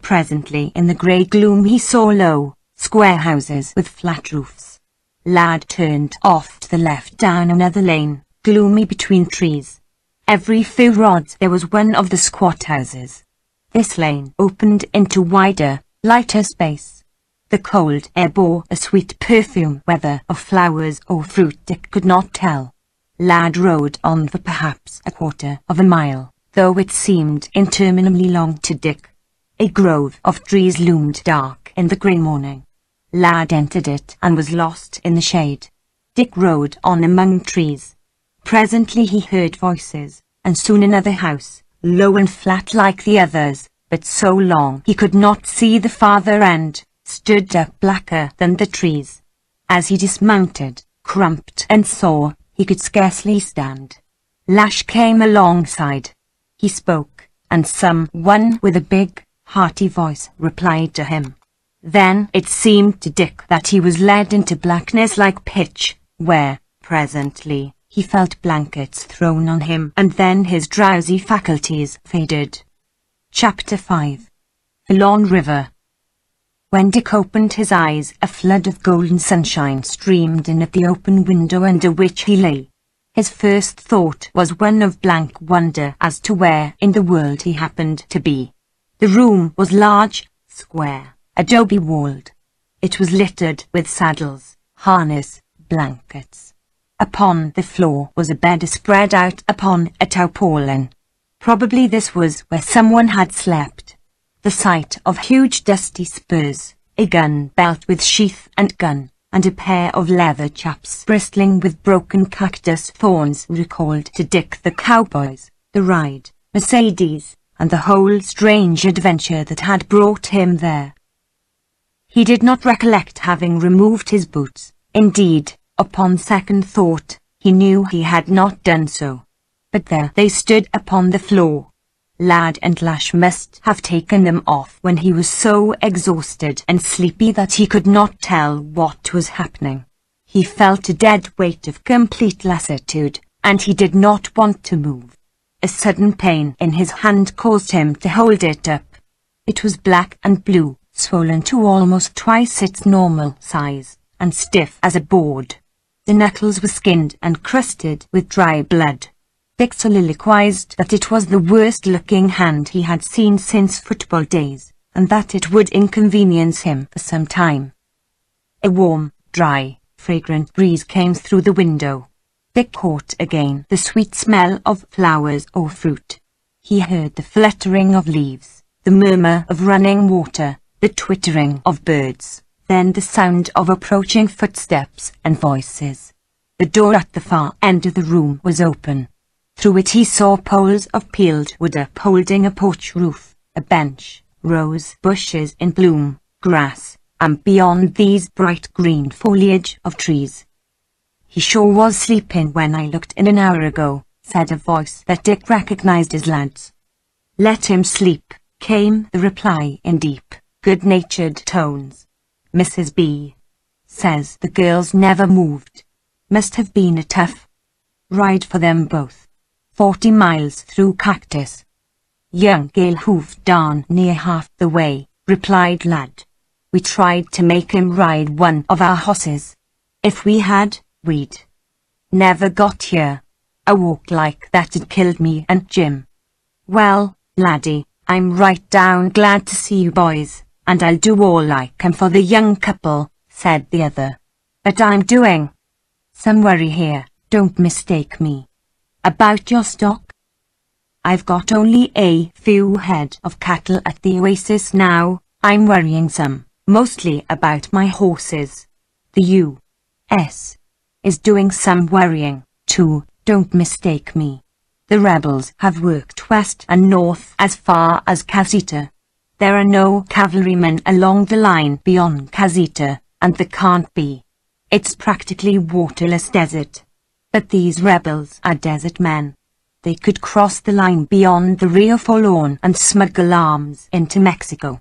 Presently in the grey gloom he saw low, square houses with flat roofs. Lad turned off to the left down another lane, gloomy between trees. Every few rods there was one of the squat houses. This lane opened into wider, lighter space. The cold air bore a sweet perfume, whether of flowers or fruit Dick could not tell. Lad rode on for perhaps a quarter of a mile, though it seemed interminably long to Dick. A grove of trees loomed dark in the grey morning. Lad entered it and was lost in the shade. Dick rode on among trees. Presently he heard voices, and soon another house, low and flat like the others, but so long he could not see the farther end, stood up blacker than the trees. As he dismounted, cramped and sore, he could scarcely stand. Lash came alongside. He spoke, and someone with a big, hearty voice replied to him. Then it seemed to Dick that he was led into blackness like pitch, where, presently, he felt blankets thrown on him, and then his drowsy faculties faded. Chapter 5. Forlorn River. When Dick opened his eyes, a flood of golden sunshine streamed in at the open window under which he lay. His first thought was one of blank wonder as to where in the world he happened to be. The room was large, square, adobe-walled. It was littered with saddles, harness, blankets. Upon the floor was a bed spread out upon a tarpaulin. Probably this was where someone had slept. The sight of huge dusty spurs, a gun belt with sheath and gun, and a pair of leather chaps bristling with broken cactus thorns recalled to Dick the cowboys, the ride, Mercedes, and the whole strange adventure that had brought him there. He did not recollect having removed his boots. Indeed, upon second thought, he knew he had not done so. But there they stood upon the floor. Lad and Lash must have taken them off when he was so exhausted and sleepy that he could not tell what was happening. He felt a dead weight of complete lassitude, and he did not want to move. A sudden pain in his hand caused him to hold it up. It was black and blue, swollen to almost twice its normal size, and stiff as a board. The knuckles were skinned and crusted with dry blood. Dick soliloquized that it was the worst-looking hand he had seen since football days, and that it would inconvenience him for some time. A warm, dry, fragrant breeze came through the window. Dick caught again the sweet smell of flowers or fruit. He heard the fluttering of leaves, the murmur of running water, the twittering of birds, then the sound of approaching footsteps and voices. The door at the far end of the room was open. Through it he saw poles of peeled wood upholding a porch roof, a bench, rose bushes in bloom, grass, and beyond these bright green foliage of trees. "He sure was sleeping when I looked in an hour ago," said a voice that Dick recognized as Lad's. "Let him sleep," came the reply in deep, good-natured tones. "Mrs. B. says the girls never moved. Must have been a tough ride for them both. 40 miles through cactus." "Young Gale hoofed on near half the way," replied Lad. "We tried to make him ride one of our horses. If we had, we'd never got here. A walk like that'd killed me and Jim. Well, laddie, I'm right down glad to see you boys, and I'll do all I can for the young couple, said the other. But I'm doing some worry here, don't mistake me. About your stock? I've got only a few head of cattle at the oasis now. I'm worrying some, mostly about my horses. The U.S. is doing some worrying, too, don't mistake me. The rebels have worked west and north as far as Casita. There are no cavalrymen along the line beyond Casita, and there can't be. It's practically waterless desert. But these rebels are desert men. They could cross the line beyond the Rio Forlorn and smuggle arms into Mexico.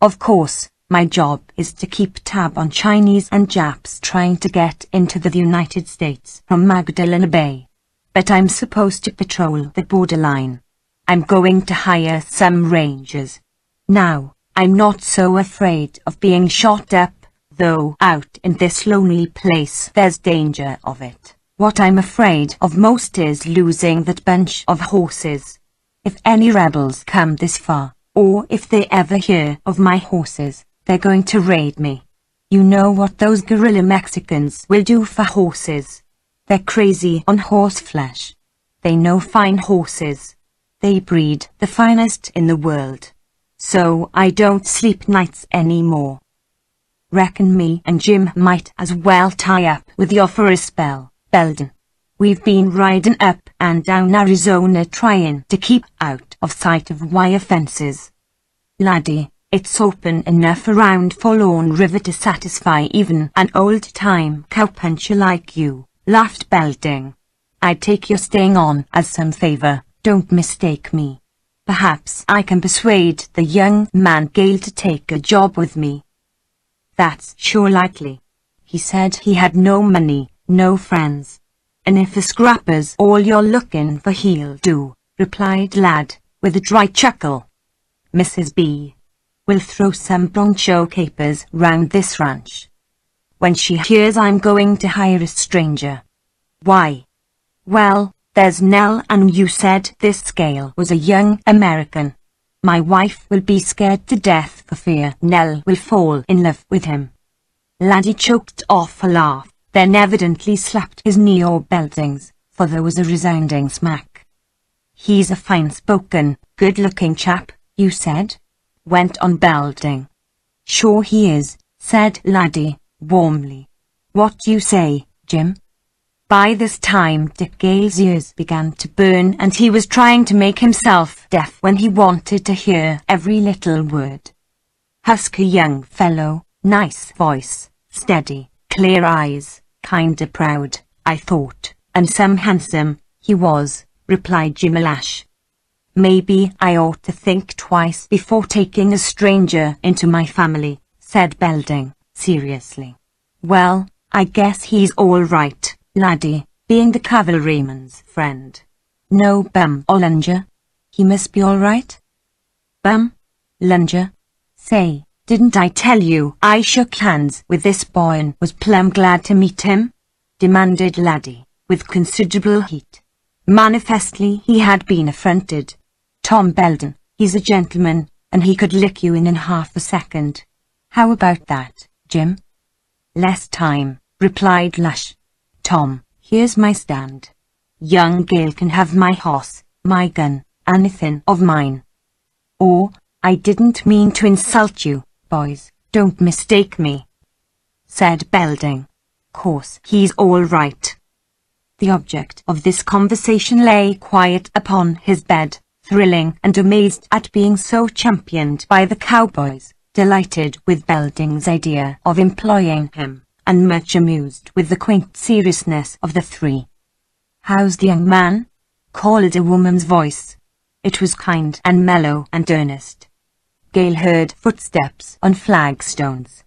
Of course, my job is to keep tab on Chinese and Japs trying to get into the United States from Magdalena Bay. But I'm supposed to patrol the borderline. I'm going to hire some rangers. Now, I'm not so afraid of being shot up, though out in this lonely place there's danger of it. What I'm afraid of most is losing that bunch of horses. If any rebels come this far, or if they ever hear of my horses, they're going to raid me. You know what those guerrilla Mexicans will do for horses. They're crazy on horse flesh. They know fine horses. They breed the finest in the world. So I don't sleep nights anymore. Reckon me and Jim might as well tie up with you for a spell, Belden. We've been riding up and down Arizona trying to keep out of sight of wire fences. Laddie, it's open enough around Forlorn River to satisfy even an old-time cowpuncher like you, laughed Belding. I'd take your staying on as some favor, don't mistake me. Perhaps I can persuade the young man Gale to take a job with me. That's sure likely. He said he had no money, no friends. And if a scrapper's all you're looking for he'll do, replied Lad, with a dry chuckle. Mrs. B. will throw some broncho capers round this ranch when she hears I'm going to hire a stranger. Why? Well, there's Nell, and you said this Gale was a young American. My wife will be scared to death for fear Nell will fall in love with him. Laddie choked off a laugh, then evidently slapped his knee or Belding's, for there was a resounding smack. He's a fine-spoken, good-looking chap, you said? Went on Belding. Sure he is, said Laddie, warmly. What do you say, Jim? By this time Dick Gale's ears began to burn, and he was trying to make himself deaf when he wanted to hear every little word. Husky young fellow, nice voice, steady, clear eyes, kinda proud, I thought, and some handsome, he was, replied Jimalash. Maybe I ought to think twice before taking a stranger into my family, said Belding, seriously. Well, I guess he's all right, Laddie, being the cavalryman's friend. No bum or lunger? He must be all right? Bum? Lunger? Say, didn't I tell you I shook hands with this boy and was plumb glad to meet him? Demanded Laddie, with considerable heat. Manifestly he had been affronted. Tom Belden, he's a gentleman, and he could lick you in half a second. How about that, Jim? Less time, replied Lush. Tom, here's my stand. Young Gale can have my horse, my gun, anything of mine. Or, I didn't mean to insult you, boys, don't mistake me, said Belding. Course he's all right. The object of this conversation lay quiet upon his bed, thrilling and amazed at being so championed by the cowboys, delighted with Belding's idea of employing him, and much amused with the quaint seriousness of the three. How's the young man? Called a woman's voice. It was kind and mellow and earnest. Gale heard footsteps on flagstones.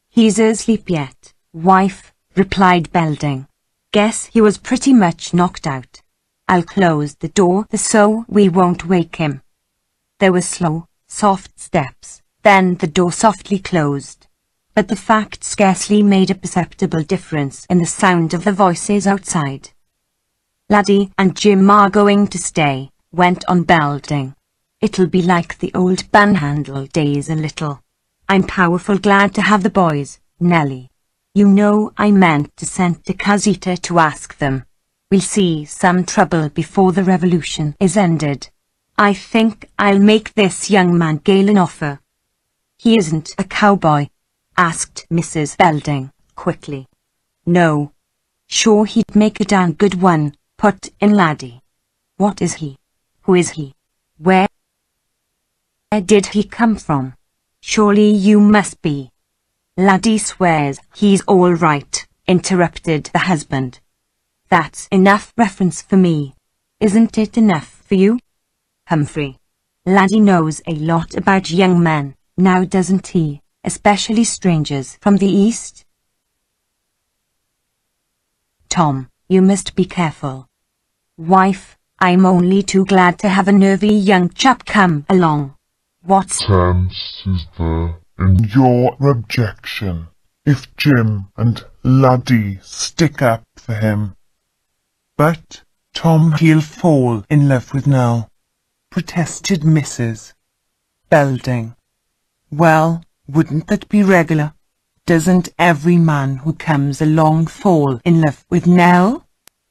He's asleep yet, wife, replied Belding. Guess he was pretty much knocked out. I'll close the door so we won't wake him. There were slow, soft steps, then the door softly closed. But the fact scarcely made a perceptible difference in the sound of the voices outside. Laddie and Jim are going to stay, went on Belding. It'll be like the old Panhandle days a little. I'm powerful glad to have the boys, Nellie. You know I meant to send to Casita to ask them. We'll see some trouble before the revolution is ended. I think I'll make this young man Gale an offer. He isn't a cowboy? Asked Mrs. Belding, quickly. No. Sure he'd make a damn good one, put in Laddie. What is he? Who is he? Where did he come from? Surely you must be. Laddie swears he's all right, interrupted the husband. That's enough reference for me. Isn't it enough for you? Humphrey. Laddie knows a lot about young men, now doesn't he, especially strangers from the East? Tom, you must be careful. Wife, I'm only too glad to have a nervy young chap come along. What sense is there in your objection if Jim and Laddie stick up for him? But, Tom, he'll fall in love with Nell, protested Mrs. Belding. Well, wouldn't that be regular? Doesn't every man who comes along fall in love with Nell?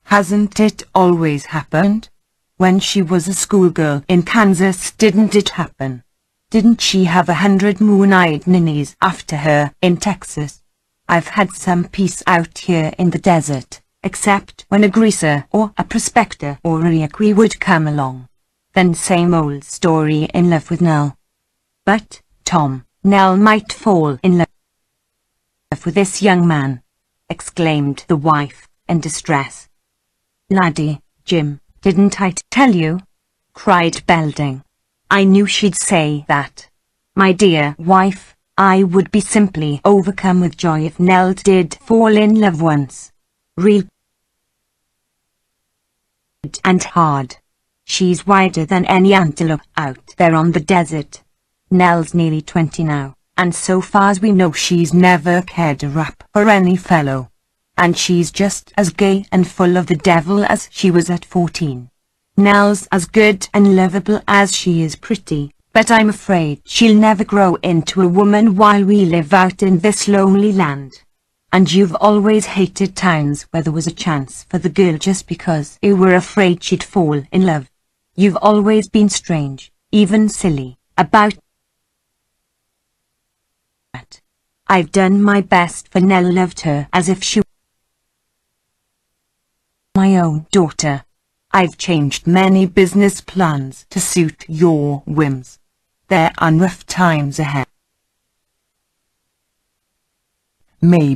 Hasn't it always happened? When she was a schoolgirl in Kansas, didn't it happen? Didn't she have 100 moon-eyed ninnies after her in Texas? I've had some peace out here in the desert, except when a greaser or a prospector or a Yaqui would come along. Then same old story, in love with Nell. But, Tom, Nell might fall in love with this young man, exclaimed the wife, in distress. Laddie, Jim, didn't I tell you? Cried Belding. I knew she'd say that. My dear wife, I would be simply overcome with joy if Nell did fall in love once. Real and hard. She's wider than any antelope out there on the desert. Nell's nearly 20 now, and so far as we know she's never cared a rap for any fellow. And she's just as gay and full of the devil as she was at 14. Nell's as good and lovable as she is pretty, but I'm afraid she'll never grow into a woman while we live out in this lonely land. And you've always hated towns where there was a chance for the girl just because you were afraid she'd fall in love. You've always been strange, even silly, about that. I've done my best for Nell, loved her as if she were my own daughter. I've changed many business plans to suit your whims. There are rough times ahead. Maybe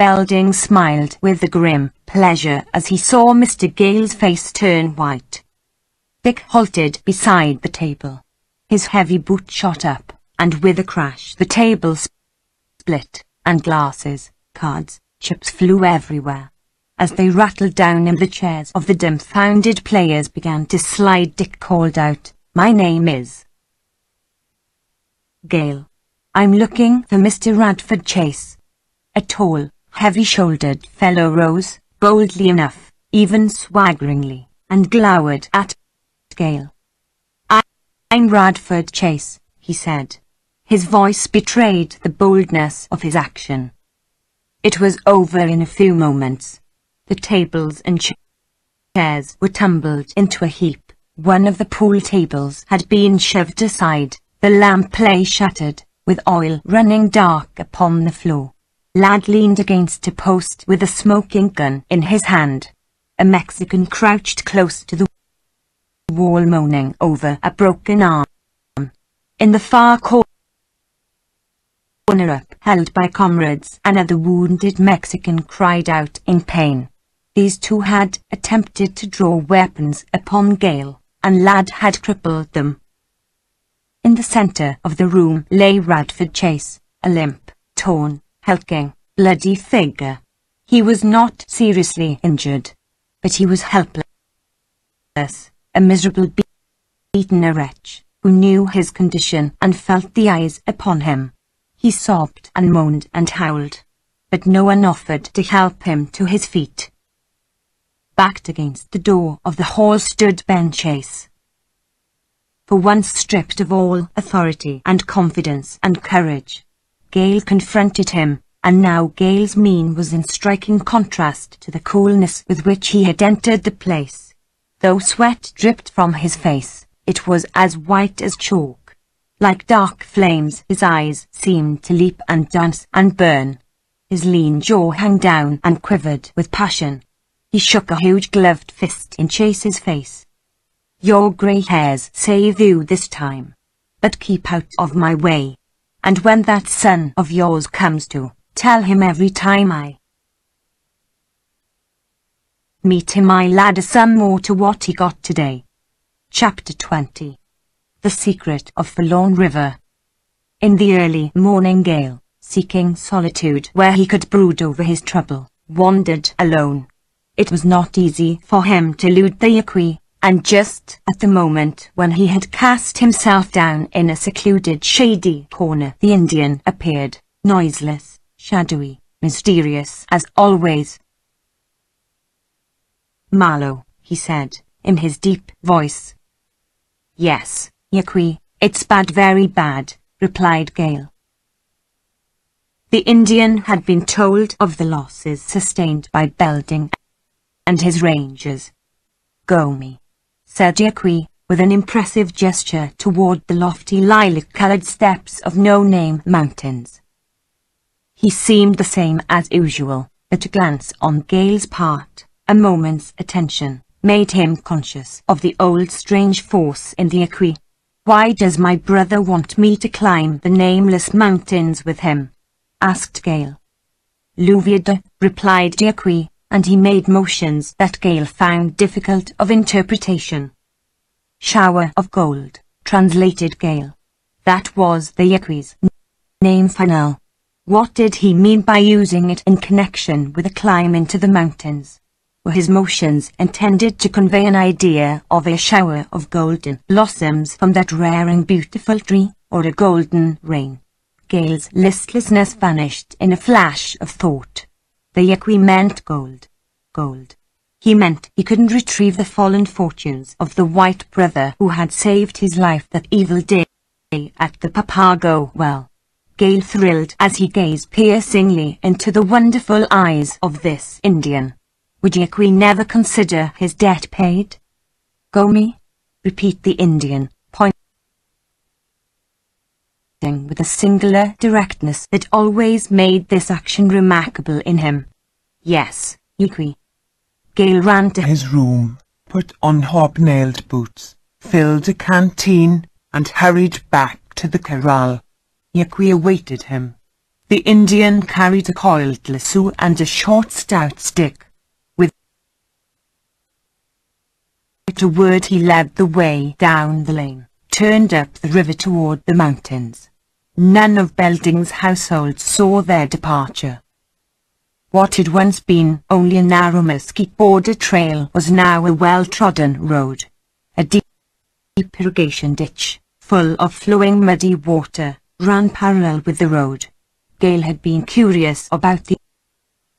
Belding smiled with a grim pleasure as he saw Mr. Gale's face turn white. Dick halted beside the table. His heavy boot shot up, and with a crash the table split, and glasses, cards, chips flew everywhere. As they rattled down and the chairs of the dumbfounded players began to slide, Dick called out, "My name is Gale. I'm looking for Mr. Radford Chase." A tall, heavy-shouldered fellow rose, boldly enough, even swaggeringly, and glowered at Gale. "I'm Radford Chase," he said. His voice betrayed the boldness of his action. It was over in a few moments. The tables and chairs were tumbled into a heap. One of the pool tables had been shoved aside, the lamp lay shattered, with oil running dark upon the floor. Lad leaned against a post with a smoking gun in his hand. A Mexican crouched close to the wall moaning over a broken arm. In the far corner, upheld by comrades, another wounded Mexican cried out in pain. These two had attempted to draw weapons upon Gale, and Lad had crippled them. In the centre of the room lay Radford Chase, a limp, torn, hulking, bloody figure. He was not seriously injured, but he was helpless, a miserable, beaten wretch, who knew his condition and felt the eyes upon him. He sobbed and moaned and howled, but no one offered to help him to his feet. Backed against the door of the hall stood Ben Chase. For once stripped of all authority and confidence and courage, Gale confronted him, and now Gale's mien was in striking contrast to the coolness with which he had entered the place. Though sweat dripped from his face, it was as white as chalk. Like dark flames, his eyes seemed to leap and dance and burn. His lean jaw hung down and quivered with passion. He shook a huge gloved fist in Chase's face. "Your grey hairs save you this time. But keep out of my way. And when that son of yours comes to, tell him every time I meet him I'll add some more to what he got today." Chapter 20. The Secret of Forlorn River. In the early morning, Gale, seeking solitude where he could brood over his trouble, wandered alone. It was not easy for him to elude the Yaqui, and just at the moment when he had cast himself down in a secluded, shady corner, the Indian appeared, noiseless, shadowy, mysterious as always. "Marlowe," he said, in his deep voice. "Yes, Yaqui, it's bad, very bad," replied Gale. The Indian had been told of the losses sustained by Belding and his rangers. "Go me," said Yaqui, with an impressive gesture toward the lofty lilac-coloured steps of No-Name Mountains. He seemed the same as usual, but a glance on Gale's part, a moment's attention, made him conscious of the old strange force in the Yaqui. "Why does my brother want me to climb the nameless mountains with him?" asked Gale. "Louvierde," replied Yaqui, and he made motions that Gale found difficult of interpretation. "Shower of gold," translated Gale. That was the Yaqui's name for now. What did he mean by using it in connection with a climb into the mountains? Were his motions intended to convey an idea of a shower of golden blossoms from that rare and beautiful tree, or a golden rain? Gale's listlessness vanished in a flash of thought. The Yaqui meant gold. Gold. He meant he couldn't retrieve the fallen fortunes of the white brother who had saved his life that evil day at the Papago well. Gale thrilled as he gazed piercingly into the wonderful eyes of this Indian. Would Yaqui never consider his debt paid? "Go me," repeat the Indian, pointing with a singular directness that always made this action remarkable in him. "Yes, Yaqui." Gale ran to his room, put on hobnailed boots, filled a canteen, and hurried back to the corral. Yaqui awaited him. The Indian carried a coiled lasso and a short stout stick. With a word he led the way down the lane, turned up the river toward the mountains. None of Belding's household saw their departure. What had once been only a narrow mesquite-bordered trail was now a well-trodden road. A deep irrigation ditch, full of flowing muddy water, ran parallel with the road. Gale had been curious about the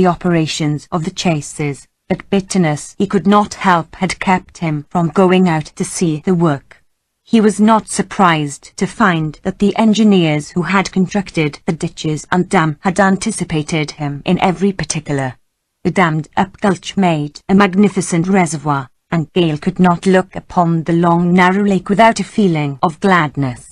operations of the chases, but bitterness he could not help had kept him from going out to see the work. He was not surprised to find that the engineers who had constructed the ditches and dam had anticipated him in every particular. The dammed-up gulch made a magnificent reservoir, and Gale could not look upon the long narrow lake without a feeling of gladness.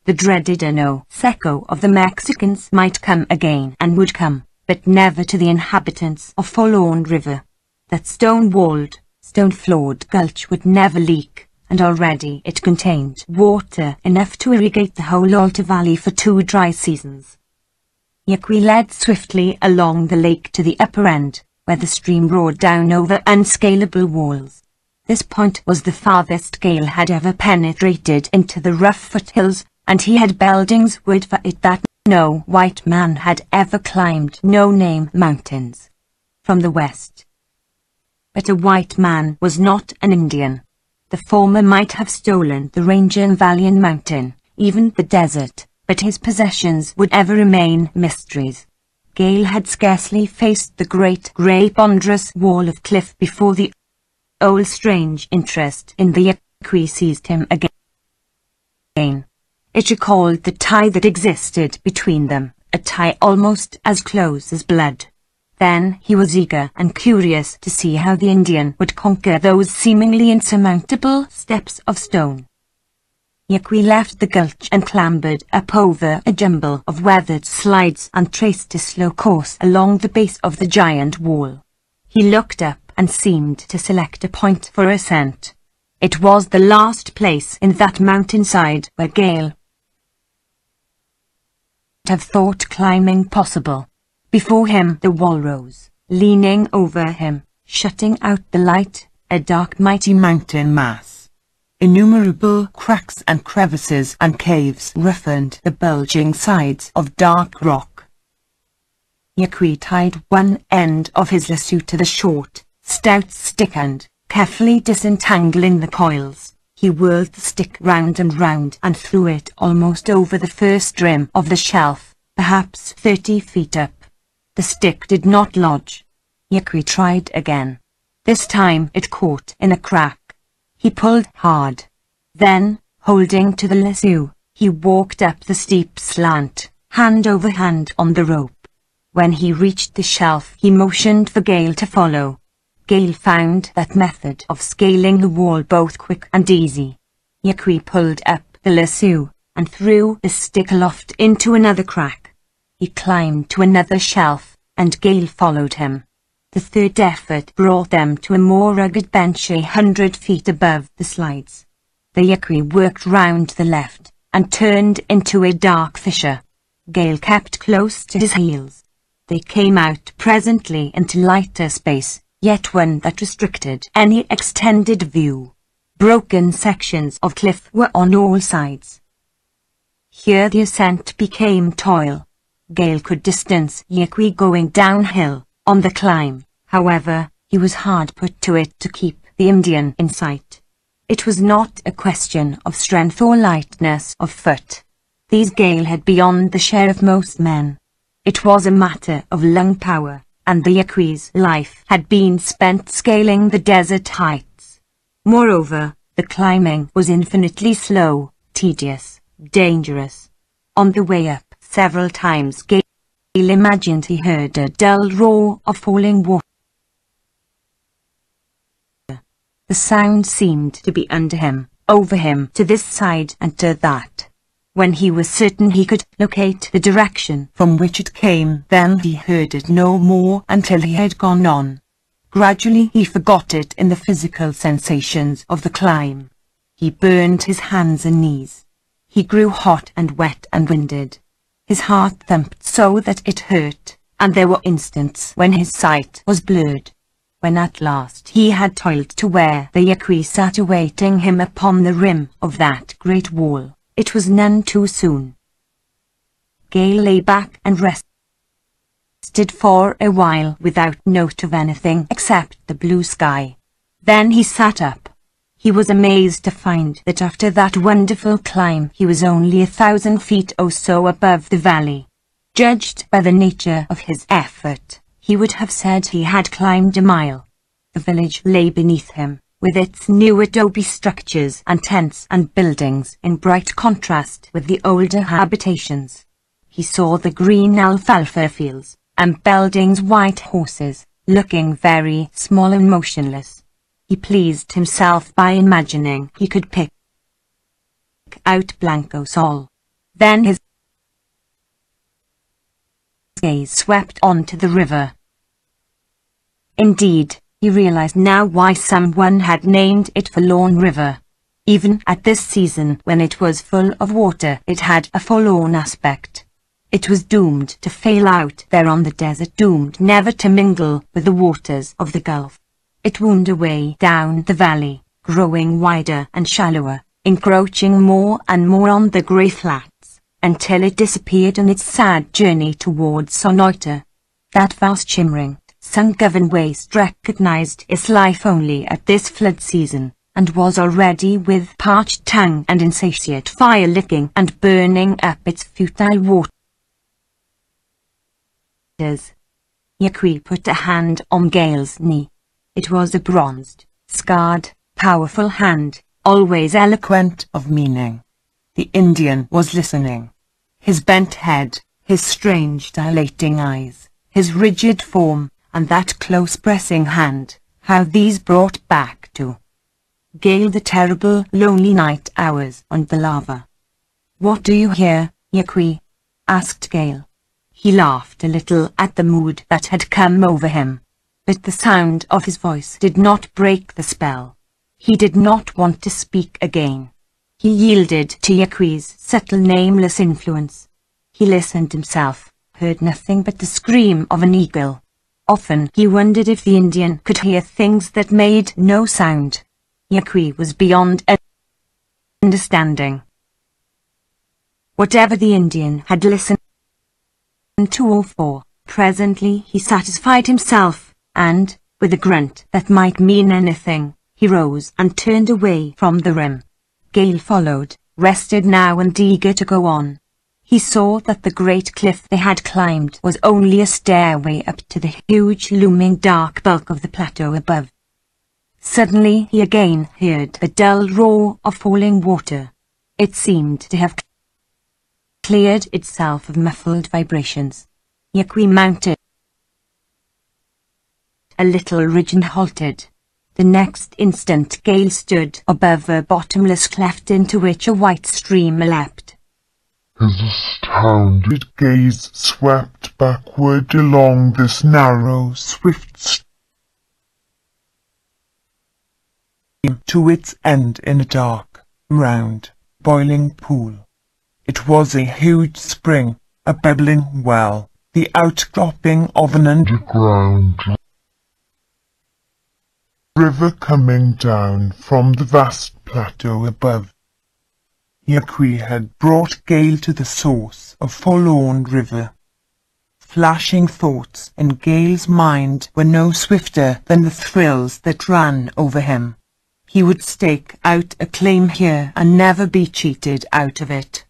The dreaded ano seco of the Mexicans might come again and would come, but never to the inhabitants of Forlorn River. That stone-walled, stone-floored gulch would never leak, and already it contained water enough to irrigate the whole Alta Valley for 2 dry seasons. Yaqui led swiftly along the lake to the upper end, where the stream roared down over unscalable walls. This point was the farthest Gale had ever penetrated into the rough foothills, and he had Belding's word for it that no white man had ever climbed no-name mountains from the west. But a white man was not an Indian. The former might have stolen the range and valley and mountain, even the desert, but his possessions would ever remain mysteries. Gale had scarcely faced the great grey ponderous wall of cliff before the old strange interest in the Yaqui seized him again. It recalled the tie that existed between them, a tie almost as close as blood. Then he was eager and curious to see how the Indian would conquer those seemingly insurmountable steps of stone. Yaqui left the gulch and clambered up over a jumble of weathered slides and traced a slow course along the base of the giant wall. He looked up and seemed to select a point for ascent. It was the last place in that mountainside where Gale would have thought climbing possible. Before him the wall rose, leaning over him, shutting out the light, a dark mighty mountain mass. Innumerable cracks and crevices and caves roughened the bulging sides of dark rock. Yaqui tied one end of his lasso to the short, stout stick and, carefully disentangling the coils, he whirled the stick round and round and threw it almost over the first rim of the shelf, perhaps 30 feet up. The stick did not lodge. Yaqui tried again. This time it caught in a crack. He pulled hard. Then, holding to the lasso, he walked up the steep slant, hand over hand on the rope. When he reached the shelf he motioned for Gale to follow. Gale found that method of scaling the wall both quick and easy. Yaqui pulled up the lasso, and threw the stick aloft into another crack. He climbed to another shelf, and Gale followed him. The third effort brought them to a more rugged bench 100 feet above the slides. The Yaqui worked round the left, and turned into a dark fissure. Gale kept close to his heels. They came out presently into lighter space, yet one that restricted any extended view. Broken sections of cliff were on all sides. Here the ascent became toil. Gale could distance Yaqui going downhill. On the climb, however, he was hard put to it to keep the Indian in sight. It was not a question of strength or lightness of foot. These Gale had beyond the share of most men. It was a matter of lung power, and the Yaqui's life had been spent scaling the desert heights. Moreover, the climbing was infinitely slow, tedious, dangerous. On the way up, several times Gale imagined he heard a dull roar of falling water. The sound seemed to be under him, over him, to this side and to that. When he was certain he could locate the direction from which it came, then he heard it no more until he had gone on. Gradually he forgot it in the physical sensations of the climb. He burned his hands and knees. He grew hot and wet and winded. His heart thumped so that it hurt, and there were instants when his sight was blurred. When at last he had toiled to where the Yaqui sat awaiting him upon the rim of that great wall, it was none too soon. Gale lay back and rested for a while without note of anything except the blue sky. Then he sat up. He was amazed to find that after that wonderful climb he was only 1,000 feet or so above the valley. Judged by the nature of his effort, he would have said he had climbed a mile. The village lay beneath him, with its new adobe structures and tents and buildings in bright contrast with the older habitations. He saw the green alfalfa fields, and Belding's white horses, looking very small and motionless. He pleased himself by imagining he could pick out Blanco Sol. Then his gaze swept on to the river. Indeed, he realized now why someone had named it Forlorn River. Even at this season when it was full of water it had a forlorn aspect. It was doomed to fail out there on the desert, doomed never to mingle with the waters of the Gulf. It wound away down the valley, growing wider and shallower, encroaching more and more on the grey flats, until it disappeared on its sad journey towards Sonoita. That vast shimmering, sun-governed waste recognized its life only at this flood season, and was already with parched tongue and insatiate fire licking and burning up its futile waters. Yaqui put a hand on Gale's knee. It was a bronzed, scarred, powerful hand, always eloquent of meaning. The Indian was listening. His bent head, his strange dilating eyes, his rigid form, and that close pressing hand, how these brought back to Gale the terrible lonely night hours on the lava. "What do you hear, Yaqui?" asked Gale. He laughed a little at the mood that had come over him. But the sound of his voice did not break the spell. He did not want to speak again. He yielded to Yaqui's subtle nameless influence. He listened himself, heard nothing but the scream of an eagle. Often he wondered if the Indian could hear things that made no sound. Yaqui was beyond understanding. Whatever the Indian had listened to or for, presently he satisfied himself, and, with a grunt that might mean anything, he rose and turned away from the rim. Gale followed, rested now and eager to go on. He saw that the great cliff they had climbed was only a stairway up to the huge looming dark bulk of the plateau above. Suddenly he again heard the dull roar of falling water. It seemed to have cleared itself of muffled vibrations. Yaqui mounted a little ridge and halted. The next instant Gale stood above a bottomless cleft into which a white stream leapt. His astounded gaze swept backward along this narrow, swift stream to its end in a dark, round, boiling pool. It was a huge spring, a bubbling well, the outcropping of an underground river coming down from the vast plateau above. Yaqui had brought Gale to the source of Forlorn River. Flashing thoughts in Gale's mind were no swifter than the thrills that ran over him. He would stake out a claim here and never be cheated out of it.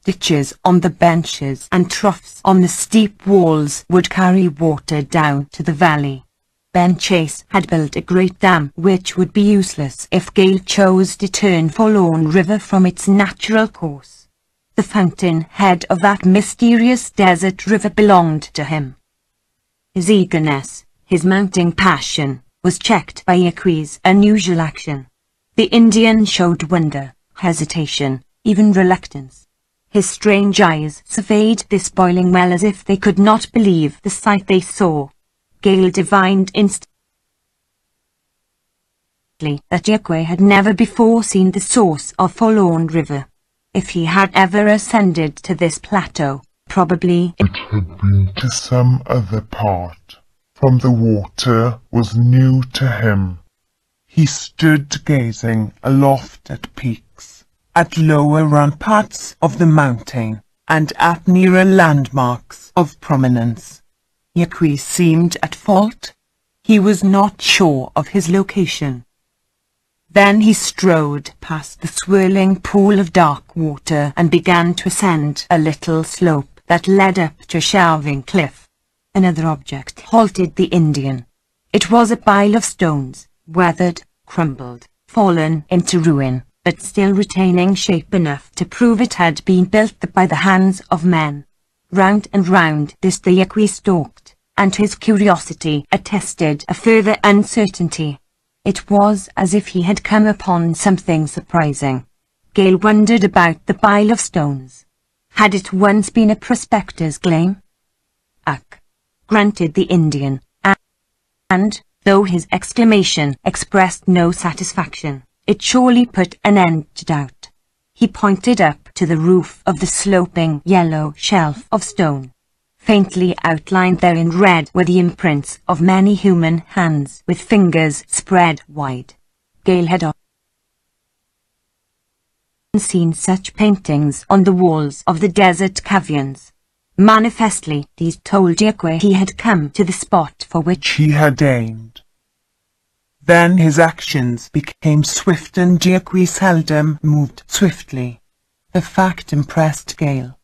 Ditches on the benches and troughs on the steep walls would carry water down to the valley. Ben Chase had built a great dam which would be useless if Gale chose to turn Forlorn River from its natural course. The fountain head of that mysterious desert river belonged to him. His eagerness, his mounting passion, was checked by Yaqui's unusual action. The Indian showed wonder, hesitation, even reluctance. His strange eyes surveyed this boiling well as if they could not believe the sight they saw. Gale divined instantly that Yaqui had never before seen the source of Forlorn River. If he had ever ascended to this plateau, Probably it had been to some other part, from the water was new to him. He stood gazing aloft at peaks, at lower ramparts of the mountain, and at nearer landmarks of prominence. Yaqui seemed at fault. He was not sure of his location. Then he strode past the swirling pool of dark water and began to ascend a little slope that led up to a shelving cliff. Another object halted the Indian. It was a pile of stones, weathered, crumbled, fallen into ruin, but still retaining shape enough to prove it had been built by the hands of men. Round and round this the Yaqui stalked, and his curiosity attested a further uncertainty. It was as if he had come upon something surprising. Gale wondered about the pile of stones. Had it once been a prospector's claim? Ach, grunted the Indian, and, though his exclamation expressed no satisfaction, it surely put an end to doubt. He pointed up to the roof of the sloping yellow shelf of stone. Faintly outlined there in red were the imprints of many human hands with fingers spread wide. Gale had often seen such paintings on the walls of the desert caverns. Manifestly, these told Yaqui he had come to the spot for which he had aimed. Then his actions became swift, and Yaqui seldom moved swiftly. The fact impressed Gale.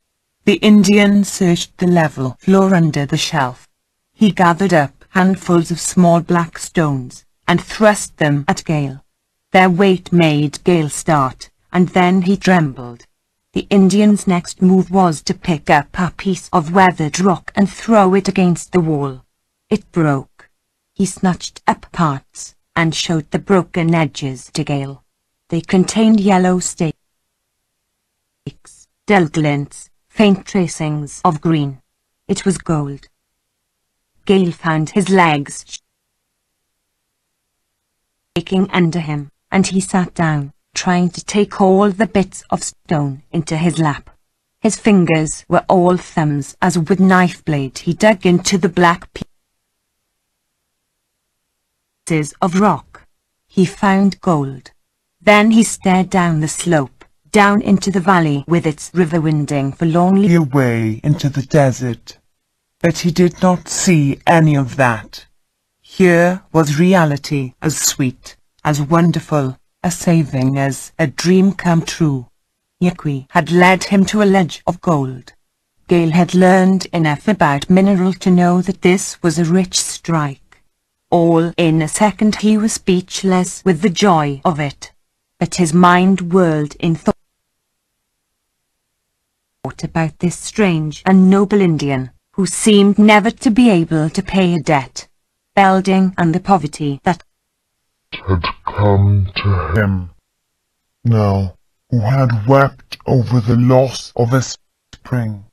The Indian searched the level floor under the shelf. He gathered up handfuls of small black stones and thrust them at Gale. Their weight made Gale start, and then he trembled. The Indian's next move was to pick up a piece of weathered rock and throw it against the wall. It broke. He snatched up parts and showed the broken edges to Gale. They contained yellow stakes, dull glints, faint tracings of green. It was gold. Gale found his legs shaking under him, and he sat down, trying to take all the bits of stone into his lap. His fingers were all thumbs as with knife blade he dug into the black pieces of rock. He found gold. Then he stared down the slope, down into the valley with its river winding forlornly away into the desert. But he did not see any of that. Here was reality, as sweet, as wonderful, as saving as a dream come true. Yaqui had led him to a ledge of gold. Gale had learned enough about mineral to know that this was a rich strike. All in a second he was speechless with the joy of it. But his mind whirled in thought about this strange and noble Indian, who seemed never to be able to pay a debt. Belding and the poverty that had come to him. Now, who had wept over the loss of a spring.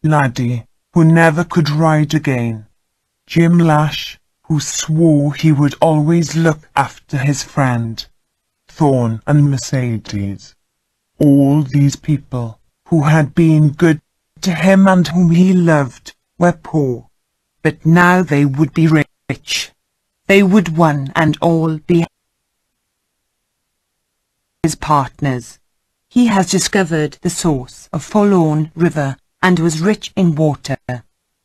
Laddie, who never could ride again. Jim Lash, who swore he would always look after his friend. Thorn and Mercedes. All these people, who had been good to him and whom he loved, were poor. But now they would be rich. They would one and all be his partners. He has discovered the source of Forlorn River, and was rich in water.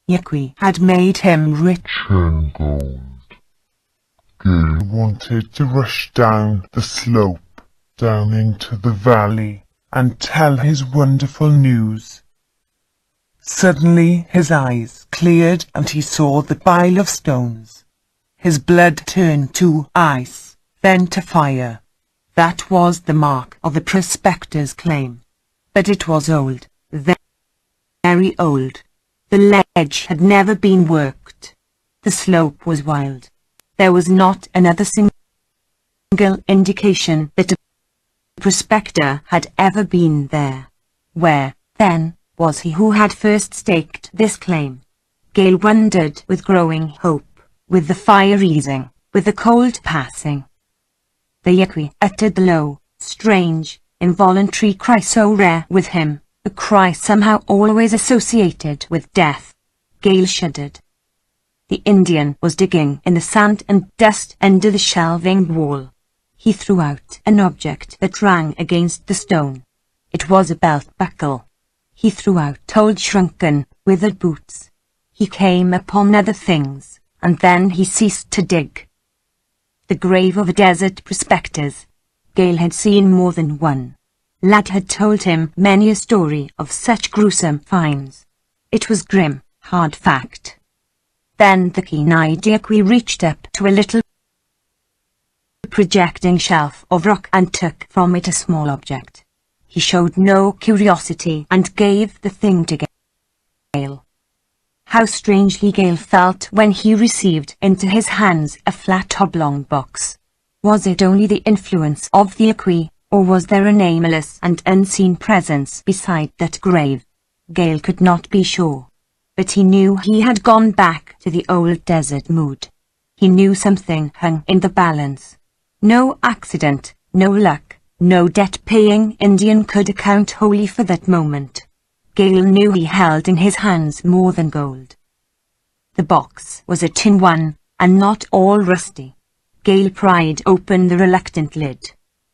Yaqui had made him rich in gold. Gale wanted to rush down the slope, down into the valley, and tell his wonderful news. Suddenly his eyes cleared and he saw the pile of stones. His blood turned to ice, then to fire. That was the mark of a prospector's claim. But it was old, very old. The ledge had never been worked. The slope was wild. There was not another single indication that a prospector had ever been there. Where, then, was he who had first staked this claim? Gale wondered with growing hope, with the fire easing, with the cold passing. The Yaqui uttered the low, strange, involuntary cry so rare with him, a cry somehow always associated with death. Gale shuddered. The Indian was digging in the sand and dust under the shelving wall. He threw out an object that rang against the stone. It was a belt buckle. He threw out old shrunken, withered boots. He came upon other things, and then he ceased to dig. The grave of a desert prospectors. Gale had seen more than one. Lad had told him many a story of such gruesome finds. It was grim, hard fact. Then the keen-eyed Yaqui reached up to a little projecting shelf of rock and took from it a small object. He showed no curiosity and gave the thing to Gale. How strangely Gale felt when he received into his hands a flat oblong box. Was it only the influence of the Yaqui, or was there a nameless and unseen presence beside that grave? Gale could not be sure. But he knew he had gone back to the old desert mood. He knew something hung in the balance. No accident, no luck, no debt-paying Indian could account wholly for that moment. Gale knew he held in his hands more than gold. The box was a tin one, and not all rusty. Gale pried open the reluctant lid.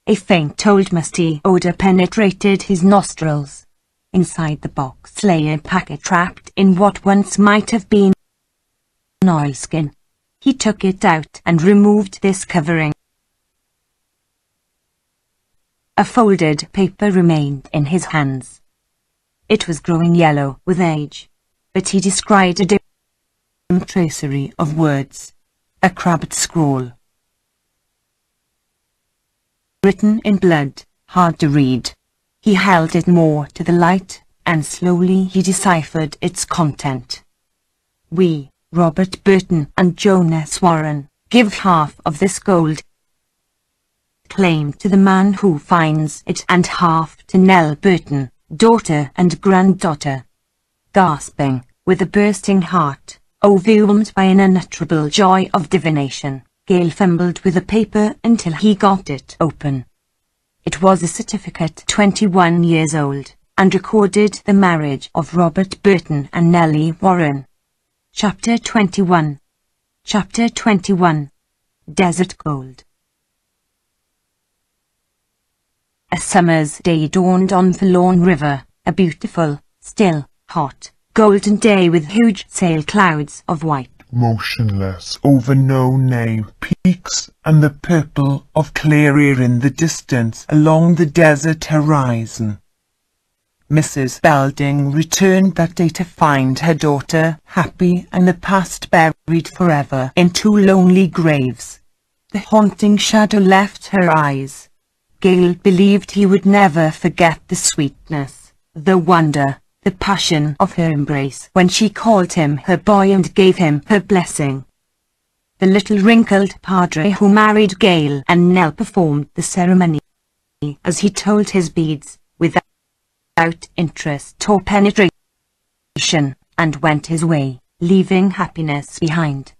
A faint old musty odour penetrated his nostrils. Inside the box lay a packet wrapped in what once might have been an oilskin. He took it out and removed this covering. A folded paper remained in his hands. It was growing yellow with age, but he descried a dim tracery of words, a crabbed scrawl. Written in blood, hard to read. He held it more to the light, and slowly he deciphered its content. We, Robert Burton and Jonas Warren, give half of this gold claim to the man who finds it and half to Nell Burton, daughter and granddaughter. Gasping, with a bursting heart, overwhelmed by an unutterable joy of divination, Gale fumbled with the paper until he got it open. It was a certificate 21 years old, and recorded the marriage of Robert Burton and Nellie Warren. Chapter 21. Chapter 21. Desert Gold. A summer's day dawned on Forlorn River, a beautiful, still, hot, golden day with huge sail clouds of white. Motionless over no-name peaks and the purple of clear air in the distance along the desert horizon. Mrs. Belding returned that day to find her daughter happy and the past buried forever in two lonely graves. The haunting shadow left her eyes. Gale believed he would never forget the sweetness, the wonder, the passion of her embrace when she called him her boy and gave him her blessing. The little wrinkled padre who married Gale and Nell performed the ceremony as he told his beads, without interest or penetration, and went his way, leaving happiness behind.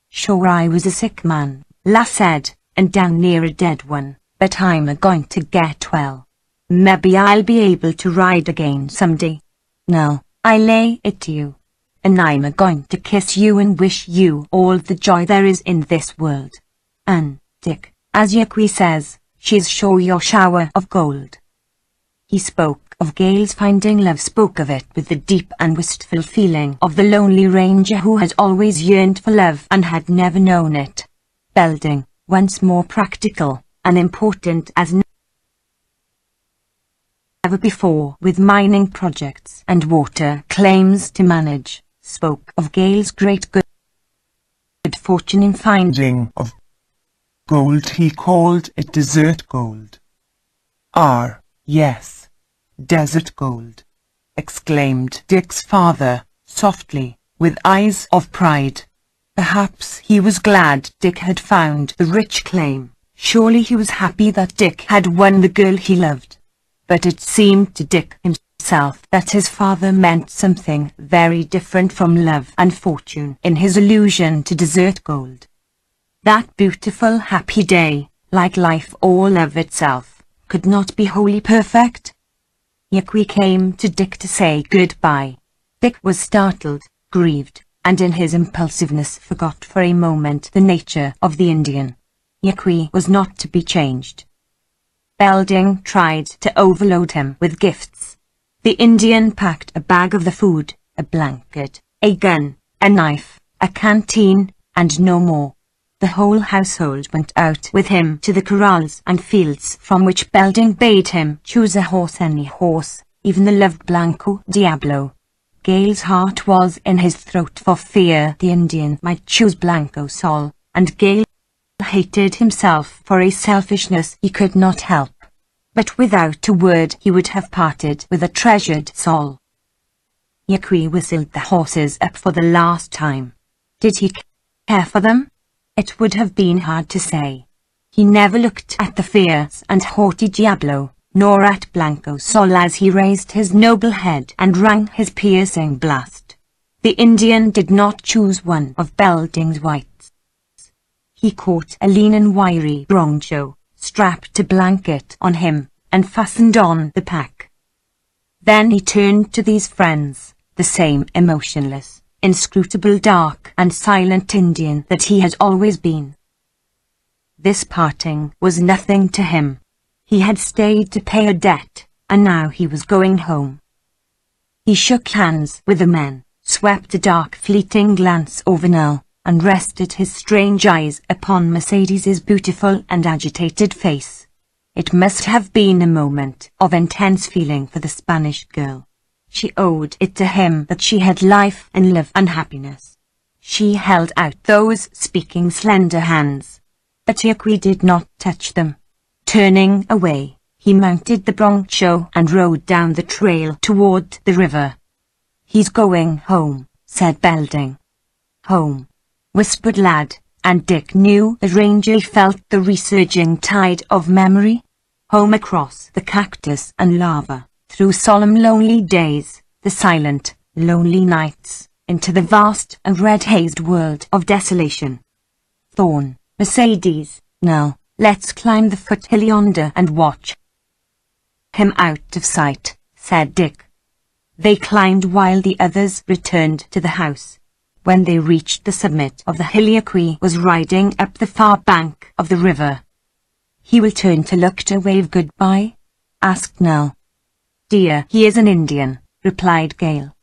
Sure I was a sick man, lass said, and down near a dead one, but I'm a-going to get well. Maybe I'll be able to ride again someday. Now, I lay it to you. And I'm a-going to kiss you and wish you all the joy there is in this world. And, Dick, as Yaqui says, she's sure your shower of gold. He spoke of Gale's finding love, spoke of it with the deep and wistful feeling of the lonely ranger who had always yearned for love and had never known it. Belding, once more practical and important as never before, with mining projects and water claims to manage, spoke of Gale's great good fortune in finding of gold. He called it desert gold. Yes, desert gold, exclaimed Dick's father, softly, with eyes of pride. Perhaps he was glad Dick had found the rich claim. Surely he was happy that Dick had won the girl he loved. But it seemed to Dick himself that his father meant something very different from love and fortune in his allusion to desert gold. That beautiful happy day, like life all of itself, could not be wholly perfect. Yaqui came to Dick to say goodbye. Dick was startled, grieved, and in his impulsiveness forgot for a moment the nature of the Indian. Yaqui was not to be changed. Belding tried to overload him with gifts. The Indian packed a bag of the food, a blanket, a gun, a knife, a canteen, and no more. The whole household went out with him to the corrals and fields from which Belding bade him choose a horse, any horse, even the loved Blanco Diablo. Gale's heart was in his throat for fear the Indian might choose Blanco Sol, and Gale hated himself for a selfishness he could not help. But without a word he would have parted with a treasured Sol. Yaqui whistled the horses up for the last time. Did he care for them? It would have been hard to say. He never looked at the fierce and haughty Diablo, nor at Blanco Sol as he raised his noble head and rang his piercing blast. The Indian did not choose one of Belding's whites. He caught a lean and wiry broncho, strapped a blanket on him, and fastened on the pack. Then he turned to these friends, the same emotionless, inscrutable, dark and silent Indian that he had always been. This parting was nothing to him. He had stayed to pay a debt, and now he was going home. He shook hands with the men, swept a dark fleeting glance over Nell, and rested his strange eyes upon Mercedes's beautiful and agitated face. It must have been a moment of intense feeling for the Spanish girl. She owed it to him that she had life and love and happiness. She held out those speaking slender hands. But Yaqui did not touch them. Turning away, he mounted the broncho and rode down the trail toward the river. "He's going home," said Belding. "Home," whispered Lad, and Dick knew the ranger felt the resurging tide of memory. Home across the cactus and lava, through solemn lonely days, the silent, lonely nights, into the vast and red-hazed world of desolation. "Thorn, Mercedes, now, let's climb the foothill yonder and watch him out of sight," said Dick. They climbed while the others returned to the house. When they reached the summit of the hill, Yaqui was riding up the far bank of the river. "He will turn to look to wave goodbye?" asked Nell. "Dear, he is an Indian," replied Gale.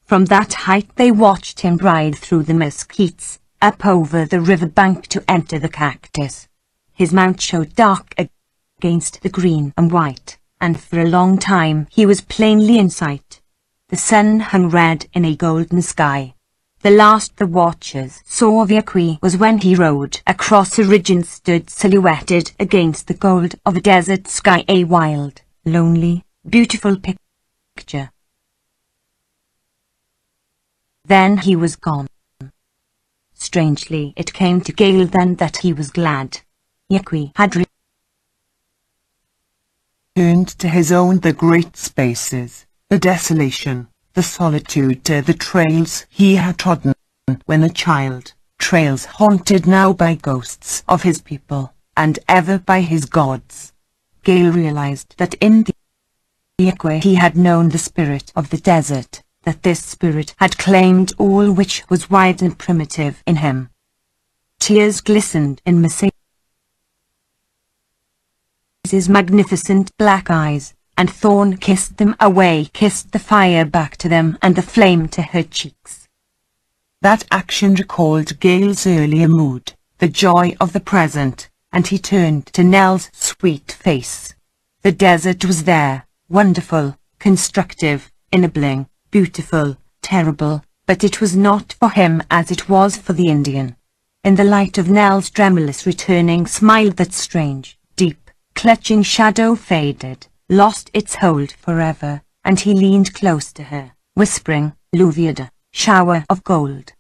From that height they watched him ride through the mesquites, up over the river bank to enter the cactus. His mount showed dark against the green and white, and for a long time he was plainly in sight. The sun hung red in a golden sky. The last the watchers saw of Yaqui was when he rode across a ridge and stood silhouetted against the gold of a desert sky, a wild, lonely, beautiful picture. Then he was gone. Strangely, it came to Gale then that he was glad. Yaqui had returned to his own, the great spaces, the desolation, the solitude, the trails he had trodden when a child, trails haunted now by ghosts of his people, and ever by his gods. Gale realized that in the Yaqui he had known the spirit of the desert, that this spirit had claimed all which was wide and primitive in him. Tears glistened in Mercedes's magnificent black eyes, and Thorn kissed them away, kissed the fire back to them and the flame to her cheeks. That action recalled Gale's earlier mood, the joy of the present, and he turned to Nell's sweet face. The desert was there, wonderful, constructive, enabling, beautiful, terrible, but it was not for him as it was for the Indian. In the light of Nell's tremulous returning smile, that strange, deep, clutching shadow faded, lost its hold forever, and he leaned close to her, whispering, "Luviada, shower of gold."